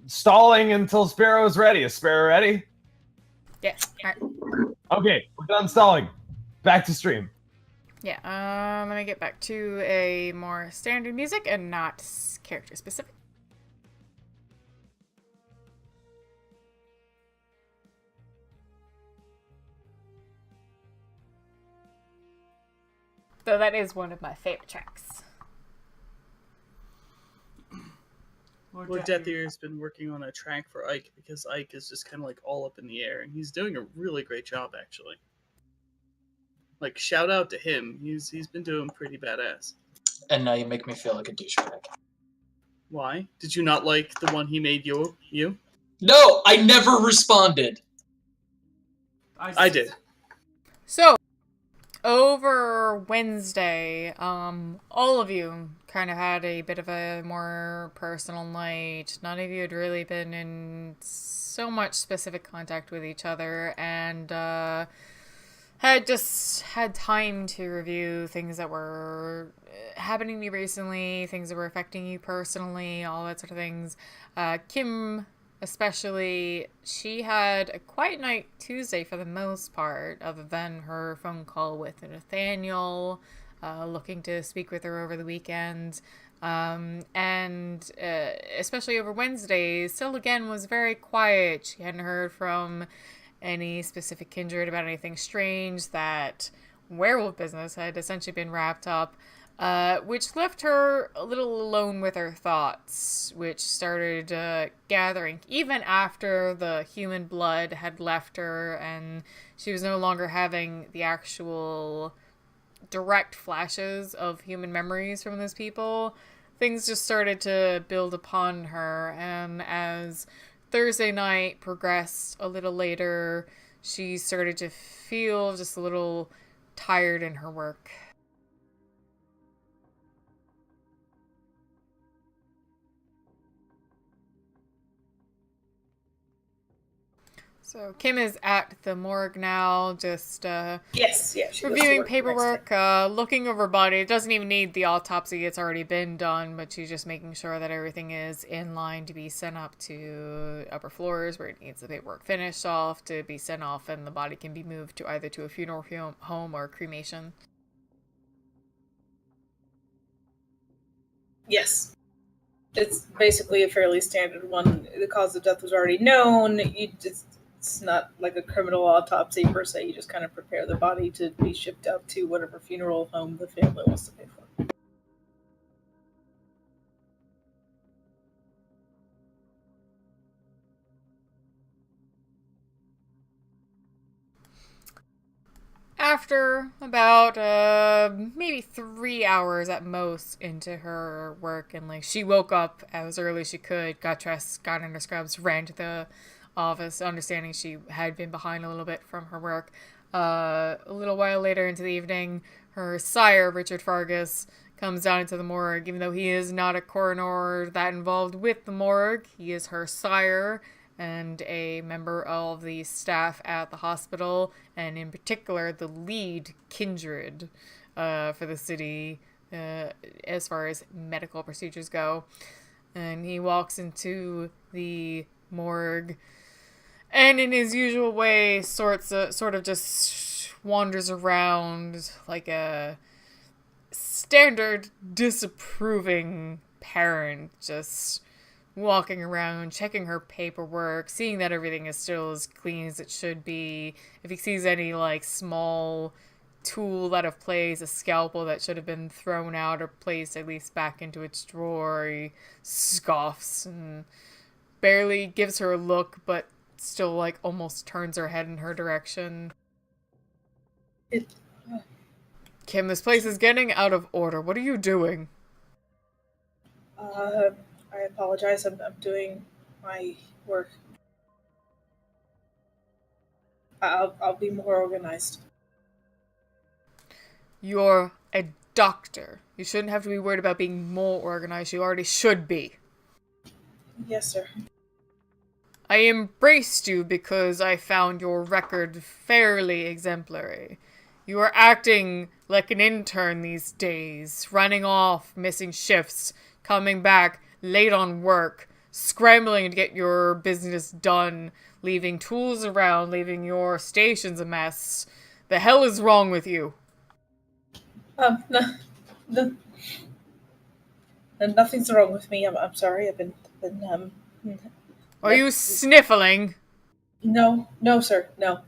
F: stalling until Spira was ready. Is Spira ready?
A: Yeah. All right.
F: Okay, we're done stalling. Back to stream.
A: Yeah. Let me get back to a more standard music and not character specific. Though that is one of my favorite tracks.
C: Lord Death Ear has been working on a track for Ike because Ike is just kind of like all up in the air, and he's doing a really great job actually. Like shout out to him, he's been doing pretty badass.
D: And now you make me feel like a douchebag.
C: Why? Did you not like the one he made you?
D: No, I never responded.
C: I did.
A: So, over Wednesday, all of you kind of had a bit of a more personal night. None of you had really been in so much specific contact with each other, and had just had time to review things that were happening to you recently, things that were affecting you personally, all that sort of things. Kim, especially, she had a quiet night Tuesday for the most part, other than her phone call with Nathaniel, looking to speak with her over the weekend. And especially over Wednesday, still again was very quiet. She hadn't heard from any specific kindred about anything strange. That werewolf business had essentially been wrapped up. which left her a little alone with her thoughts, which started gathering even after the human blood had left her and she was no longer having the actual direct flashes of human memories from those people. Things just started to build upon her, and as Thursday night progressed a little later, she started to feel just a little tired in her work. So Kim is at the morgue now, just
E: Yes, yeah. She goes to
A: reviewing
E: work the next
A: paperwork,
E: day.
A: looking over her body. It doesn't even need the autopsy, it's already been done, but she's just making sure that everything is in line to be sent up to upper floors where it needs the paperwork finished off to be sent off, and the body can be moved to either to a funeral home or cremation.
E: Yes. It's basically a fairly standard one. The cause of death was already known. It's not like a criminal autopsy per se. You just kind of prepare the body to be shipped out to whatever funeral home the family wants to pay for.
A: After about maybe 3 hours at most into her work, and like she woke up as early as she could, got dressed, got in her scrubs, ran to the office, understanding she had been behind a little bit from her work. A little while later into the evening, her sire, Richard Fargus, comes down into the morgue. Even though he is not a coroner that involved with the morgue, he is her sire and a member of the staff at the hospital, and in particular the lead kindred for the city as far as medical procedures go. And he walks into the morgue and in his usual way sort of just wanders around like a standard disapproving parent, just walking around, checking her paperwork, seeing that everything is still as clean as it should be. If he sees any, like, small tool out of place, a scalpel that should have been thrown out or placed at least back into its drawer, he scoffs and barely gives her a look, but still, like, almost turns her head in her direction. Kim, this place is getting out of order. What are you doing?
E: I apologize. I'm doing my work. I'll be more organized.
A: You're a doctor. You shouldn't have to be worried about being more organized. You already should be.
E: Yes, sir.
A: I embraced you because I found your record fairly exemplary. You are acting like an intern these days, running off, missing shifts, coming back late on work, scrambling to get your business done, leaving tools around, leaving your stations a mess. The hell is wrong with you?
E: No, nothing's wrong with me. I'm sorry. I've been
A: Are you sniffling?
E: No, sir, no.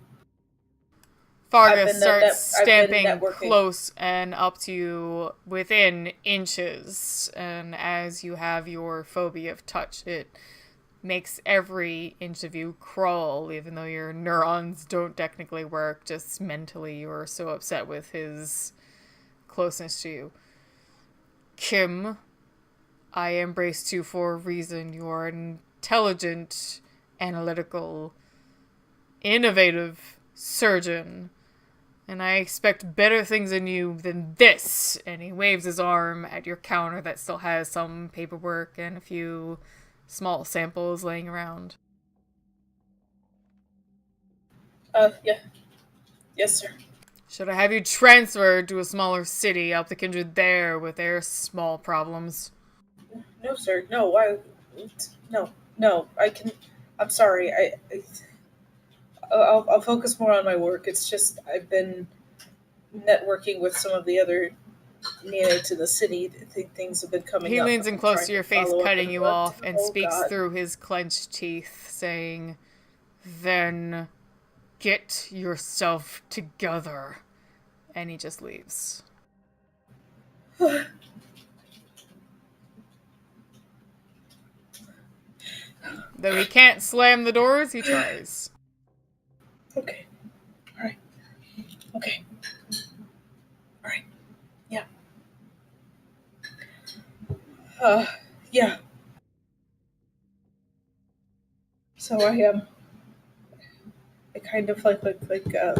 A: Fargus starts stamping
E: networking
A: close and up to you within inches, and as you have your phobia of touch, it makes every inch of you crawl, even though your neurons don't technically work, just mentally you are so upset with his closeness to you. Kim, I embraced you for a reason. You are an intelligent, analytical, innovative surgeon, and I expect better things in you than this. And he waves his arm at your counter that still has some paperwork and a few small samples laying around.
E: Yeah. Yes, sir.
A: Should I have you transferred to a smaller city, help the kindred there with their small problems?
E: No, sir. No, no. I'm sorry. I'll focus more on my work. It's just I've been networking with some of the other near to the city. Things have been coming up.
A: He leans in close to your face, cutting you off, and speaks
E: God.
A: through his clenched teeth, saying, "Then get yourself together." And he just leaves. Though he can't slam the doors, he tries.
E: Okay. All right. Okay. All right. Yeah. Yeah. So I kind of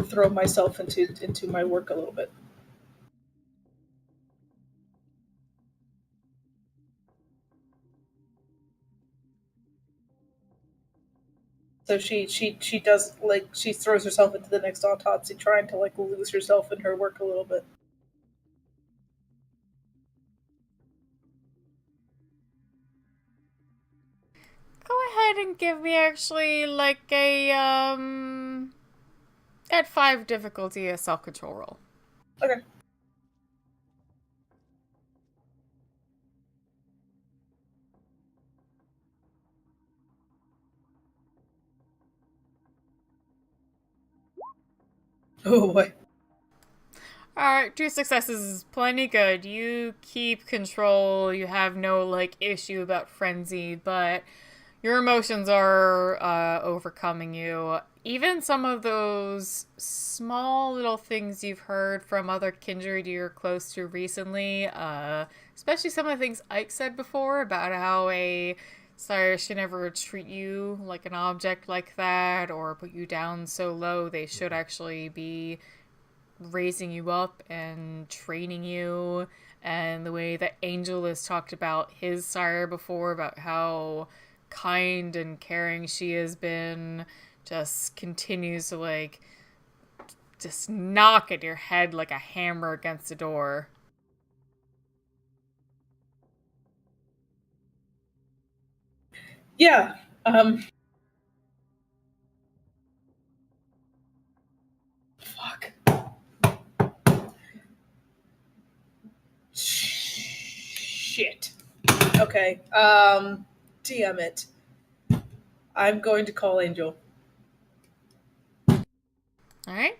E: throw myself into my work a little bit. So she does, like, she throws herself into the next autopsy, trying to like lose herself in her work a little bit.
A: Go ahead and give me actually like a at 5 difficulty a self-control roll.
E: Okay. Oh boy.
A: Alright, 2 successes is plenty good. You keep control, you have no like issue about frenzy, but your emotions are overcoming you. Even some of those small little things you've heard from other kindred you're close to recently, especially some of the things Ike said before about how a sire should never treat you like an object like that or put you down so low. They should actually be raising you up and training you. And the way that Angel has talked about his sire before, about how kind and caring she has been, just continues to like just knock at your head like a hammer against a door.
E: Yeah. Fuck. Shit. Okay. Damn it. I'm going to call Angel.
A: Alright.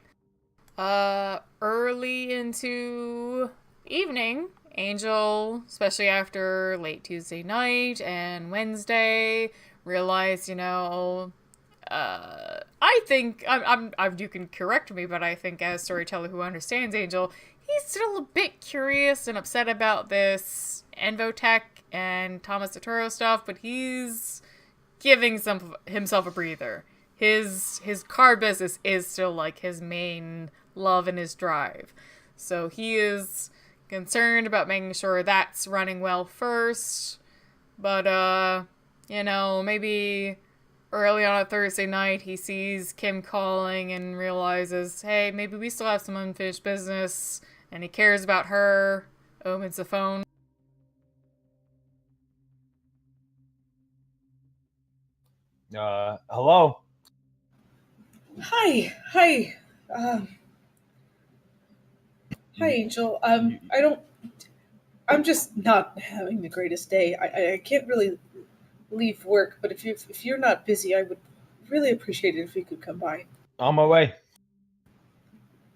A: Early into evening, Angel, especially after late Tuesday night and Wednesday, realized, I think you can correct me, but I think as storyteller who understands Angel, he's still a bit curious and upset about this Envotech and Thomas Arturo stuff, but he's giving himself a breather. His car business is still like his main love and his drive. So he is concerned about making sure that's running well first. But maybe early on a Thursday night he sees Kim calling and realizes, hey, maybe we still have some unfinished business, and he cares about her. Opens the phone.
F: Hello?
E: Hi. Hi, Angel. I'm just not having the greatest day. I can't really leave work, but if you're not busy, I would really appreciate it if you could come by.
F: On my way.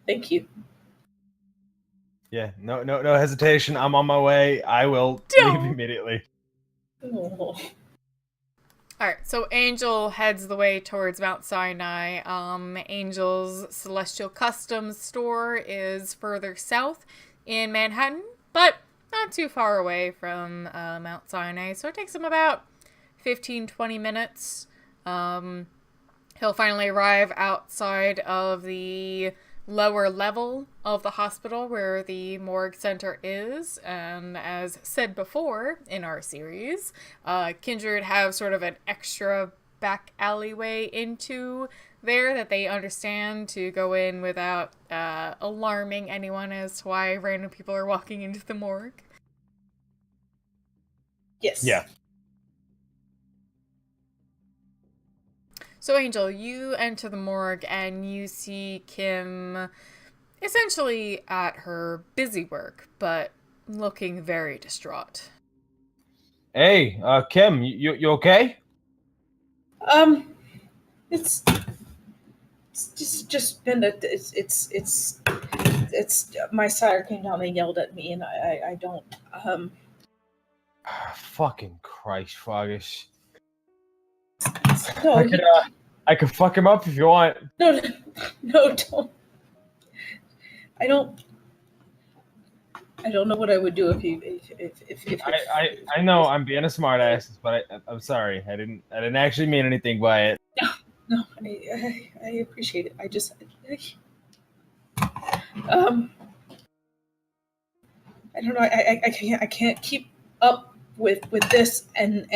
E: Thank you.
F: Yeah, no hesitation. I'm on my way. I will leave immediately.
E: Oh.
A: Alright, so Angel heads the way towards Mount Sinai. Angel's Celestial Customs store is further south in Manhattan, but not too far away from Mount Sinai, so it takes him about 15-20 minutes. He'll finally arrive outside of the lower level of the hospital where the morgue center is, and as said before in our series, Kindred have sort of an extra back alleyway into there that they understand to go in without alarming anyone as to why random people are walking into the morgue.
E: Yes.
F: Yeah.
A: So, Angel, you enter the morgue and you see Kim essentially at her busy work, but looking very distraught.
F: Hey, Kim, you okay?
E: It's just been it's it's my sire came down and yelled at me, and I don't.
F: Fucking Christ, Foggish.
E: No,
F: I could fuck him up if you want.
E: no, don't. I don't know what I would do if
F: I know I'm being a smartass, but I'm sorry. I didn't actually mean anything by it.
E: No, I appreciate it. I just I don't know. I can't keep up with this and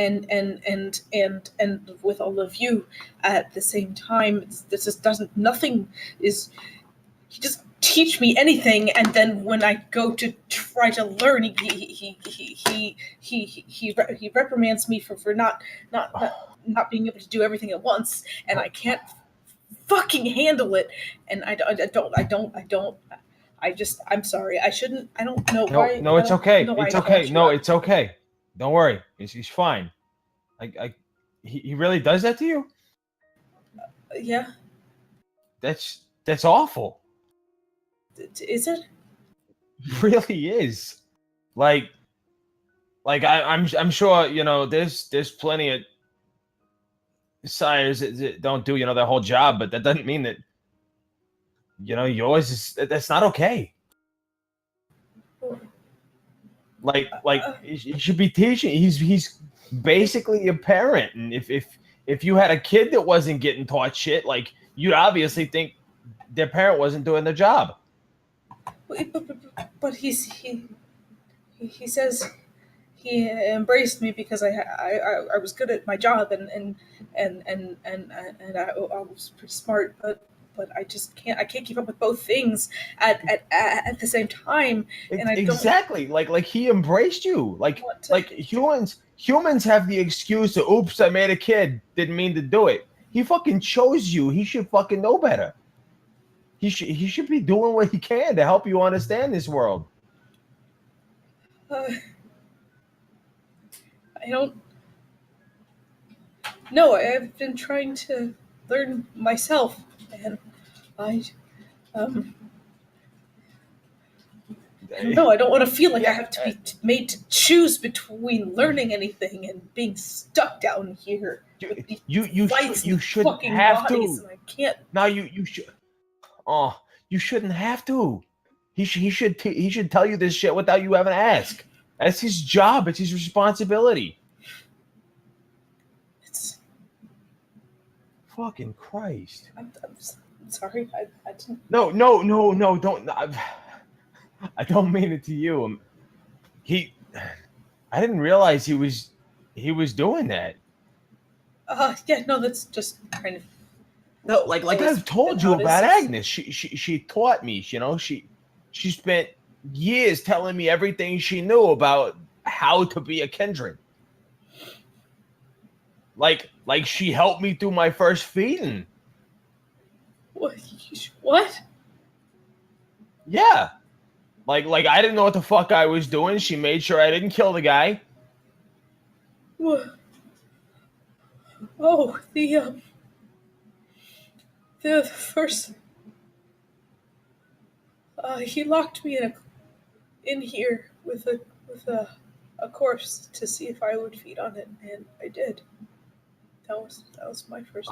E: with all of you at the same time. This just doesn't. Nothing is. He doesn't teach me anything, and then when I go to try to learn, he reprimands me for not being able to do everything at once, and I can't fucking handle it. And I'm sorry. I shouldn't. I don't know why.
F: No, it's okay. It's okay. No,
E: It's
F: it's okay. Don't worry. He's fine. He really does that to you?
E: yeah.
F: That's awful.
E: Is it?
F: It really is. I'm sure there's plenty of sires that don't do their whole job, but that doesn't mean that yours is. That's not okay. You should be teaching. He's basically a parent, and if you had a kid that wasn't getting taught shit, you'd obviously think their parent wasn't doing their job.
E: But he says he embraced me because I was good at my job and I was pretty smart, but I just can't keep up with both things at the same time. And I
F: exactly like he embraced you. Humans have the excuse of oops, I made a kid, didn't mean to do it. He fucking chose you. He should fucking know better. He should be doing what he can to help you understand this world.
E: I don't know. I've been trying to learn myself, and I don't know. I don't want to feel like I have to be made to choose between learning anything and being stuck down here.
F: You shouldn't have to.
E: And I can't.
F: No, you should. Oh, you shouldn't have to. He should tell you this shit without you having to ask. That's his job. It's his responsibility.
E: It's
F: fucking Christ.
E: I'm sorry. I didn't.
F: No. Don't. I don't mean it to you. I didn't realize he was doing that.
E: Yeah. No, that's just kind of.
F: No, like I've told you about Agnes. She taught me. She spent years telling me everything she knew about how to be a kindred. Like she helped me through my first feeding.
E: What?
F: Yeah. Like I didn't know what the fuck I was doing. She made sure I didn't kill the guy.
E: What? Oh, the first. He locked me in here with a corpse to see if I would feed on it, and I did. That was my first.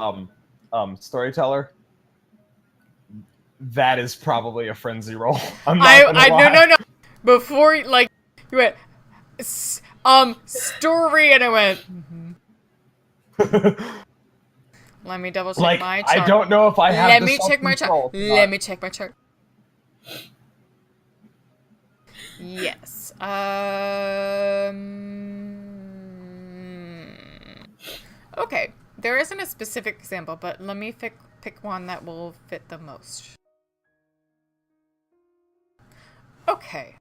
F: Storyteller. That is probably a frenzy roll. No.
A: Before you went, story, and I went. Mm-hmm. Let me double check my chart.
F: I don't know if I have.
A: Let me check my chart. Let me check my chart. Yes. Okay. There isn't a specific example, but let me pick one that will fit the most. Okay.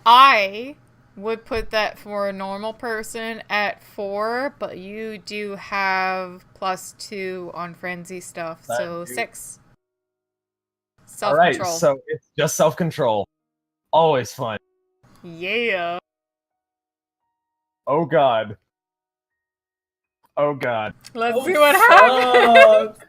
A: I would put that for a normal person at 4, but you do have +2 on frenzy stuff, so 6. Self-control.
F: All right, so it's just self-control. Always fun.
A: Yeah.
F: Oh God. Oh God.
A: Let's see what happens.
E: Fuck.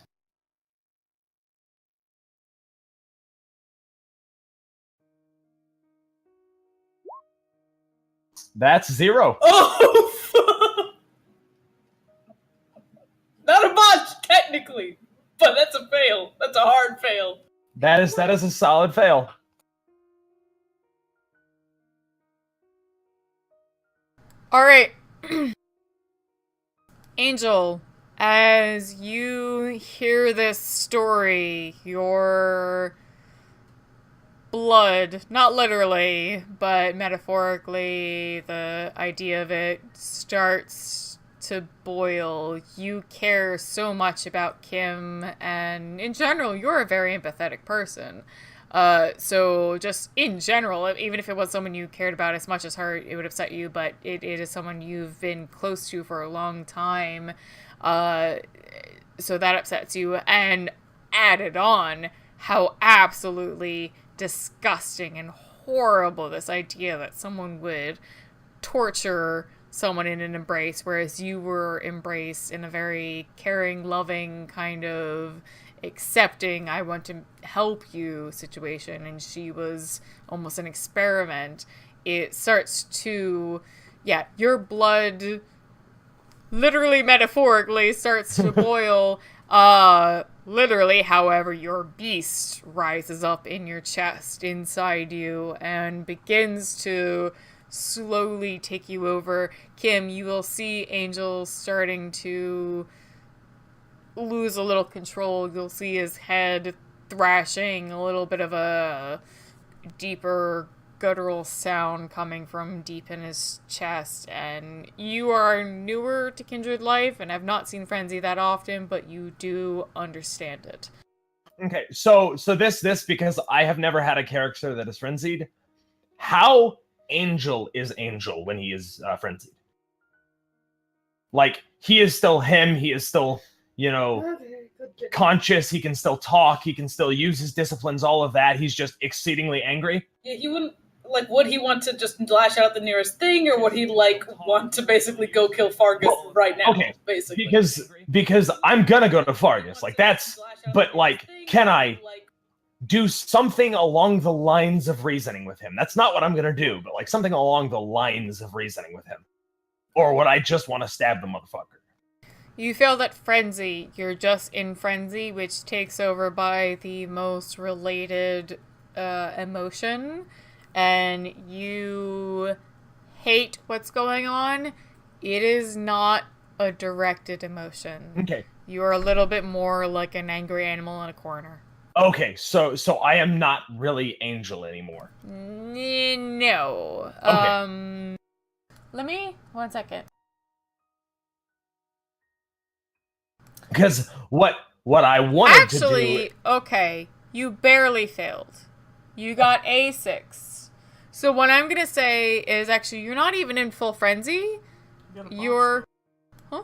F: That's 0.
E: Oh, fuck. Not a botch, technically, but that's a fail. That's a hard fail.
F: That is a solid fail.
A: All right. Angel, as you hear this story, your blood, not literally, but metaphorically, the idea of it starts to boil. You care so much about Kim, and in general, you're a very empathetic person. So just in general, even if it was someone you cared about as much as her, it would upset you, but it is someone you've been close to for a long time. So that upsets you, and added on how absolutely disgusting and horrible this idea that someone would torture someone in an embrace, whereas you were embraced in a very caring, loving, kind of accepting, I want to help you situation, and she was almost an experiment. It starts to, your blood literally, metaphorically starts to boil. Literally, however, your beast rises up in your chest inside you and begins to slowly take you over. Kim, you will see Angel starting to lose a little control. You'll see his head thrashing, a little bit of a deeper guttural sound coming from deep in his chest, and you are newer to Kindred Life and have not seen Frenzy that often, but you do understand it.
F: Okay, so this because I have never had a character that is frenzied. How Angel is Angel when he is frenzied? Like, he is still him, he is still, conscious, he can still talk, he can still use his disciplines, all of that. He's just exceedingly angry.
E: Yeah, he wouldn't, would he want to just lash out the nearest thing, or would he, want to basically go kill Fargus right now,
F: okay,
E: basically?
F: Because I'm gonna go to Fargus, but, can I do something along the lines of reasoning with him? That's not what I'm gonna do, but, something along the lines of reasoning with him. Or would I just want to stab the motherfucker?
A: You feel that frenzy, you're just in frenzy, which takes over by the most related emotion, and you hate what's going on. It is not a directed emotion.
F: Okay.
A: You're a little bit more like an angry animal in a corner.
F: Okay, so I am not really Angel anymore.
A: No.
F: Okay.
A: Let me, 1 second.
F: Because what I wanted to do...
A: Actually, okay, you barely failed. You got A6. So what I'm going to say is, actually, you're not even in full frenzy. You're... Huh?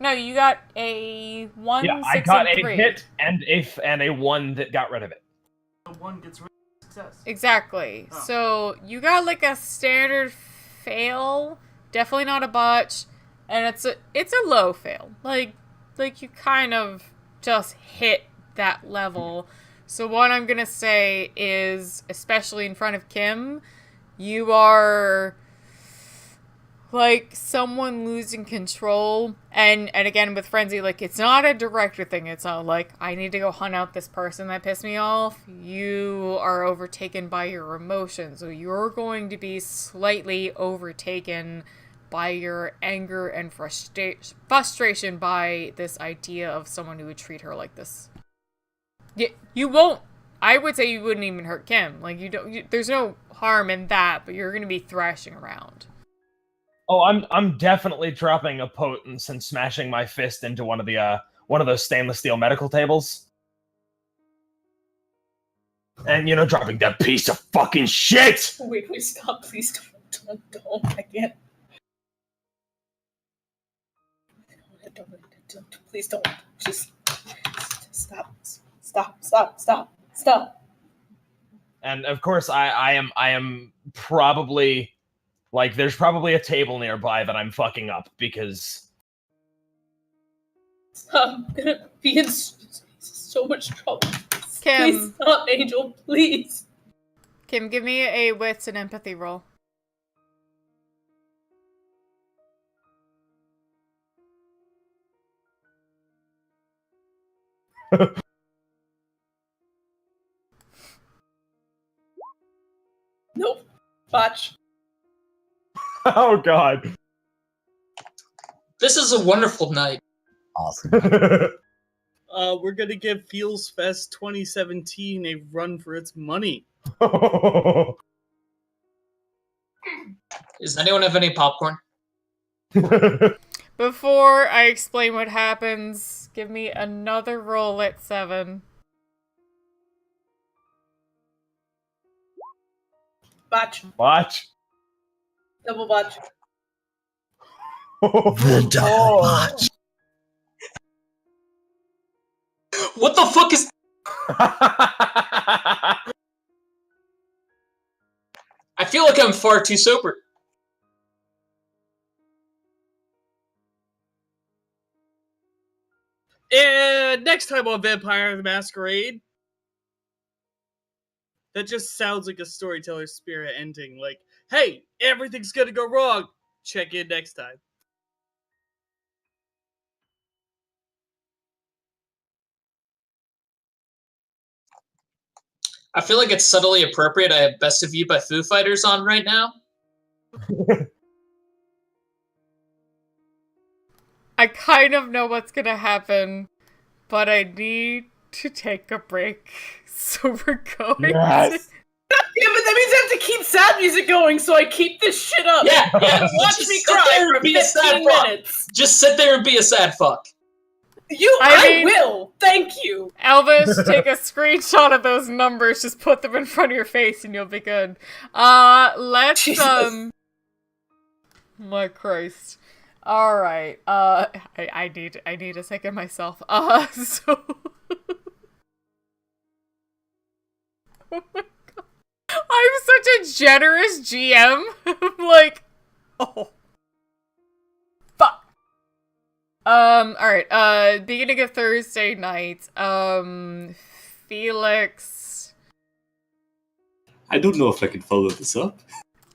A: No, you got a 1,
F: yeah,
A: 6,
F: I got
A: and
F: a
A: 3.
F: hit and a 1 that got rid of it.
C: The one gets rid of success.
A: Exactly.
C: Oh.
A: So you got a standard fail, definitely not a botch, and it's a low fail. Like you kind of just hit that level. So what I'm gonna say is, especially in front of Kim, you are like someone losing control, and again with frenzy, it's not a director thing. It's not like I need to go hunt out this person that pissed me off. You are overtaken by your emotions, so you're going to be slightly overtaken by your anger and frustration by this idea of someone who would treat her like this. You won't. I would say you wouldn't even hurt Kim. There's no harm in that, but you're going to be thrashing around.
F: Oh, I'm definitely dropping a potence and smashing my fist into one of those stainless steel medical tables. And, dropping that piece of fucking shit!
E: Wait, please stop. Please don't. I can't. Please don't. Just stop.
F: And of course, I am probably Like, there's probably a table nearby that I'm fucking up because.
E: I'm gonna be in so much trouble.
A: Kim.
E: Please stop, Angel, please.
A: Kim, give me a wits and empathy roll.
E: Nope. Botch.
F: Oh god.
D: This is a wonderful night.
G: Awesome.
C: We're gonna give Feels Fest 2017 a run for its money.
D: Does anyone have any popcorn?
A: Before I explain what happens, give me another roll at 7.
E: Botch.
F: Watch.
E: Double botch.
G: The double botch.
D: What the fuck is... I feel like I'm far too sober.
C: And next time on Vampire the Masquerade. That just sounds like a StorytellerSpira ending. Like, hey, everything's gonna go wrong. Check in next time.
D: I feel like it's subtly appropriate. I have Best of You by Foo Fighters on right now.
A: I kind of know what's gonna happen, but I need to take a break. So we're going
F: Yes.
E: Yeah, but that means I have to keep sad music going, so I keep this shit up.
D: Yeah.
E: Watch
D: Just
E: me
D: sit
E: cry
D: there
E: for
D: and be a sad
E: 15
D: fuck.
E: minutes.
D: Just sit there and be a sad fuck.
E: I will. Thank you.
A: Elvis, take a screenshot of those numbers, just put them in front of your face and you'll be good. Let's,
E: Jesus.
A: my Christ. Alright, I need a second myself. So... Oh my god. I'm such a generous GM. I'm like, oh. Fuck. Alright, beginning of Thursday night, Felix.
B: I don't know if I can follow this up.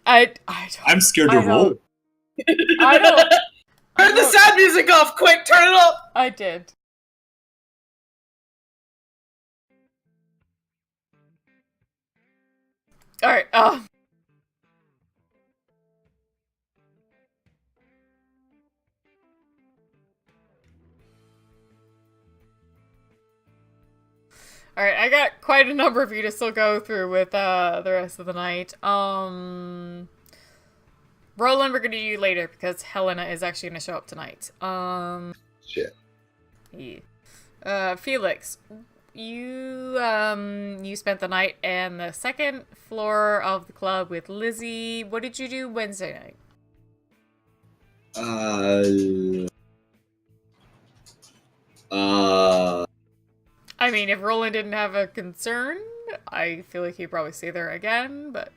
A: I don't.
B: I'm scared to
A: I
B: roll.
A: don't- I don't.
E: Turn the sad music off, quick, turn it up!
A: I did. Alright, Alright, I got quite a number of you to still go through with, the rest of the night. Roland, we're gonna do you later, because Helena is actually gonna show up tonight.
G: Shit.
A: Yeah. Felix, you spent the night in the second floor of the club with Lizzie. What did you do Wednesday night? I mean, if Roland didn't have a concern, I feel like he'd probably stay there again, but...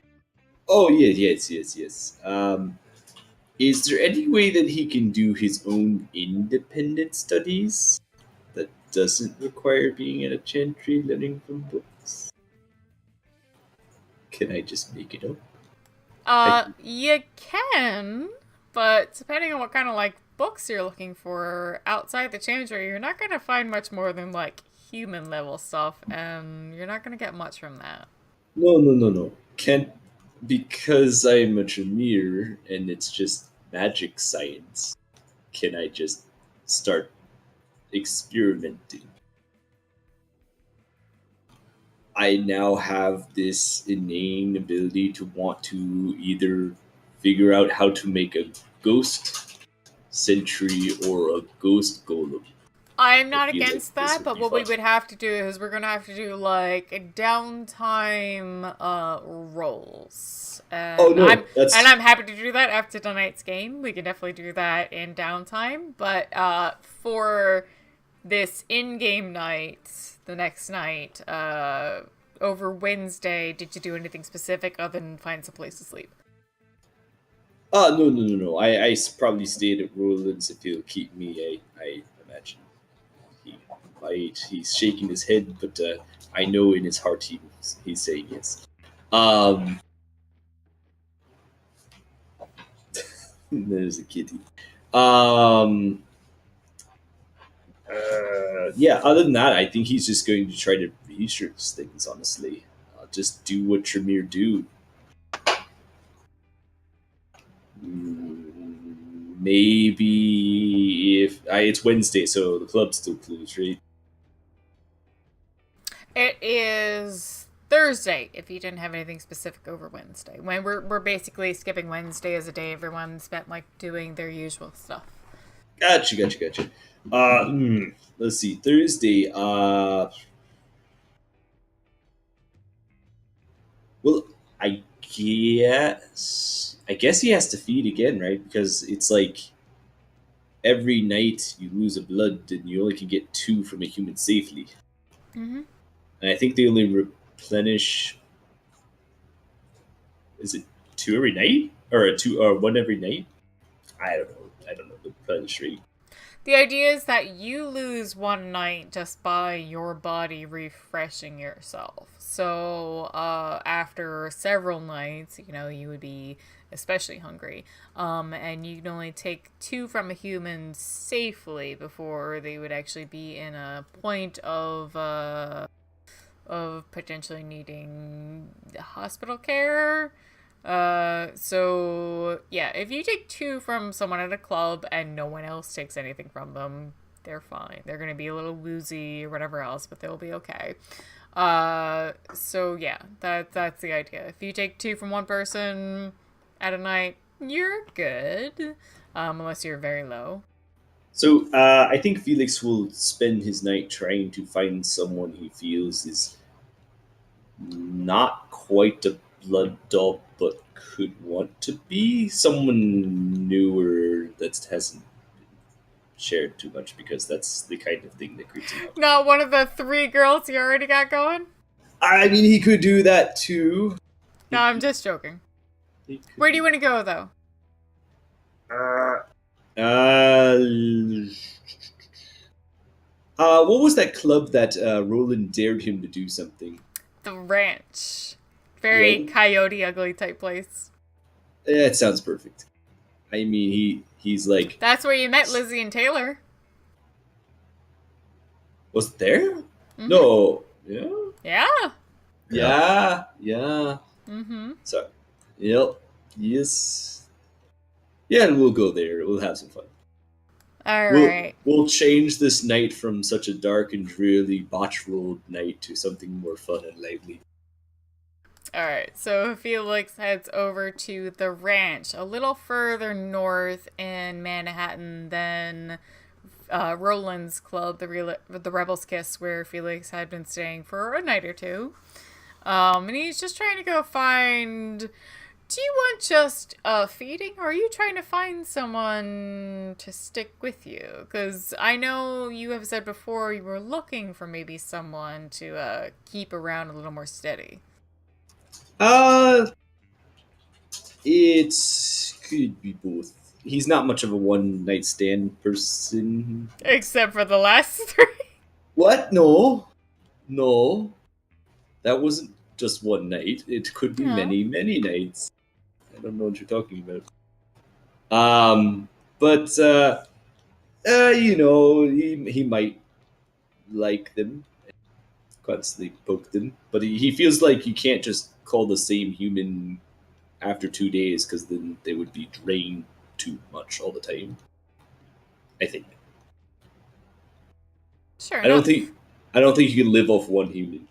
B: Oh, yes. Is there any way that he can do his own independent studies that doesn't require being at a chantry learning from books? Can I just make it up?
A: You can, but depending on what kind of, like, books you're looking for outside the chantry, you're not gonna find much more than, like, human level stuff, and you're not gonna get much from that.
B: No. Can't, because I'm a Tremere and it's just magic science, can I just start experimenting? I now have this inane ability to want to either figure out how to make a ghost sentry or a ghost golem.
A: I'm not
B: I feel
A: against
B: like this
A: that,
B: would
A: but
B: be
A: what we
B: fun.
A: would have to do is we're gonna have to do, like, a downtime, rolls. And
B: Oh, no,
A: I'm happy to do that after tonight's game. We can definitely do that in downtime, but, for this in-game night, the next night, over Wednesday, did you do anything specific other than find some place to sleep?
B: No. Probably stayed at Roland's if he'll keep me. I imagine he might. He's shaking his head, but I know in his heart he's saying yes. There's a kitty. Yeah. Other than that, I think he's just going to try to research things. Honestly, just do what Tremere do. Maybe if it's Wednesday, so the club's still closed, right?
A: It is Thursday, if you didn't have anything specific over Wednesday. When we're basically skipping Wednesday as a day everyone spent like doing their usual stuff.
B: Gotcha. Let's see. Thursday. Well, I guess he has to feed again, right? Because it's like every night you lose a blood and you only can get 2 from a human safely.
A: Mm-hmm.
B: And I think they only replenish. Is it 2 every night or 1 every night? I don't know the replenish rate.
A: The idea is that you lose one night just by your body refreshing yourself. So after several nights, you would be especially hungry. And you can only take 2 from a human safely before they would actually be in a point of potentially needing hospital care. So yeah, if you take 2 from someone at a club and no one else takes anything from them, they're fine. They're gonna be a little woozy or whatever else, but they'll be okay. So yeah, that's the idea. If you take 2 from one person at a night, you're good. Unless you're very low.
B: So I think Felix will spend his night trying to find someone he feels is not quite a blood doll, but could want to be someone newer that hasn't shared too much, because that's the kind of thing that creeps him out.
A: Not one of the 3 girls you already got going?
B: I mean, he could do that too.
A: No, I'm just joking. Where do you want to go, though?
B: What was that club that Roland dared him to do something?
A: The ranch. Very Coyote Ugly type place.
B: Yeah, it sounds perfect. I mean, he's like...
A: That's where you met Lizzie and Taylor.
B: Was it there?
A: Mm-hmm.
B: No. Yeah?
A: Yeah.
B: Yeah.
A: Mm-hmm.
B: So, yep. Yes. Yeah, and we'll go there. We'll have some fun.
A: Alright.
B: We'll change this night from such a dark and dreary botch-rolled night to something more fun and lively.
A: Alright, so Felix heads over to the ranch, a little further north in Manhattan than Roland's Club, the Rebel's Kiss, where Felix had been staying for a night or 2. And he's just trying to go find... Do you want just feeding, or are you trying to find someone to stick with you? Because I know you have said before you were looking for maybe someone to keep around a little more steady.
B: It could be both. He's not much of a one-night stand person.
A: Except for the last 3.
B: What? No. That wasn't just one night. It could be many, many nights. I don't know what you're talking about. But he might like them, constantly poke them. But he feels like you can't just call the same human after 2 days, because then they would be drained too much all the time. I think.
A: Sure.
B: I don't think you can live off one human.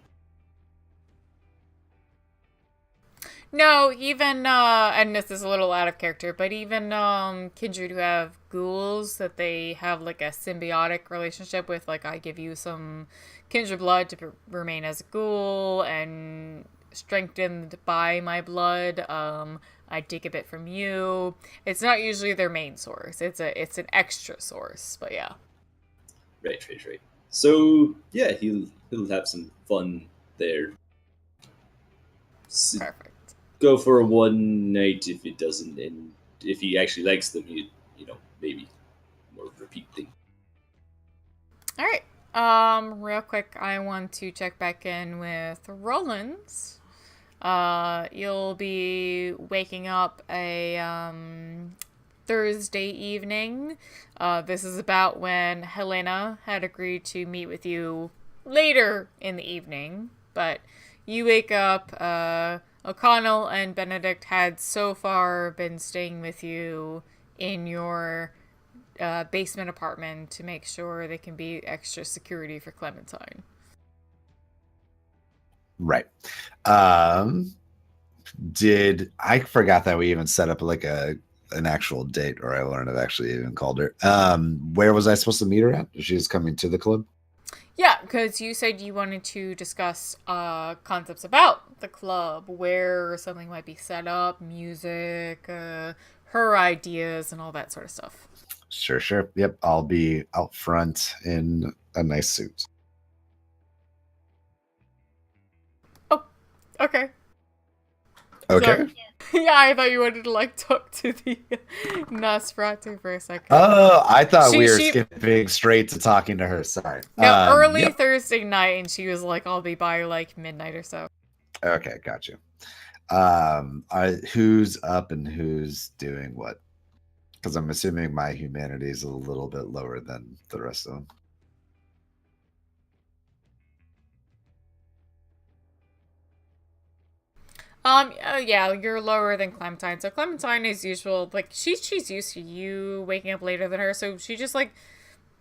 A: No, even, and this is a little out of character, but even kindred who have ghouls, that they have like a symbiotic relationship with, like, I give you some kindred blood to remain as a ghoul, and strengthened by my blood, I take a bit from you. It's not usually their main source. It's an extra source, but yeah.
B: Right. So, yeah, he'll have some fun there.
A: Perfect.
B: Go for a one night if it doesn't end if he actually likes them, maybe more repeat thing.
A: All right. Real quick, I want to check back in with Roland's. You'll be waking up a Thursday evening. This is about when Helena had agreed to meet with you later in the evening, but you wake up. O'Connell and Benedict had so far been staying with you in your basement apartment to make sure they can be extra security for Clementine.
G: Right. Did I forgot that we even set up like an actual date, or I learned I've actually even called her. Where was I supposed to meet her at? She's coming to the club.
A: Yeah, because you said you wanted to discuss concepts about the club, where something might be set up, music, her ideas, and all that sort of stuff.
G: Sure. Yep, I'll be out front in a nice suit.
A: Oh, okay.
G: Okay.
A: So, yeah, I thought you wanted to talk to the Nosferatu for a second.
G: Oh, I thought we were
A: she-
G: skipping straight to talking to her. Sorry.
A: No, early
G: Yep.
A: Thursday night, and she was like, "I'll be by midnight or so."
G: Okay, got you. Who's up and who's doing what? Because I'm assuming my humanity is a little bit lower than the rest of them.
A: Yeah, you're lower than Clementine. So Clementine is usual, she's used to you waking up later than her, so she just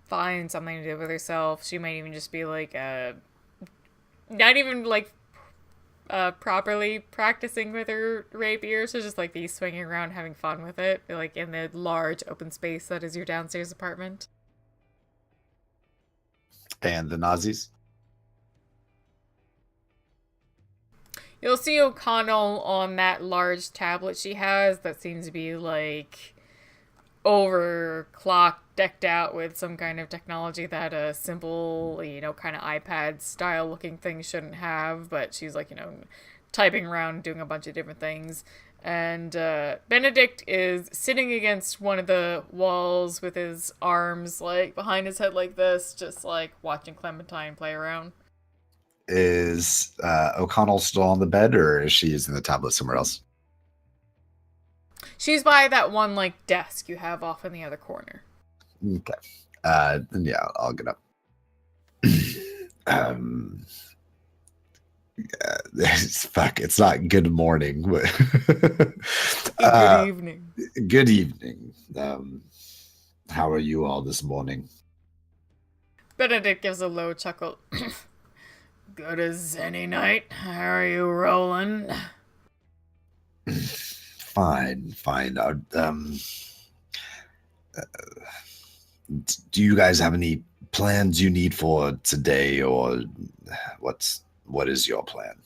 A: finds something to do with herself. She might even just be not even properly practicing with her rapier. She'll just be swinging around having fun with it, in the large open space that is your downstairs apartment.
G: And the Nazis?
A: You'll see O'Connell on that large tablet she has that seems to be overclocked, decked out with some kind of technology that a simple, kind of iPad style looking thing shouldn't have, but she's typing around, doing a bunch of different things. And Benedict is sitting against one of the walls with his arms behind his head like this, just watching Clementine play around.
G: Is O'Connell still on the bed, or is she using the tablet somewhere else?
A: She's by that one desk you have off in the other corner.
G: Okay. Then yeah, I'll get up. Fuck, it's not good morning.
A: Good evening.
G: Good evening. How are you all this morning?
A: Benedict gives a low chuckle. Good as any night. How are you, Roland?
G: Fine. Do you guys have any plans you need for today, or what is your plan?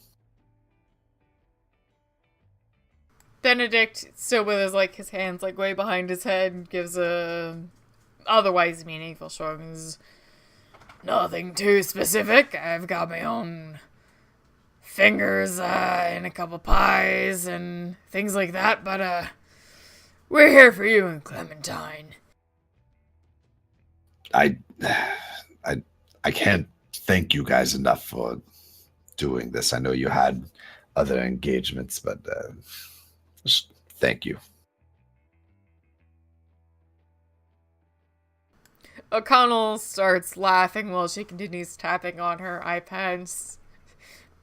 A: Benedict, still with his hands way behind his head, gives a otherwise meaningful shrug. Nothing too specific. I've got my own fingers in a couple pies and things like that, but we're here for you and Clementine.
G: I can't thank you guys enough for doing this. I know you had other engagements, but just thank you.
A: O'Connell starts laughing while she continues tapping on her iPad.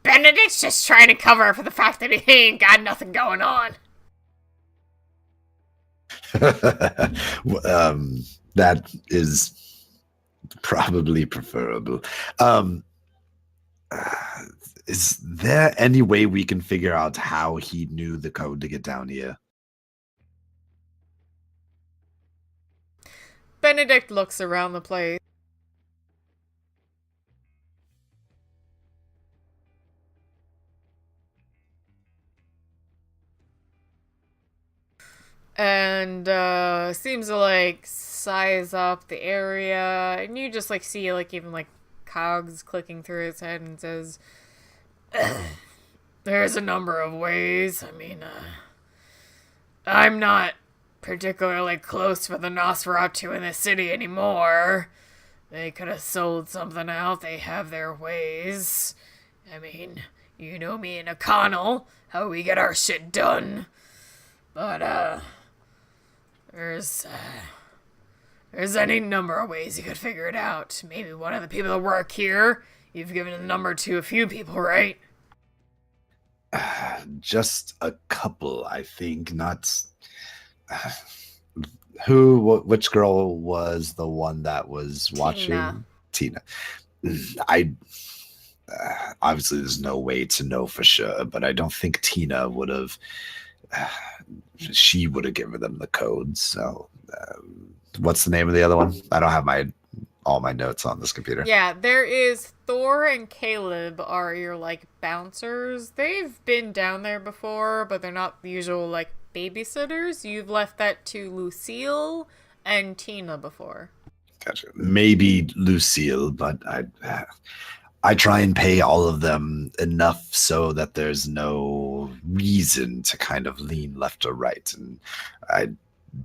A: Benedict's just trying to cover for the fact that he ain't got nothing going on.
G: That is probably preferable. Is there any way we can figure out how he knew the code to get down here?
A: Benedict looks around the place. And seems to size up the area, and you just see even cogs clicking through his head, and says, "There's a number of ways. I mean, I'm not particularly close for the Nosferatu in the city anymore. They could have sold something out. They have their ways. I mean, you know me and O'Connell, how we get our shit done. But, there's any number of ways you could figure it out. Maybe one of the people that work here, you've given a number to a few people, right?
G: Just a couple, I think. Not. Which girl was the one that was watching? Tina. I obviously there's no way to know for sure, but I don't think Tina would have. She would have given them the codes. So, what's the name of the other one? I don't have all my notes on this computer.
A: Yeah, there is Thor and Caleb are your, like, bouncers. They've been down there before, but they're not the usual, like, babysitters. You've left that to Lucille and Tina before.
G: Gotcha. Maybe Lucille, but I try and pay all of them enough so that there's no reason to kind of lean left or right. And I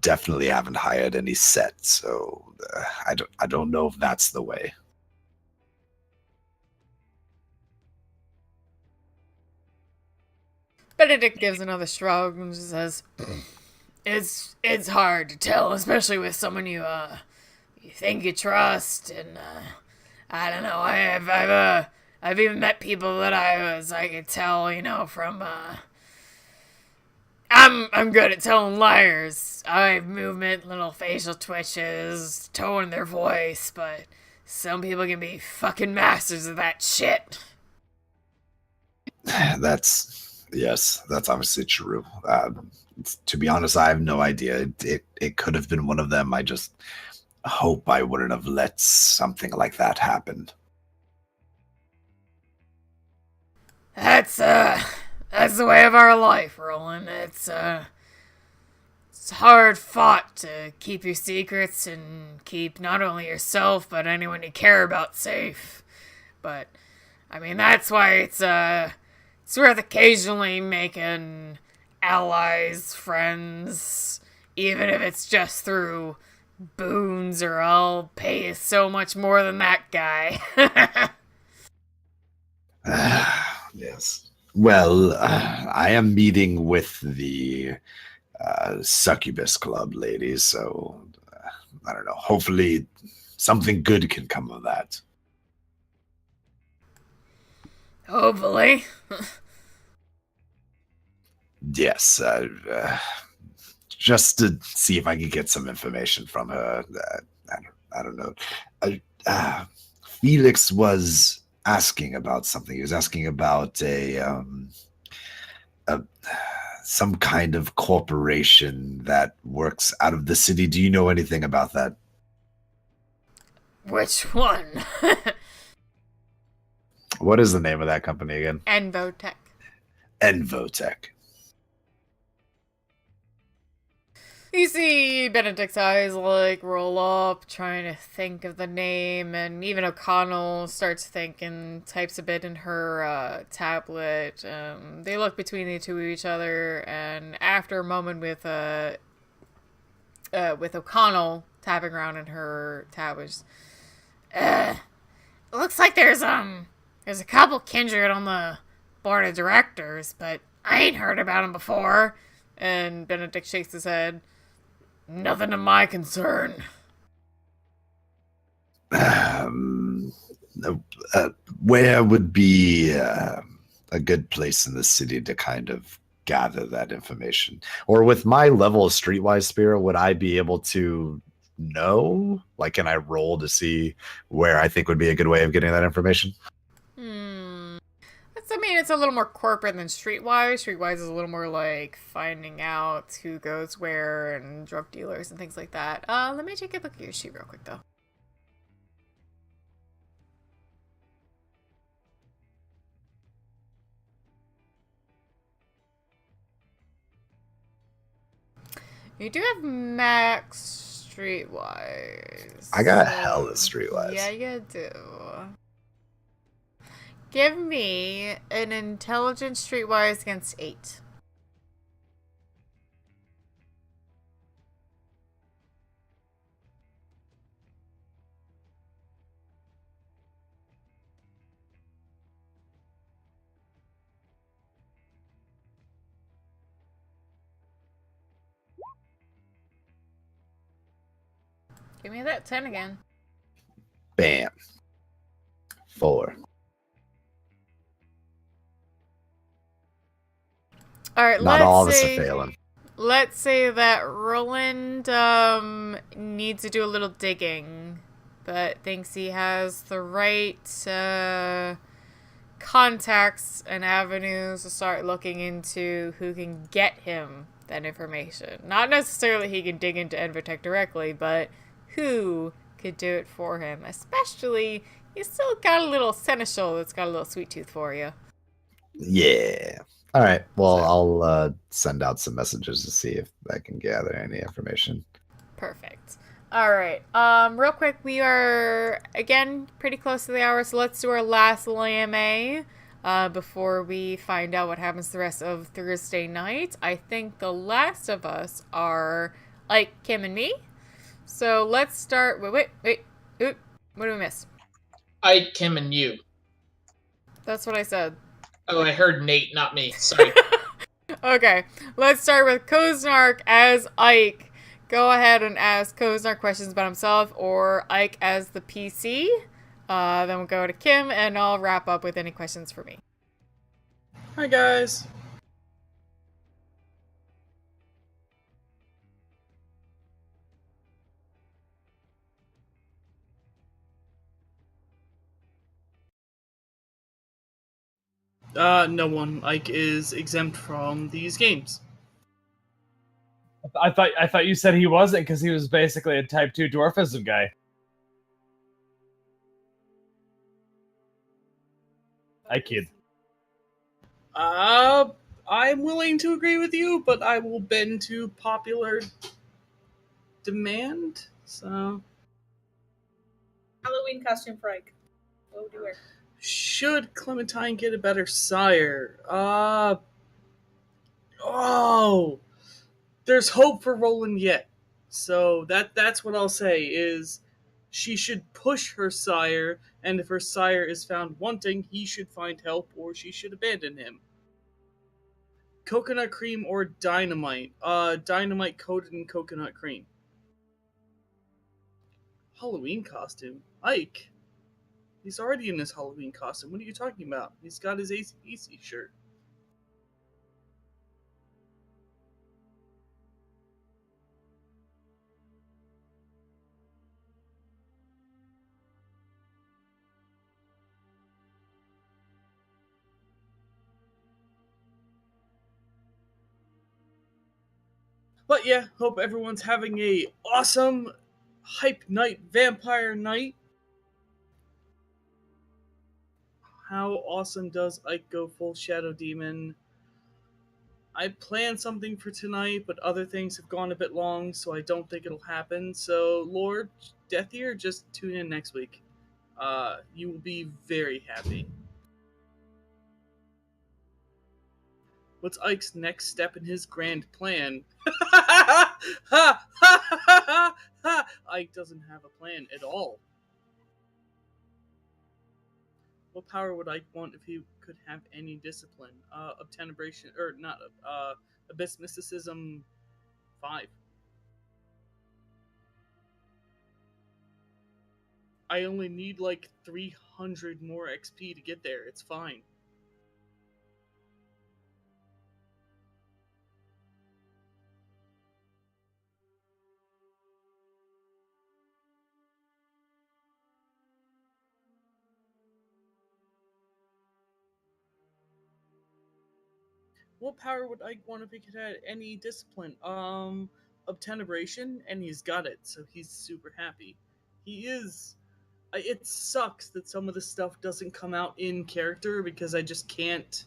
G: definitely haven't hired any sets, so I don't know if that's the way.
A: Benedict gives another shrug and says, It's hard to tell, especially with someone you think you trust, and I don't know. I've even met people that I could tell, from I'm good at telling liars. I have movement, little facial twitches, tone in their voice, but some people can be fucking masters of that shit.
G: Yes, that's obviously true. To be honest, I have no idea. It could have been one of them. I just hope I wouldn't have let something like that happen.
A: That's the way of our life, Roland. It's hard fought to keep your secrets and keep not only yourself but anyone you care about safe. But I mean, that's why it's worth occasionally making allies, friends, even if it's just through boons, or I'll pay you so much more than that guy.
G: Yes. Well, I am meeting with the Succubus Club ladies, so I don't know. Hopefully something good can come of that.
A: Hopefully.
G: Yes, just to see if I can get some information from her. I don't know. Felix was asking about something. He was asking about some kind of corporation that works out of the city. Do you know anything about that?
A: Which one?
G: What is the name of that company again?
A: Envotech.
G: Envotech.
A: You see Benedict's eyes, like, roll up, trying to think of the name, and even O'Connell starts thinking, types a bit in her tablet. They look between the two of each other, and after a moment with O'Connell tapping around in her tablets, looks like there's a couple kindred on the board of directors, but I ain't heard about them before. And Benedict shakes his head. Nothing of my concern.
G: Where would be a good place in the city to kind of gather that information? Or with my level of streetwise Spira, would I be able to know? Like, can I roll to see where I think would be a good way of getting that information?
A: It's a little more corporate than Streetwise. Streetwise is a little more like finding out who goes where and drug dealers and things like that. Let me take a look at your sheet real quick, though. You do have max Streetwise.
G: I got hella Streetwise.
A: Yeah, you do. Give me an intelligence Streetwise against 8. Give me that 10 again.
G: Bam. 4.
A: All right,
G: Not all of us are failing.
A: let's say that Roland needs to do a little digging, but thinks he has the right contacts and avenues to start looking into who can get him that information. Not necessarily he can dig into Envotech directly, but who could do it for him. Especially, you still got a little seneschal that's got a little sweet tooth for you.
G: Yeah. All right. Well, I'll send out some messages to see if I can gather any information.
A: Perfect. All right. Real quick, we are again pretty close to the hour, so let's do our last LMA before we find out what happens the rest of Thursday night. I think the last of us are Ike, Kim, and me. So let's start. Wait. Oop, what did we miss?
D: Ike, Kim, and you.
A: That's what I said.
D: Oh, I heard Nate, not me. Sorry.
A: Okay, let's start with Koznark as Ike. Go ahead and ask Koznark questions about himself or Ike as the PC. Then we'll go to Kim, and I'll wrap up with any questions for me.
C: Hi, guys. No one. Ike is exempt from these games.
F: I thought you said he wasn't because he was basically a type 2 dwarfism guy. I kid.
C: I'm willing to agree with you, but I will bend to popular demand. So,
E: Halloween costume for Ike. What would you wear?
C: should Clementine get a better sire? Oh, there's hope for Roland yet. So that's what I'll say is she should push her sire, and if her sire is found wanting, he should find help or she should abandon him. Coconut cream or dynamite? Dynamite coated in coconut cream. Halloween costume? Ike? He's already in his Halloween costume. What are you talking about? He's got his AC/DC shirt. But yeah, hope everyone's having a awesome hype night, vampire night. How awesome does Ike go full Shadow Demon? I planned something for tonight, but other things have gone a bit long, so I don't think it'll happen. So, Lord Deathier, just tune in next week. You will be very happy. What's Ike's next step in his grand plan? Ike doesn't have a plan at all. What power would Ike want if he could have any discipline? Obtenebration, or not, Abyss Mysticism 5. I only need like 300 more XP to get there. It's fine. What power would Ike want if he could have any discipline? Obtenebration, and he's got it, so he's super happy. He is. It sucks that some of the stuff doesn't come out in character because I just can't.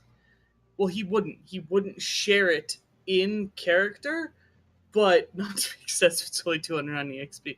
C: Well, he wouldn't. He wouldn't share it in character, but not to be excessive. It's only 290 XP.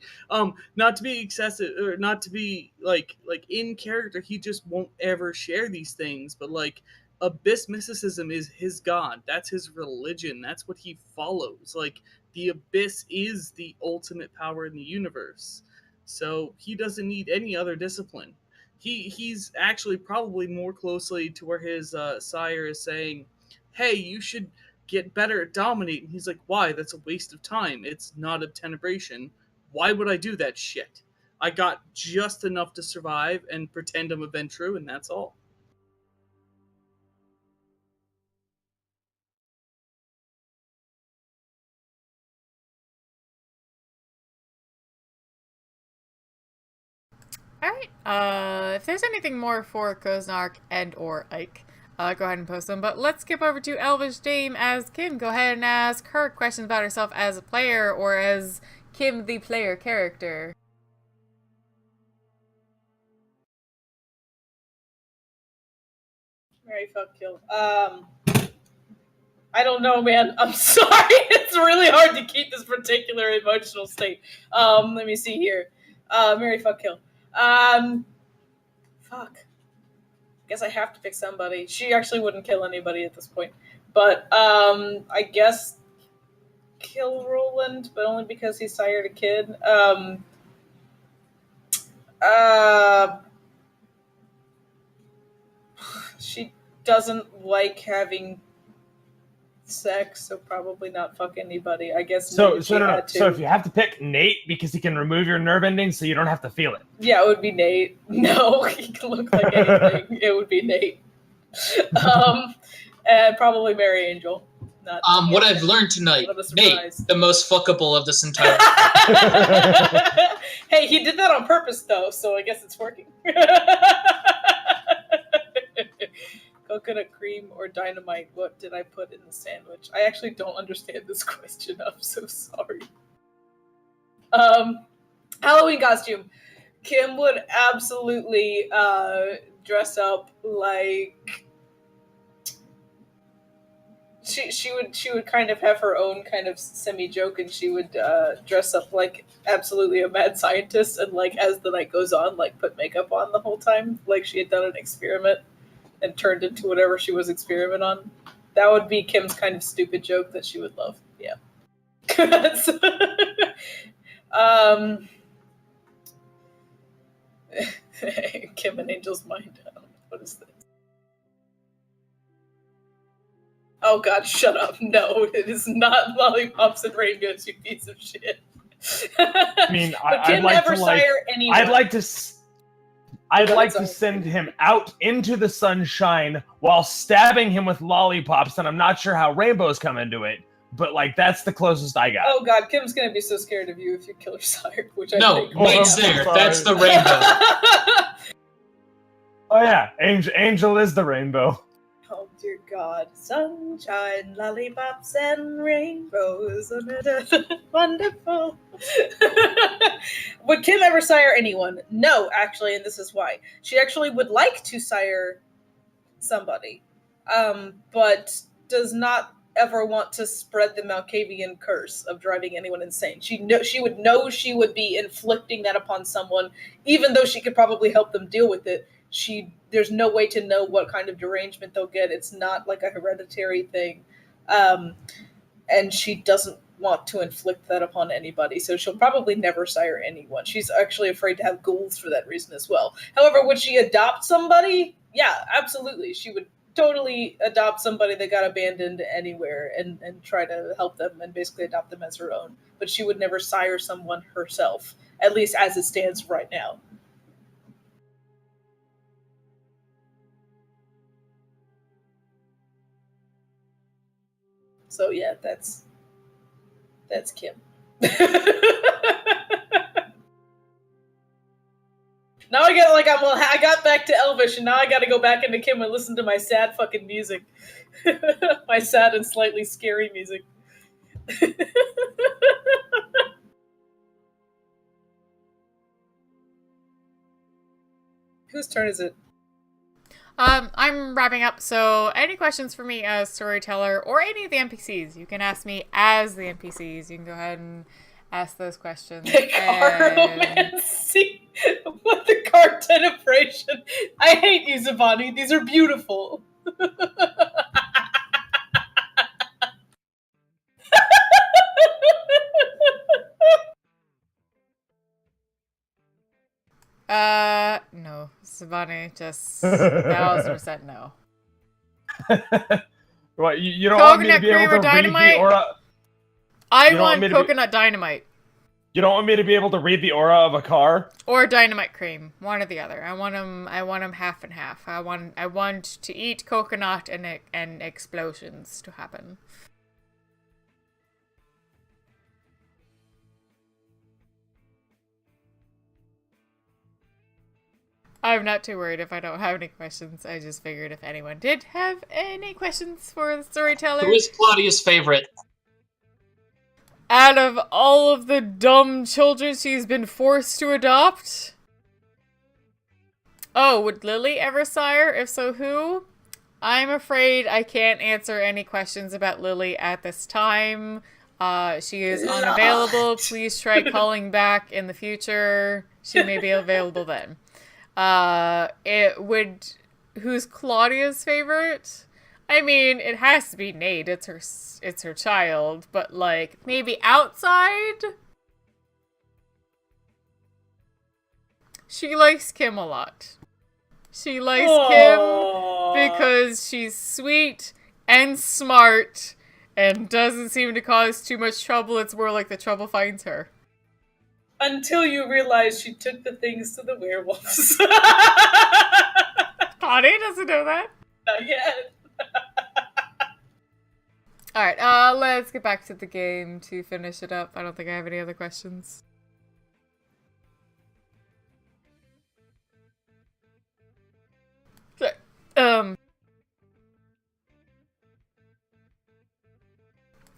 C: Not to be excessive, or not to be like in character. He just won't ever share these things. But like, Abyss Mysticism is his god. That's his religion. That's what he follows. Like, the Abyss is the ultimate power in the universe. So he doesn't need any other discipline. He's actually probably more closely to where his sire is saying, "Hey, you should get better at dominating." He's like, "Why? That's a waste of time. It's not obtenebration." Why would I do that shit? I got just enough to survive and pretend I'm a Ventru, and that's all.
A: Alright, if there's anything more for Koznak and or Ike, go ahead and post them. But let's skip over to Elvish Dame as Kim. Go ahead and ask her questions about herself as a player or as Kim, the player character.
E: Mary fuck kill. I don't know, man. I'm sorry. It's really hard to keep this particular emotional state. Let me see here. Mary fuck kill. Fuck. Guess I have to pick somebody. She actually wouldn't kill anybody at this point. But, I guess kill Roland, but only because he sired a kid. She doesn't like having sex, so probably not fuck anybody. I guess.
F: So if you have to pick Nate because he can remove your nerve endings, so you don't have to feel it.
E: Yeah, it would be Nate. No, he can look like anything. It would be Nate. And probably Mary Angel. Not
D: what I've learned tonight, Nate, the most fuckable of this entire.
E: Hey, he did that on purpose, though, so I guess it's working. Coconut cream or dynamite? What did I put in the sandwich? I actually don't understand this question. I'm so sorry. Halloween costume. Kim would absolutely dress up like she would kind of have her own kind of semi-joke, and she would dress up like absolutely a mad scientist, and like as the night goes on, like put makeup on the whole time, like she had done an experiment and turned into whatever she was experimenting on. That would be Kim's kind of stupid joke that she would love. Yeah. Kim and Angel's mind. What is this? Oh god, shut up. No, it is not lollipops and rainbows, you piece of shit.
F: I mean,
E: I'd like to sire anyone.
F: I'd like to send him out into the sunshine while stabbing him with lollipops, and I'm not sure how rainbows come into it, but like that's the closest I got.
E: Oh god, Kim's gonna be so scared of you if you kill her sire, which
D: No, Nate's there. That's the rainbow.
F: Oh yeah, Angel is the rainbow.
E: Oh dear god. Sunshine, lollipops, and rainbows. Wonderful. Would Kim ever sire anyone? No, actually, and this is why. She actually would like to sire somebody, but does not ever want to spread the Malkavian curse of driving anyone insane. She would know she would be inflicting that upon someone, even though she could probably help them deal with it. There's no way to know what kind of derangement they'll get. It's not like a hereditary thing. And she doesn't want to inflict that upon anybody, so she'll probably never sire anyone. She's actually afraid to have ghouls for that reason as well. However, would she adopt somebody? Yeah, absolutely. She would totally adopt somebody that got abandoned anywhere and try to help them and basically adopt them as her own. But she would never sire someone herself, at least as it stands right now. So yeah, that's Kim. Now I got back to Elvish, and now I gotta go back into Kim and listen to my sad fucking music. My sad and slightly scary music. Whose turn is it?
A: I'm wrapping up, so any questions for me as storyteller or any of the NPCs, you can ask me as the NPCs. You can go ahead and ask those questions.
E: Caromancy. What the card denigration? I hate you, Zavani. These are beautiful.
A: No. Savani, just 1,000% no.
F: What, you don't want me to be able to read the aura?
A: I want coconut dynamite.
F: You don't want me to be able to read the aura of a car?
A: Or dynamite cream, one or the other. I want them half and half. I want to eat coconut and explosions to happen. I'm not too worried if I don't have any questions. I just figured if anyone did have any questions for the storyteller.
D: Who is Claudia's favorite?
A: Out of all of the dumb children she's been forced to adopt? Oh, would Lily ever sire? If so, who? I'm afraid I can't answer any questions about Lily at this time. She is unavailable. Please try calling back in the future. She may be available then. Who's Claudia's favorite? I mean, it has to be Nate. It's her child, but like maybe outside. She likes Kim a lot. She likes Kim because she's sweet and smart and doesn't seem to cause too much trouble. It's more like the trouble finds her.
E: Until you realize she took the things to the werewolves.
A: Claudia doesn't know that.
E: Not yet.
A: Alright, let's get back to the game to finish it up. I don't think I have any other questions. Okay.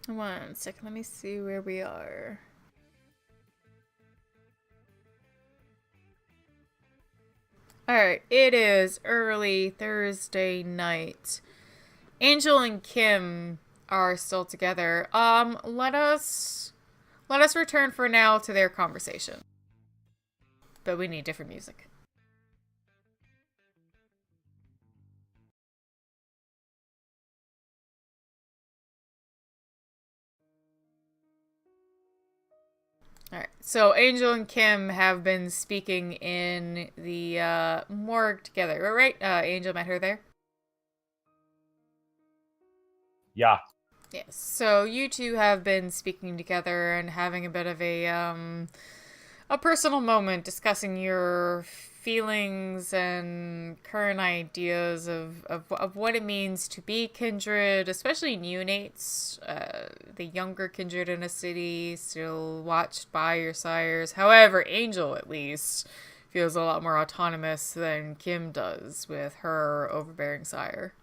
A: One second, let me see where we are. Alright, it is early Thursday night. Angel and Kim are still together. Let us return for now to their conversation. But we need different music. Alright, so Angel and Kim have been speaking in the morgue together, right? Angel met her there?
F: Yeah.
A: Yes, so you two have been speaking together and having a bit of a personal moment, discussing your feelings and current ideas of what it means to be kindred, especially neonates, the younger kindred in a city, still watched by your sires. However, Angel, at least, feels a lot more autonomous than Kim does with her overbearing sire.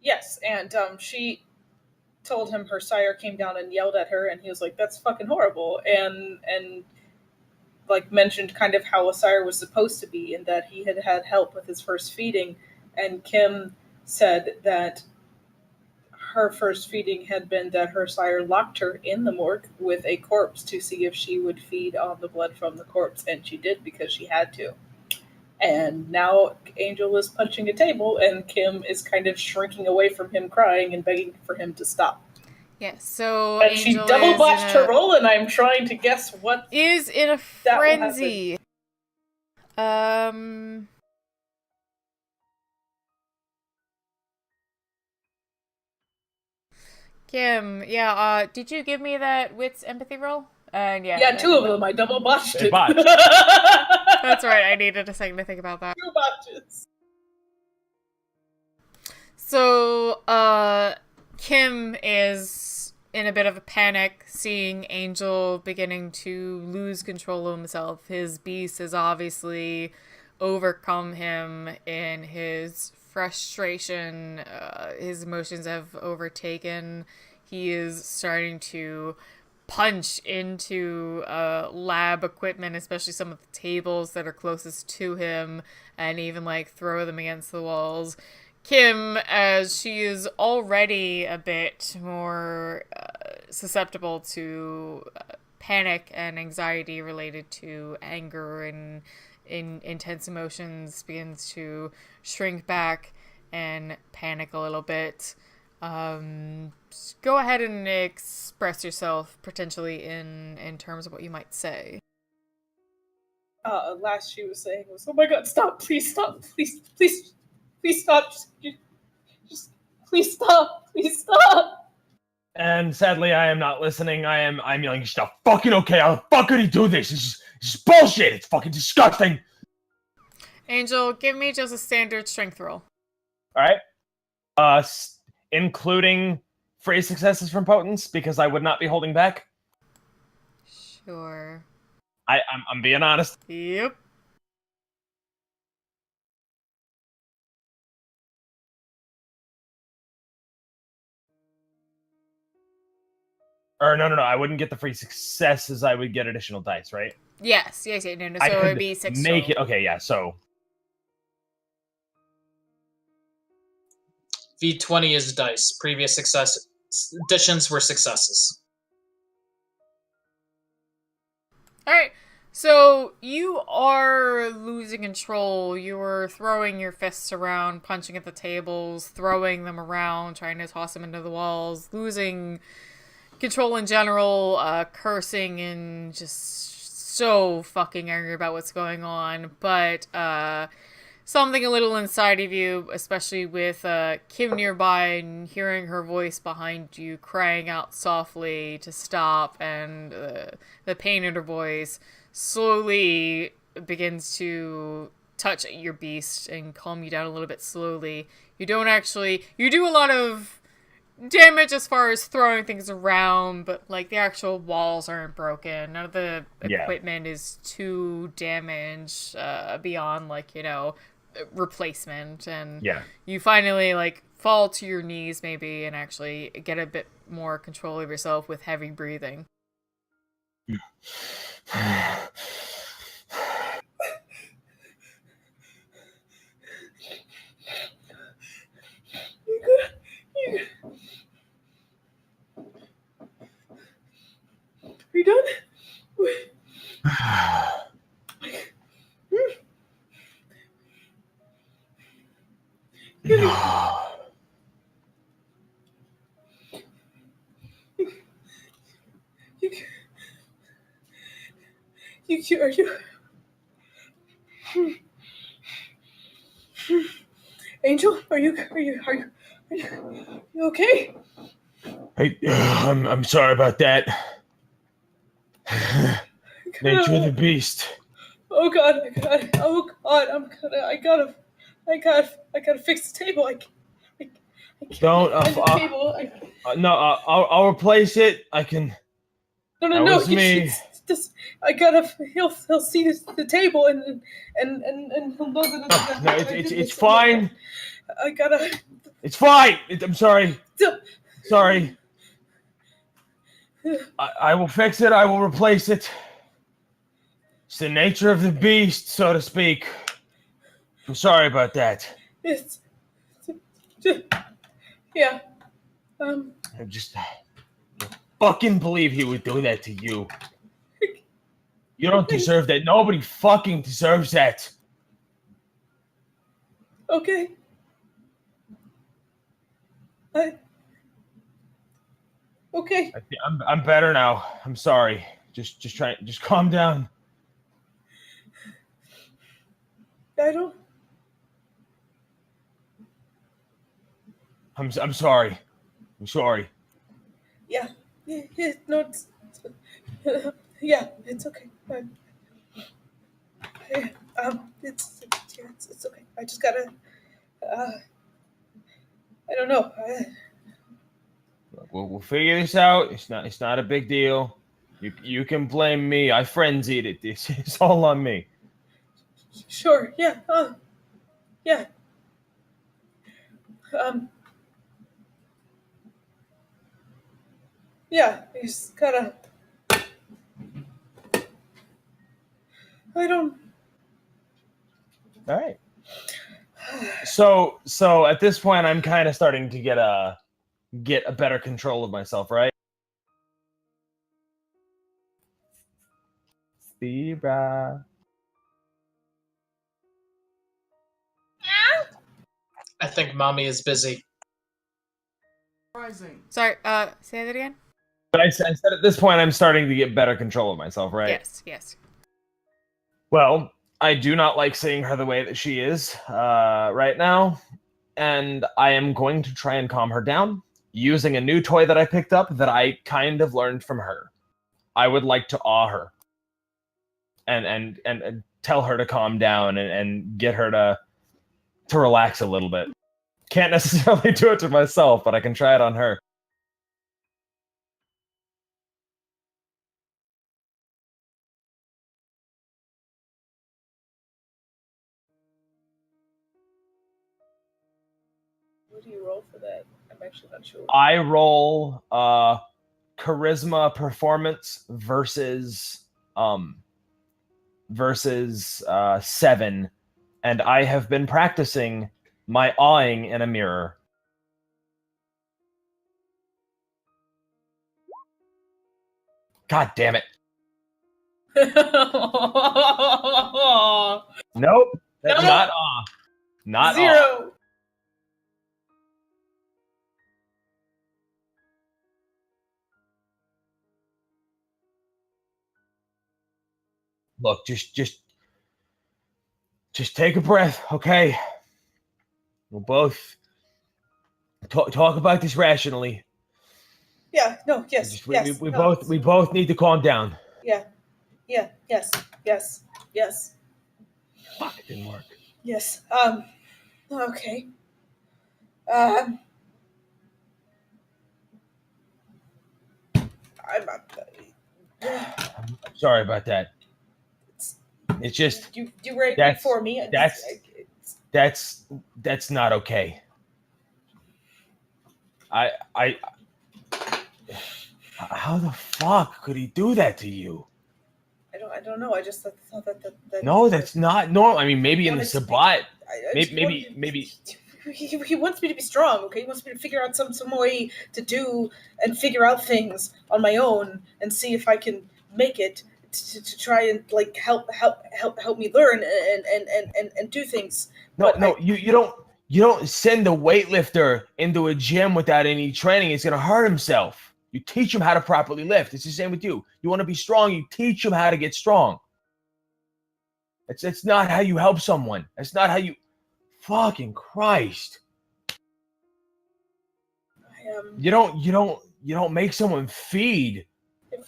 E: Yes, and she told him her sire came down and yelled at her, and he was like, "That's fucking horrible," and like mentioned kind of how a sire was supposed to be, and that he had help with his first feeding, and Kim said that her first feeding had been that her sire locked her in the morgue with a corpse to see if she would feed on the blood from the corpse, and she did because she had to. And now Angel is punching a table, and Kim is kind of shrinking away from him, crying and begging for him to stop.
A: Yes, so
E: And
A: Angel
E: she double botched
A: is
E: her roll, and I'm trying to guess what
A: is in a
E: that will
A: frenzy. Kim, yeah, did you give me that wits empathy roll? And
E: Yeah, two of them. I double botched
F: They
E: it.
F: botched.
A: That's right, I needed a second to think about that.
E: 2 botches.
A: So, Kim is in a bit of a panic, seeing Angel beginning to lose control of himself. His beast has obviously overcome him in his frustration. His emotions have overtaken. He is starting to punch into lab equipment, especially some of the tables that are closest to him, and even like throw them against the walls. Kim, as she is already a bit more susceptible to panic and anxiety related to anger and intense emotions, begins to shrink back and panic a little bit. Go ahead and express yourself potentially in terms of what you might say.
E: Last she was saying was, "Oh my god, stop, please stop, please stop, just please stop, please stop."
F: And sadly, I am not listening. I'm yelling, "It's not fucking okay. How the fuck could he do this? This is bullshit. It's fucking disgusting."
A: Angel, give me just a standard strength roll.
F: All right. Including free successes from potence, because I would not be holding back.
A: Sure.
F: I'm being honest.
A: Yep.
F: Or no. I wouldn't get the free successes. I would get additional dice, right?
A: Yes. No. So
F: I
A: it
F: could
A: would be 6
F: make
A: total.
F: it. Okay, yeah. So
D: V20 is dice. Previous success additions were successes.
A: All right. So you are losing control. You are throwing your fists around, punching at the tables, throwing them around, trying to toss them into the walls, losing control in general, cursing and just so fucking angry about what's going on. But something a little inside of you, especially with Kim nearby and hearing her voice behind you crying out softly to stop, and the pain in her voice slowly begins to touch your beast and calm you down a little bit slowly. You do a lot of damage as far as throwing things around, but like the actual walls aren't broken. None of the equipment is too damaged beyond replacement, and you finally fall to your knees maybe and actually get a bit more control of yourself with heavy breathing.
C: Are you done? Are you? Angel, are you okay?
F: Hey, I'm sorry about that. Nature of the beast.
C: Oh God! I gotta fix the table. I can't
F: Don't.
C: find the table.
F: No, I'll replace it. I can.
C: No.
F: That was me.
C: It's just, I gotta. He'll see the table and he'll know that.
F: No, it's fine.
C: I gotta.
F: It's fine. I'm sorry. Sorry. I will fix it. I will replace it. It's the nature of the beast, so to speak. I'm sorry about that.
C: It's yeah.
F: I just fucking believe he would do that to you. You don't deserve that. Nobody fucking deserves that.
C: Okay. Okay.
F: I'm better now. I'm sorry. Just calm down. I'm sorry. I'm sorry.
C: Yeah. No. Yeah. It's okay. It's okay. I just gotta. I don't know.
F: We'll figure this out. It's not a big deal. You can blame me. I frenzied it. It's all on me.
C: Sure. Yeah. Yeah. Yeah. You just gotta. I don't.
F: All right. So at this point, I'm kind of starting to get a better control of myself, right? Spira.
D: I think mommy is busy.
A: Sorry, say that again?
F: But I said at this point, I'm starting to get better control of myself, right?
A: Yes.
F: Well, I do not like seeing her the way that she is right now, and I am going to try and calm her down. using a new toy that I picked up that I kind of learned from her. I would like to awe her and tell her to calm down and get her to relax a little bit. Can't necessarily do it to myself, but I can try it on her.
E: What do you roll for that? I'm actually not sure.
F: I roll charisma performance versus 7, and I have been practicing my awing in a mirror. God damn it. Nope. That's not awe. Not awe.
E: 0.
F: Look, just take a breath, okay? We'll both talk about this rationally.
E: Yeah. No. Yes. Yes.
F: We
E: no.
F: both need to calm down.
E: Yeah. Yeah. Yes. Yes. Yes.
F: Fuck, it didn't work.
E: Yes. Okay. I'm
F: sorry about that. It's just
E: you right
F: that's-
E: before me.
F: that's not okay. I how the fuck could he do that to you?
E: I don't know. I just thought that.
F: No, that's not normal. I mean, maybe in the
E: Honestly,
F: Sabbat,
E: I just
F: maybe.
E: He wants me to be strong. Okay, he wants me to figure out some way to do and figure out things on my own and see if I can make it to try and like help me learn and do things.
F: No, you don't send a weightlifter into a gym without any training. He's gonna hurt himself. You teach him how to properly lift. It's the same with you. You want to be strong, you teach him how to get strong. It's not how you help someone. It's not how you fucking Christ. You don't make someone feed.
E: You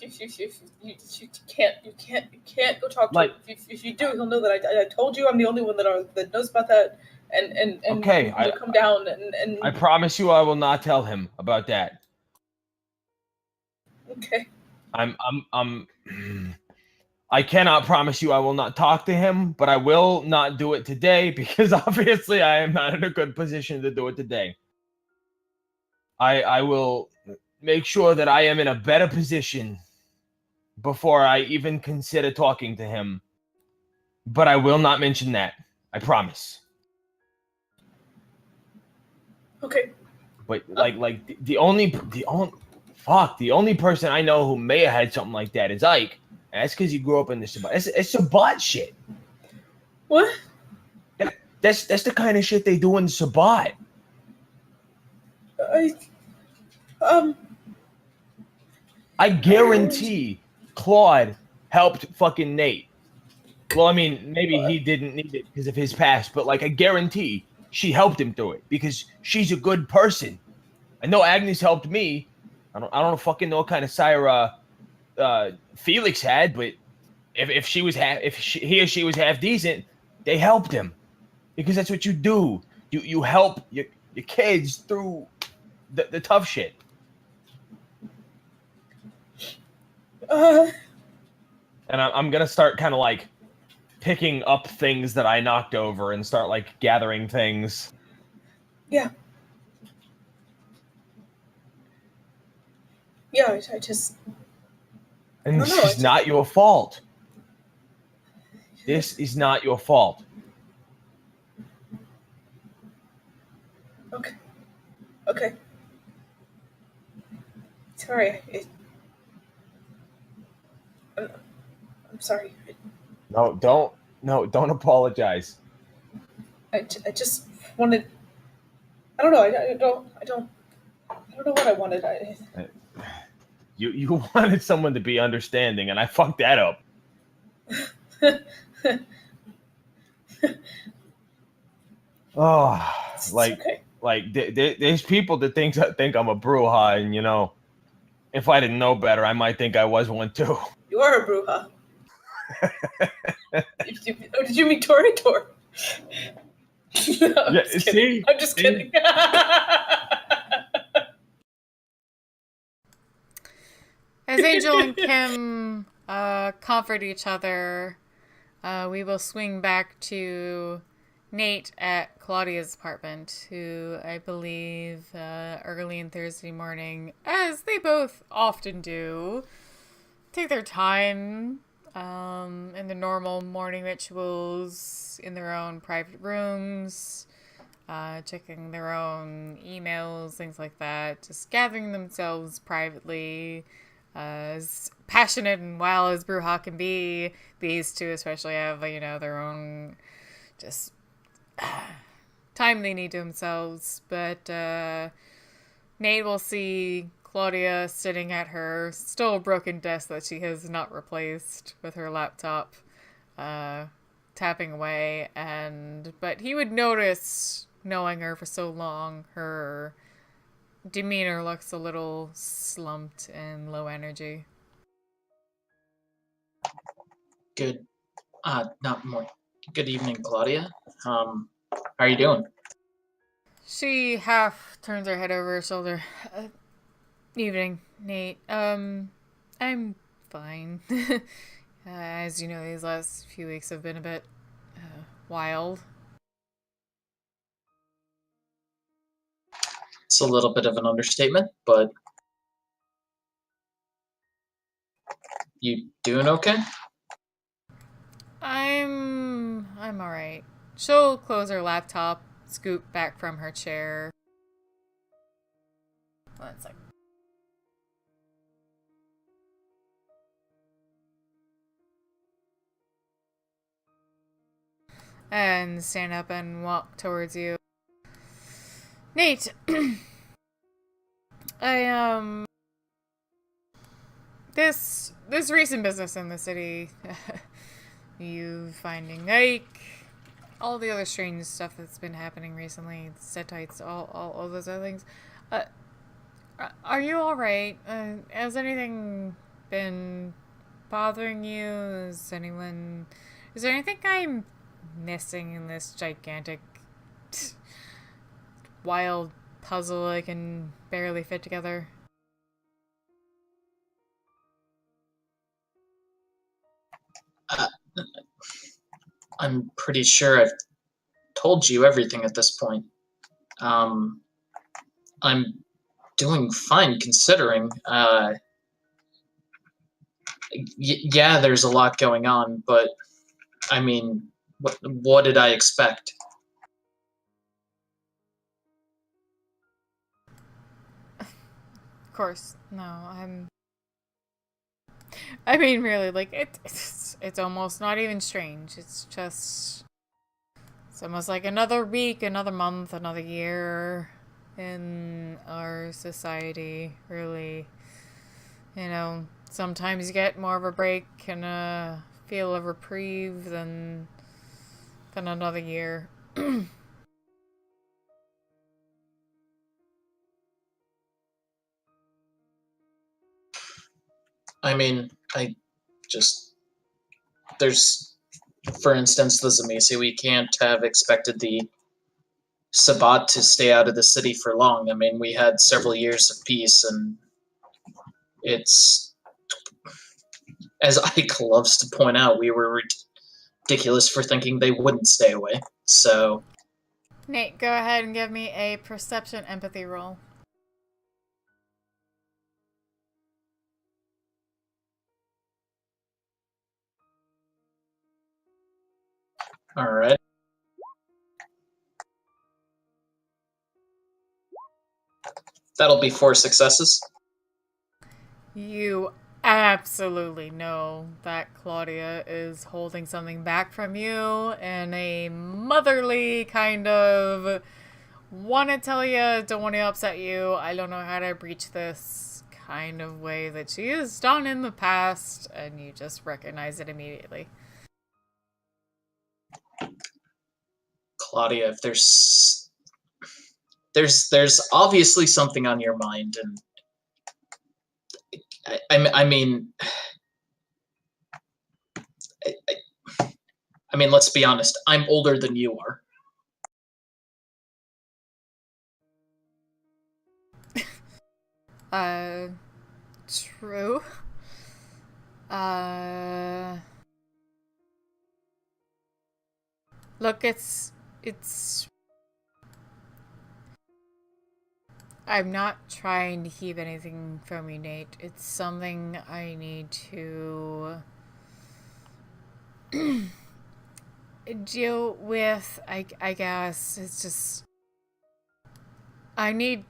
E: can't go talk to him. If you do, he'll know that I told you I'm the only one that knows about that. And
F: okay,
E: he'll come down and
F: I promise you I will not tell him about that.
E: Okay.
F: I cannot promise you I will not talk to him, but I will not do it today because obviously I am not in a good position to do it today. I will make sure that I am in a better position before I even consider talking to him. But I will not mention that. I promise.
E: Okay.
F: But the only person I know who may have had something like that is Ike. And that's because he grew up in the Sabbat. It's Sabbat shit.
E: What?
F: That's the kind of shit they do in the Sabbat. I guarantee Claude helped fucking Nate. Well, I mean, maybe he didn't need it because of his past, but like I guarantee she helped him through it because she's a good person. I know Agnes helped me. I don't fucking know what kind of sire Felix had, but if he or she was half decent, they helped him because that's what you do. You help your kids through the tough shit. And I'm gonna start kind of like picking up things that I knocked over and start like gathering things.
E: Yeah. Yeah, I just.
F: And this is not your fault. This is not your fault.
E: Okay. Sorry. I'm sorry.
F: No, don't apologize.
E: I just wanted. I don't know. I don't know what I wanted.
F: You wanted someone to be understanding, and I fucked that up.
E: It's okay.
F: Like there's people that think I'm a Bruja, and if I didn't know better, I might think I was one too.
E: You are a Bruja. Did you mean Tor? No, I'm just kidding.
F: See?
E: I'm just kidding.
A: As Angel and Kim comfort each other, we will swing back to Nate at Claudia's apartment, who I believe early in Thursday morning, as they both often do, take their time in the normal morning rituals in their own private rooms, checking their own emails, things like that, just gathering themselves privately. As passionate and wild as Bruja can be, these two especially have, their own just time they need to themselves. But Nate will see Claudia sitting at her still broken desk that she has not replaced with her laptop, tapping away. But he would notice, knowing her for so long, her demeanor looks a little slumped and low energy.
D: Good, not more. Good evening, Claudia. How are you doing?
A: She half turns her head over her shoulder. Evening, Nate. I'm fine. As you know, these last few weeks have been a bit wild.
D: It's a little bit of an understatement, but you doing okay?
A: I'm all right. She'll close her laptop, scoot back from her chair. One sec. And stand up and walk towards you. Nate, this recent business in the city, you finding Ike, all the other strange stuff that's been happening recently, Setites, all those other things. Are you alright? Has anything been bothering you? Is there anything I'm missing in this gigantic, wild puzzle I can barely fit together?
D: I'm pretty sure I've told you everything at this point. I'm doing fine considering. Yeah, there's a lot going on, but I mean, what did I expect?
A: Of course, no, I mean, really, like, it's almost not even strange. It's almost like another week, another month, another year in our society, really. Sometimes you get more of a break and feel a reprieve than another year.
D: I mean, there's, for instance, the Zamisi. We can't have expected the Sabbat to stay out of the city for long. I mean, we had several years of peace, and it's, as Ike loves to point out, we were ridiculous for thinking they wouldn't stay away. So,
A: Nate, go ahead and give me a perception empathy roll.
D: all right. That'll be 4 successes.
A: You absolutely know that Claudia is holding something back from you in a motherly kind of want to tell you, don't want to upset you, I don't know how to breach this kind of way that she has done in the past, and you just recognize it immediately.
D: Claudia, if there's there's obviously something on your mind, and I mean, I mean, let's be honest. I'm older than you are.
A: True. Look, it's I'm not trying to keep anything from you, Nate. It's something I need to deal with. I guess it's just I need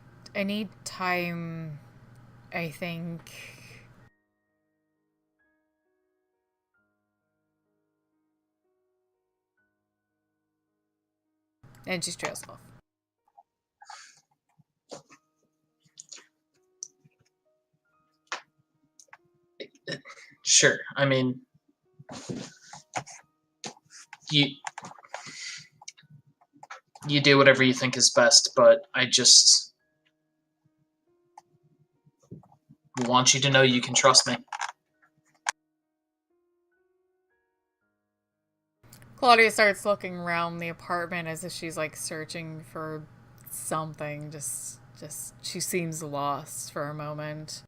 A: time, I think. And she trails off.
D: Sure. I mean, you do whatever you think is best, but I just want you to know you can trust me.
A: Claudia starts looking around the apartment as if she's like searching for something. Just she seems lost for a moment.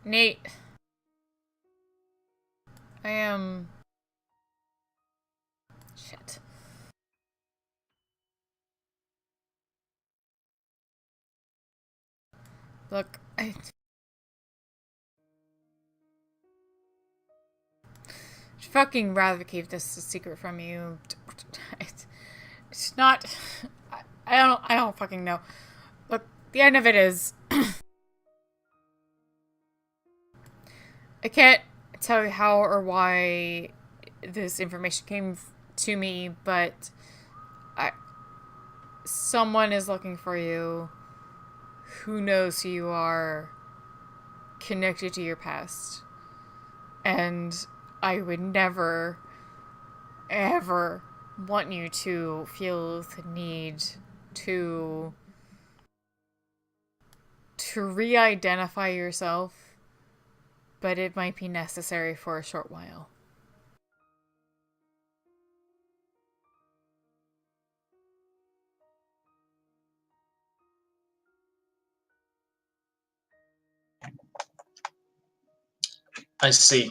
A: Nate, I am... Shit. Look, I'd fucking rather keep this a secret from you. It's not... I don't fucking know. Look, the end of it is... I can't tell you how or why this information came to me, but someone is looking for you. Who knows who you are, connected to your past. And I would never, ever want you to feel the need to re-identify yourself, but it might be necessary for a short while.
D: I see.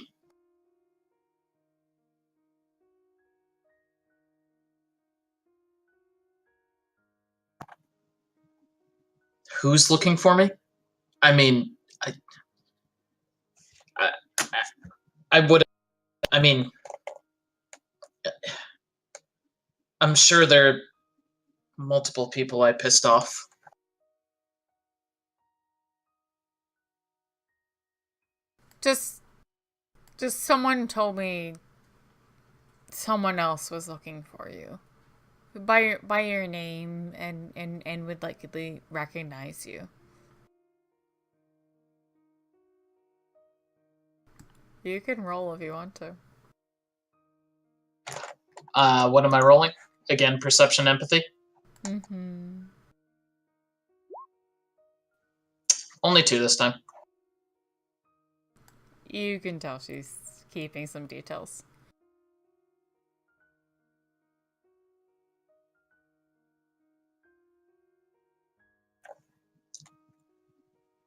D: Who's looking for me? I mean, I would. I mean, I'm sure there are multiple people I pissed off.
A: Just someone told me someone else was looking for you. By your name and would likely recognize you. You can roll if you want to.
D: What am I rolling? Again, perception, empathy?
A: Mm-hmm.
D: Only 2 this time.
A: You can tell she's keeping some details.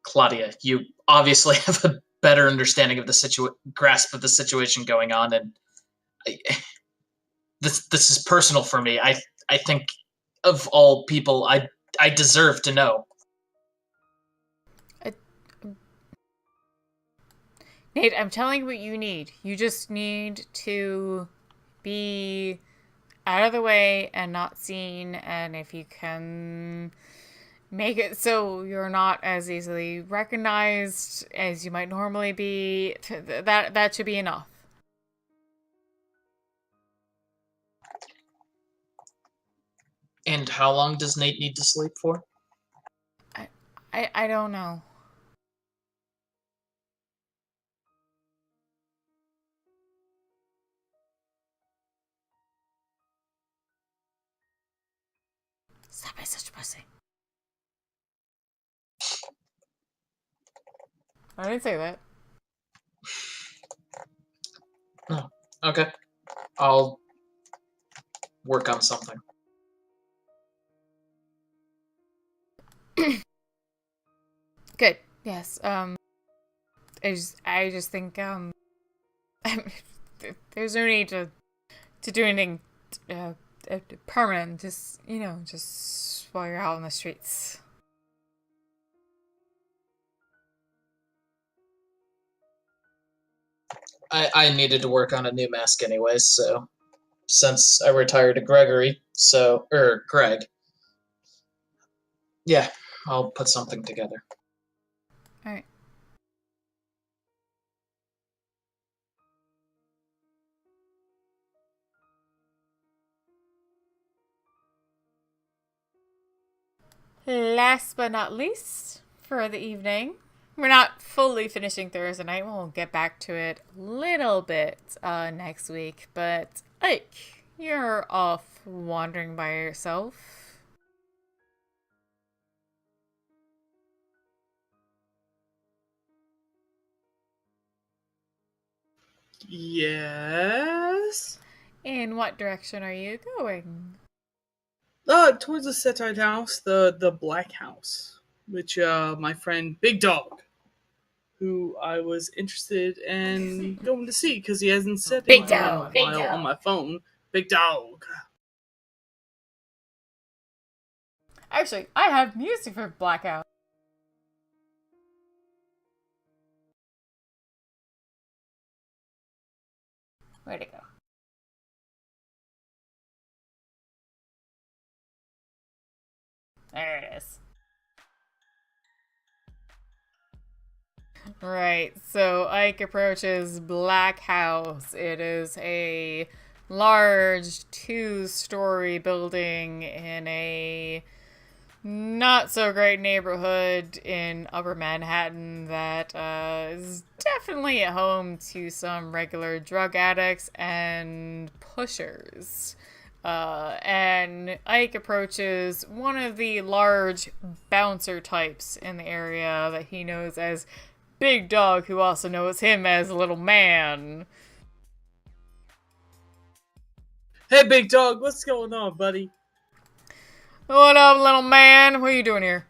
D: Claudia, you obviously have a better understanding of the grasp of the situation going on, and this is personal for me. I think of all people, I deserve to know.
A: Nate, I'm telling you what you need. You just need to be out of the way and not seen, and if you can make it so you're not as easily recognized as you might normally be, that should be enough.
D: And how long does Nate need to sleep for?
A: I don't know. Stop being such a pussy. I didn't say that.
D: Oh, okay. I'll work on something.
A: Good. Yes. I just think there's no need to do anything permanent. Just just while you're out on the streets.
D: I needed to work on a new mask anyways, so since I retired to Greg, yeah, I'll put something together.
A: All right. Last but not least, for the evening, we're not fully finishing Thursday night. We'll get back to it a little bit next week. But Ike, you're off wandering by yourself.
C: Yes.
A: In what direction are you going?
C: Towards the Setite house, the Black House, which my friend Big Dog, who I was interested in going to see because he hasn't said
A: Big
C: anything in a
A: Dog, Big
C: while
A: Dog.
C: on my phone. Big Dog.
A: Actually, I have music for Blackout. Where'd it go? There it is. Right, so Ike approaches Black House. It is a large 2-story building in a not so great neighborhood in Upper Manhattan that is definitely at home to some regular drug addicts and pushers. And Ike approaches one of the large bouncer types in the area that he knows as Big Dog, who also knows him as Little Man.
C: Hey, Big Dog, what's going on, buddy?
A: What up, Little Man? What are you doing here?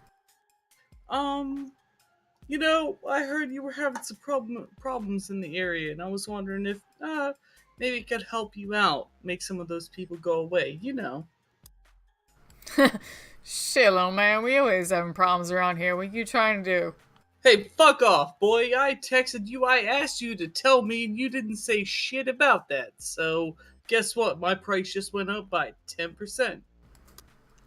C: I heard you were having some problems in the area, and I was wondering if maybe it could help you out, make some of those people go away.
A: Shit, Little Man, we always having problems around here. What you trying to do?
C: Hey, fuck off, boy. I texted you, I asked you to tell me, and you didn't say shit about that. So, guess what? My price just went up by 10%.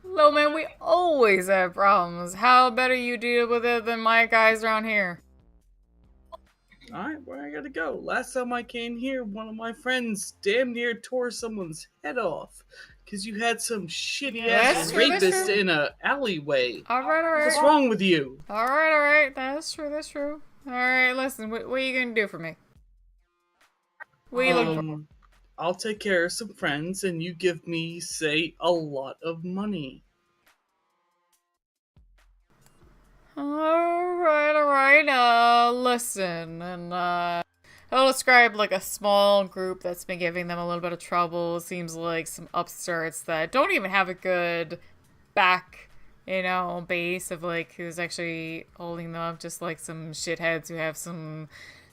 A: Little Man, we always have problems. How better you deal with it than my guys around here?
C: Alright, where I gotta go? Last time I came here, one of my friends damn near tore someone's head off. Because you had some shitty ass rapist in a alleyway.
A: Alright.
C: What's wrong with you?
A: Alright. That's true. Alright, listen, what are you gonna do for me? What are you looking for?
C: I'll take care of some friends, and you give me, say, a lot of money.
A: Alright, listen, and, I'll describe, like, a small group that's been giving them a little bit of trouble. Seems like some upstarts that don't even have a good back, base of, like, who's actually holding them up, just, like, some shitheads who have some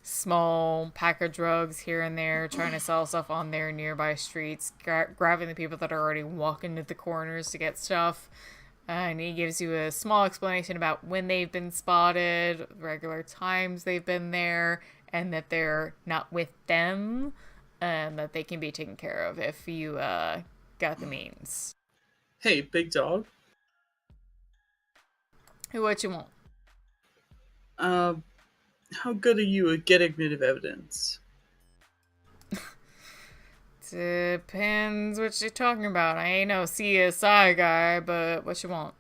A: small pack of drugs here and there, trying to sell stuff on their nearby streets, grabbing the people that are already walking to the corners to get stuff. And he gives you a small explanation about when they've been spotted, regular times they've been there, and that they're not with them, and that they can be taken care of if you got the means.
C: Hey, Big Dog.
A: What you want?
C: How good are you at getting rid of evidence?
A: Depends what you're talking about. I ain't no CSI guy, but what you want?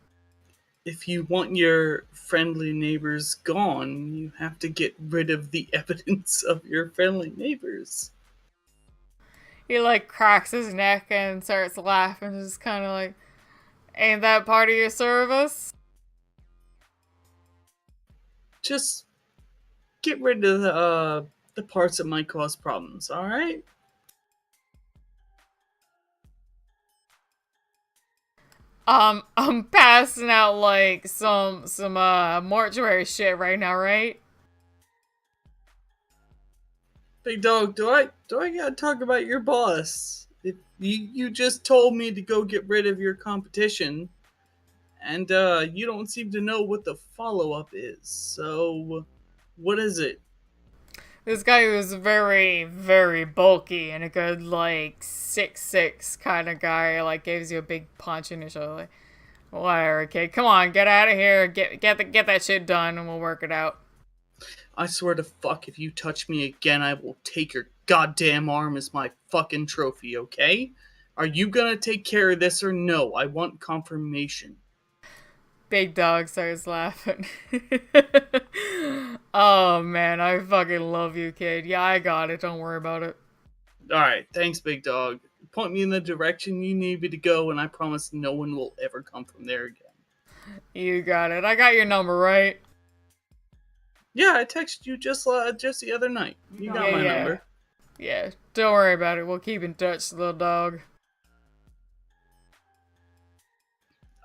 C: If you want your friendly neighbors gone, you have to get rid of the evidence of your friendly neighbors.
A: He, like, cracks his neck and starts laughing, just kind of like, Ain't that part of your service?
C: Just get rid of the parts that might cause problems, alright?
A: I'm passing out like some mortuary shit right now, right?
C: Big dog, do I gotta talk about your boss? If you just told me to go get rid of your competition, and you don't seem to know what the follow-up is. So, what is it?
A: This guy was very, very bulky and a good, like, 6'6" kind of guy, like, gives you a big punch in the shoulder. Like, whatever, kid. Come on, get out of here. Get that shit done and we'll work it out.
C: I swear to fuck, if you touch me again, I will take your goddamn arm as my fucking trophy, okay? Are you gonna take care of this or no? I want confirmation.
A: Big dog starts laughing. Oh, man, I fucking love you, kid. Yeah, I got it. Don't worry about it.
C: Alright, thanks, big dog. Point me in the direction you need me to go, and I promise no one will ever come from there again.
A: You got it. I got your number, right?
C: Yeah, I texted you just the other night. You got my number.
A: Yeah, don't worry about it. We'll keep in touch, little dog.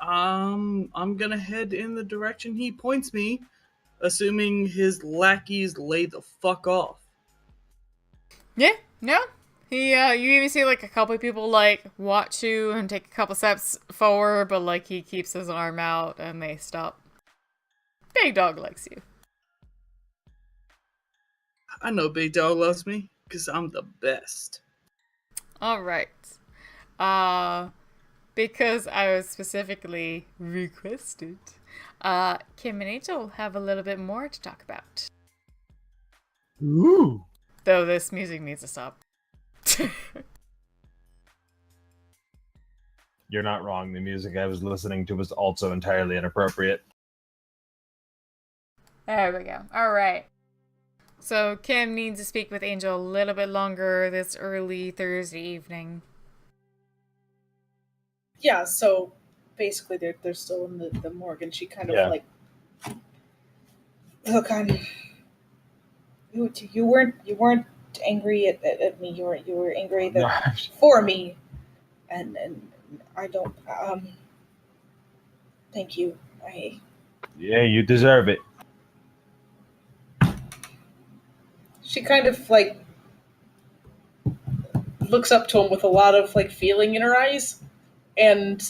C: I'm gonna head in the direction he points me, assuming his lackeys lay the fuck off.
A: Yeah, no. You even see, like, a couple of people, like, watch you and take a couple steps forward, but, like, he keeps his arm out and they stop. Big dog likes you.
C: I know Big Dog loves me, because I'm the best.
A: Alright. Because I was specifically requested, Kim and Angel have a little bit more to talk about.
F: Ooh.
A: Though this music needs to stop.
F: You're not wrong. The music I was listening to was also entirely inappropriate.
A: There we go. Alright. So Kim needs to speak with Angel a little bit longer this early Thursday evening.
E: Yeah, so basically they're still in the morgue, and she kind of like, look, you weren't angry at me. You were angry for me, and I don't thank you.
F: Yeah, you deserve it.
E: She kind of like looks up to him with a lot of like feeling in her eyes, and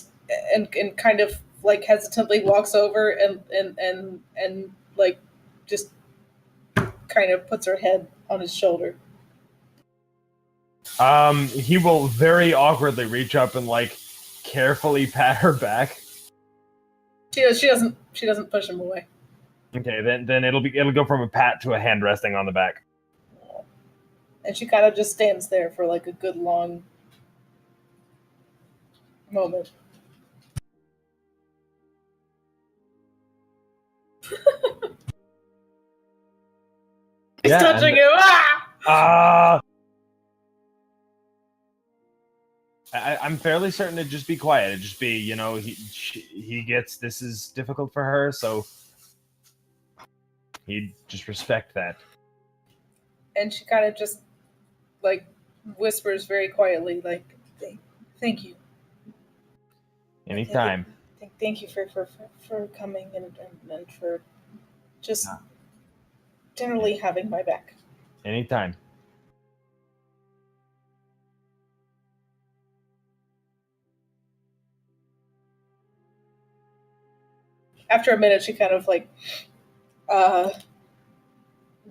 E: kind of like hesitantly walks over and like just kind of puts her head on his shoulder.
F: He will very awkwardly reach up and like carefully pat her back.
E: She doesn't push him away.
F: Okay, then it'll go from a pat to a hand resting on the back.
E: And she kind of just stands there for like a good long moment. He's touching you.
F: I'm fairly certain it'd just be quiet. It'd just be, he gets this is difficult for her, so he'd just respect that.
E: And she kind of just like whispers very quietly, like, "Thank you."
F: Anytime.
E: Thank you for coming and for just generally having my back.
F: Anytime.
E: After a minute, she kind of like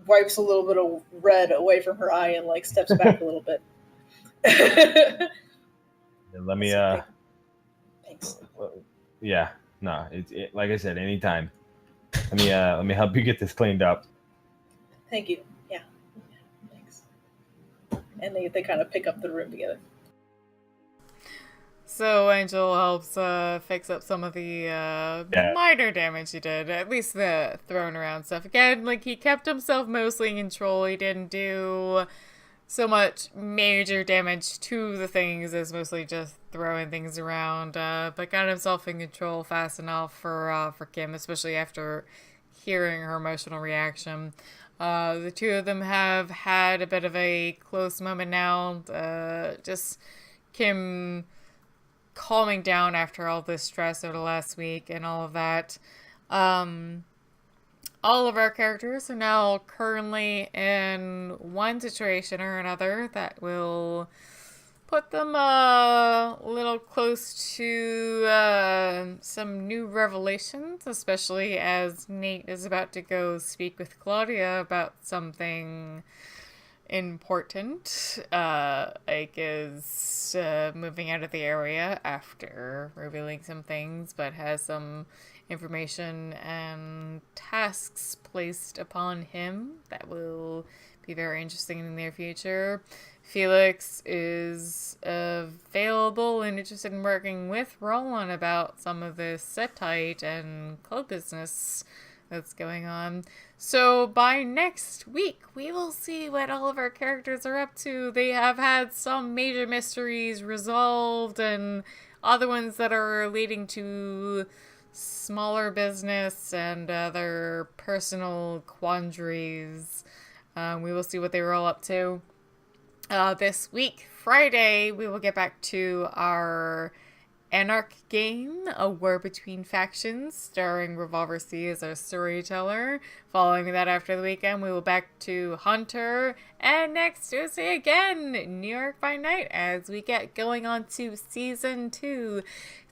E: wipes a little bit of red away from her eye and like steps back a little bit.
F: Let me
E: Thanks.
F: Yeah, no, it like I said, anytime. Let me help you get this cleaned up.
E: Thank you. Yeah. Thanks. And they kind of pick up the room together.
A: So Angel helps fix up some of the minor damage he did, at least the thrown around stuff. Again, like, he kept himself mostly in control. He didn't do so much major damage to the things. It's mostly just throwing things around, but got himself in control fast enough for Kim, especially after hearing her emotional reaction. The two of them have had a bit of a close moment now. Just Kim calming down after all this stress over the last week and all of that. All of our characters are now currently in one situation or another that will put them a little close to some new revelations, especially as Nate is about to go speak with Claudia about something important. Ike is moving out of the area after revealing some things, but has some information and tasks placed upon him that will be very interesting in the near future. Felix is available and interested in working with Roland about some of this setite and club business that's going on. So by next week, we will see what all of our characters are up to. They have had some major mysteries resolved and other ones that are leading to smaller business and other personal quandaries. We will see what they were all up to. This week, Friday, we will get back to our Anarch game, A War Between Factions, starring Revolver C as our storyteller. Following that after the weekend, we will back to Hunter. And next Tuesday again, New York by Night, as we get going on to Season 2.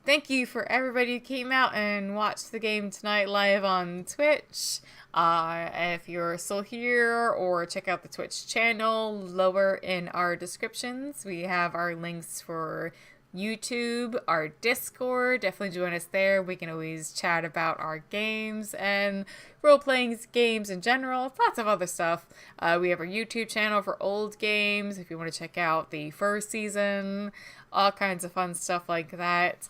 A: Thank you for everybody who came out and watched the game tonight live on Twitch. If you're still here, or check out the Twitch channel, lower in our descriptions, we have our links for YouTube, our Discord. Definitely join us there. We can always chat about our games and role-playing games in general. Lots of other stuff. We have our YouTube channel for old games if you want to check out the first season. All kinds of fun stuff like that.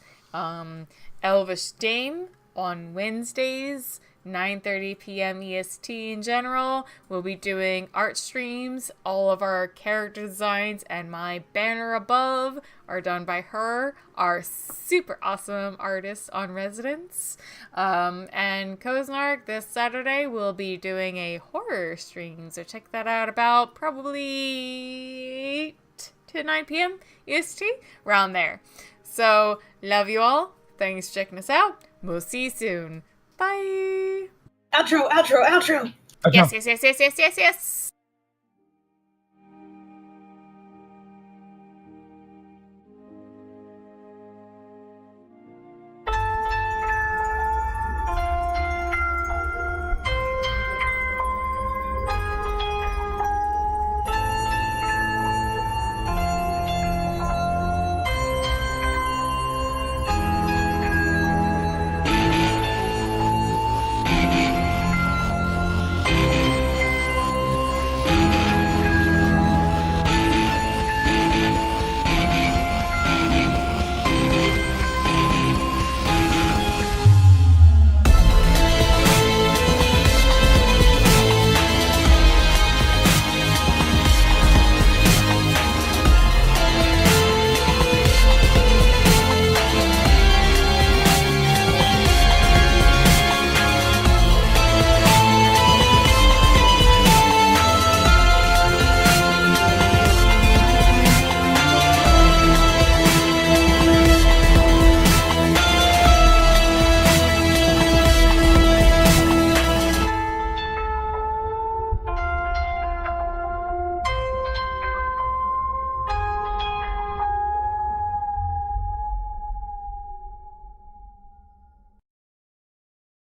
A: Elvish Dame on Wednesdays, 9:30 p.m. EST in general. We'll be doing art streams. All of our character designs and my banner above are done by her, our super awesome artist on residence. And Koznark, this Saturday, will be doing a horror stream, so check that out about probably 8 to 9 p.m. EST, around there. So, love you all. Thanks for checking us out. We'll see you soon. Bye.
E: Outro.
A: Yes.